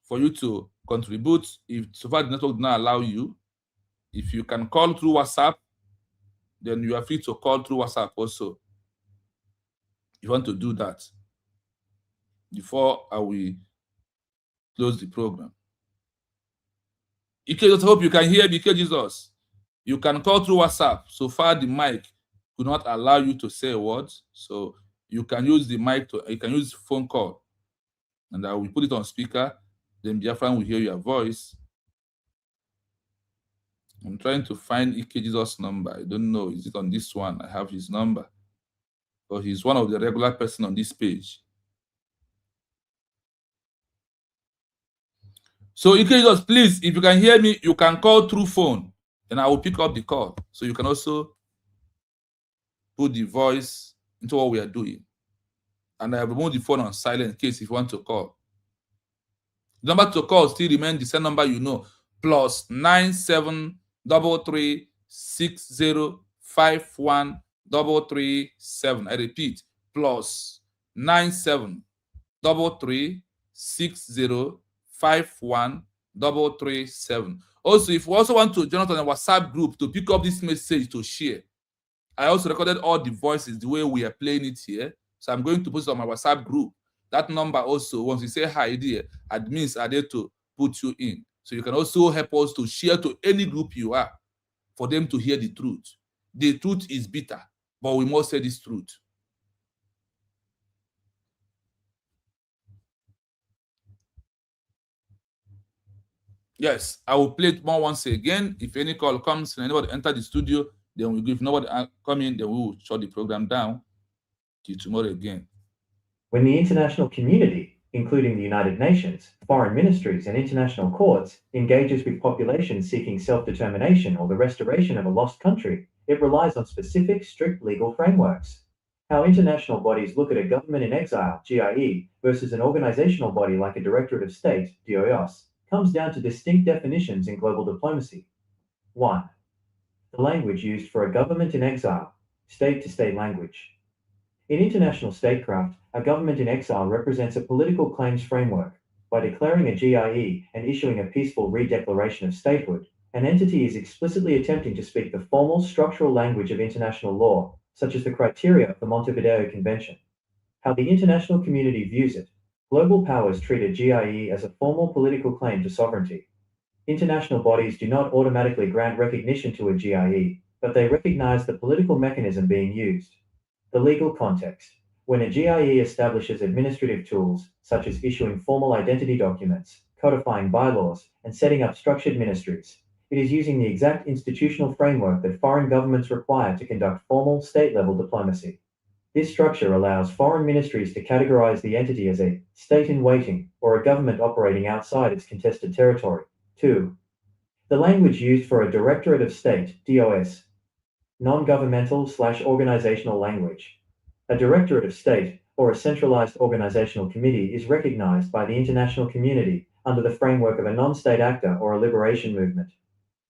for you to contribute. If so far the network does not allow you, if you can call through WhatsApp, then you are free to call through WhatsApp also. You want to do that before I will close the program. Ike, I hope you can hear me, Ike Jesus. You can call through WhatsApp. So far, the mic could not allow you to say words. So you can use the mic you can use phone call. And I will put it on speaker. Then Biafran will hear your voice. I'm trying to find Ike Jesus' number. I don't know. Is it on this one? I have his number. But he's one of the regular person on this page. So Ike Jesus, please, if you can hear me, you can call through phone. And I will pick up the call. So you can also put the voice into what we are doing. And I have removed the phone on silent in case if you want to call. The number to call still remains the same number you know. +973360513337. I repeat, +973360513337. Also, if you also want to join us on a WhatsApp group to pick up this message to share, I also recorded all the voices the way we are playing it here. So I'm going to post it on my WhatsApp group. That number also, once you say hi there, admins are there to put you in. So you can also help us to share to any group you are for them to hear the truth. The truth is bitter, but we must say this truth. Yes, I will play it more once again. If any call comes and anybody enter the studio, then we give. If nobody come in, then we will shut the program down till tomorrow again. When the international community, including the United Nations, foreign ministries, and international courts, engages with populations seeking self-determination or the restoration of a lost country, it relies on specific, strict legal frameworks. How international bodies look at a government-in-exile, GIE, versus an organizational body like a Directorate of State, DOS, comes down to distinct definitions in global diplomacy. 1. The language used for a government-in-exile, state-to-state language. In international statecraft, a government-in-exile represents a political claims framework. By declaring a GIE and issuing a peaceful redeclaration of statehood, an entity is explicitly attempting to speak the formal structural language of international law, such as the criteria of the Montevideo Convention. How the international community views it. Global powers treat a GIE as a formal political claim to sovereignty. International bodies do not automatically grant recognition to a GIE, but they recognize the political mechanism being used. The legal context. When a GIE establishes administrative tools, such as issuing formal identity documents, codifying bylaws, and setting up structured ministries, it is using the exact institutional framework that foreign governments require to conduct formal state-level diplomacy. This structure allows foreign ministries to categorize the entity as a state in waiting or a government operating outside its contested territory. 2. The language used for a Directorate of State, DOS. non-governmental/organizational language. A Directorate of State, or a centralized organizational committee, is recognized by the international community under the framework of a non-state actor or a liberation movement.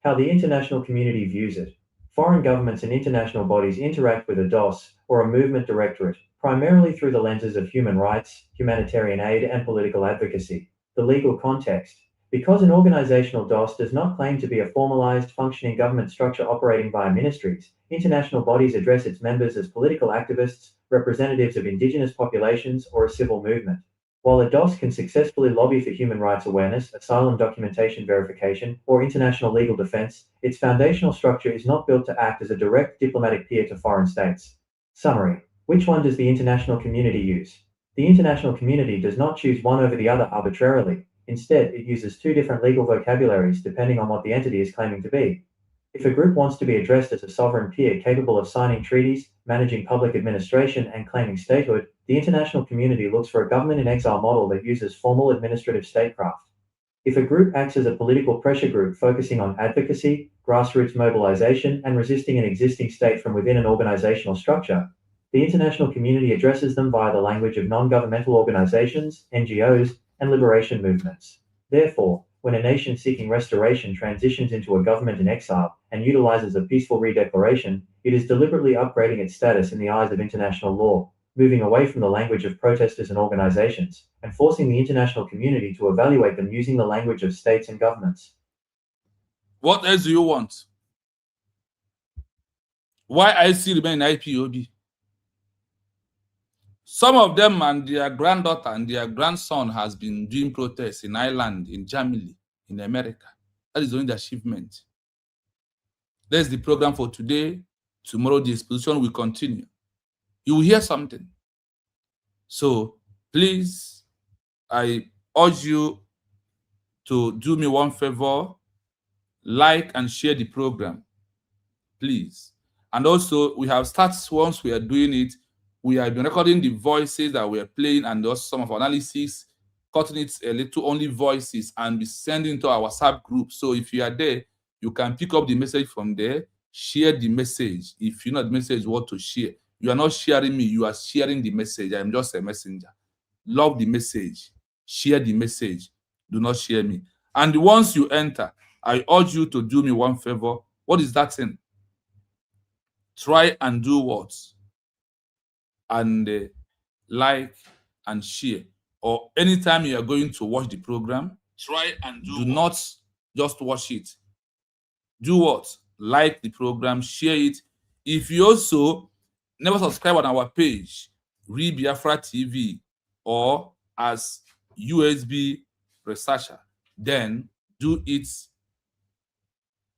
How the international community views it. Foreign governments and international bodies interact with a DOS, or a movement directorate, primarily through the lenses of human rights, humanitarian aid, and political advocacy. The legal context. Because an organizational DOS does not claim to be a formalized, functioning government structure operating via ministries, international bodies address its members as political activists, representatives of indigenous populations, or a civil movement. While a DOS can successfully lobby for human rights awareness, asylum documentation verification, or international legal defense, its foundational structure is not built to act as a direct diplomatic peer to foreign states. Summary. Which one does the international community use? The international community does not choose one over the other arbitrarily. Instead, it uses two different legal vocabularies depending on what the entity is claiming to be. If a group wants to be addressed as a sovereign peer capable of signing treaties, managing public administration, and claiming statehood, the international community looks for a government-in-exile model that uses formal administrative statecraft. If a group acts as a political pressure group focusing on advocacy, grassroots mobilization, and resisting an existing state from within an organizational structure, the international community addresses them via the language of non-governmental organizations, NGOs, and liberation movements. Therefore, when a nation seeking restoration transitions into a government in exile and utilizes a peaceful redeclaration, it is deliberately upgrading its status in the eyes of international law, moving away from the language of protesters and organizations, and forcing the international community to evaluate them using the language of states and governments. What else do you want? Why IC remain in IPOB? Some of them and their granddaughter and their grandson has been doing protests in Ireland, in Germany, in America. That is only the achievement. There's the program for today. Tomorrow the exposition will continue. You will hear something. So please, I urge you to do me one favor, like and share the program, please. And also, we have started, once we are doing it, we have been recording the voices that we are playing and also some of our analysis, cutting it a little only voices and be sending to our WhatsApp group. So if you are there, you can pick up the message from there, share the message. If you know the message, what to share. You are not sharing me, you are sharing the message. I am just a messenger. Love the message. Share the message. Do not share me. And once you enter, I urge you to do me one favor. What is that thing? Try and do what? And like and share. Or anytime you are going to watch the program, try and do not just watch it. Do what? Like the program, share it. If you also never subscribe on our page, Read Biafra TV, or as USB researcher, then do it.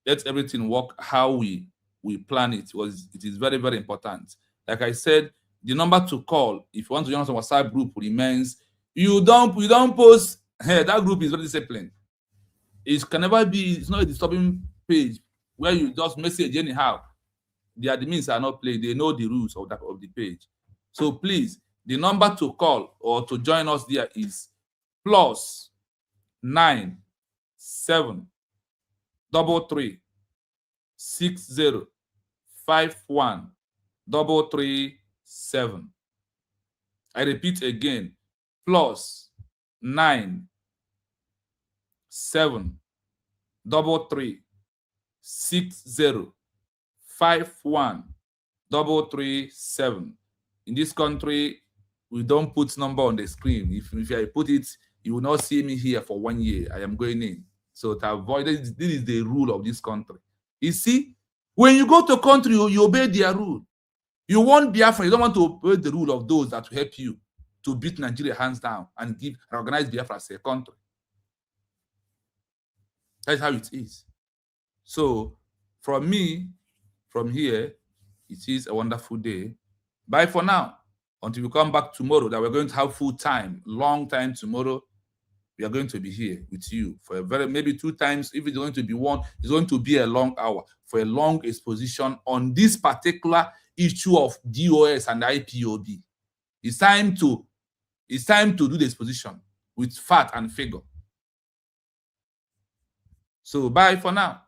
Let everything work how we plan it. It is very, very important. Like I said, the number to call if you want to join us on WhatsApp group remains. You don't post. Hey, that group is very disciplined. It can never be. It's not a disturbing page where you just message anyhow. The admins are not playing. They know the rules of the page. So please, the number to call or to join us there is +9 7 33 60 51 337. I repeat again, +9 7 33 60 51 337. In this country, we don't put number on the screen. If I put it, you will not see me here for 1 year. I am going in. So to avoid this is the rule of this country. You see, when you go to a country, you obey their rule. You want Biafra, you don't want to obey the rule of those that will help you to beat Nigeria hands down and recognize Biafra as a country. That's how it is. So from me, from here, it is a wonderful day. Bye for now. Until we come back tomorrow, that we're going to have full time, long time tomorrow. We are going to be here with you for maybe 2 times. If it's going to be 1, it's going to be a long hour for a long exposition on this particular issue of DOS and IPOB. It's time to do the exposition with fact and figure. So bye for now.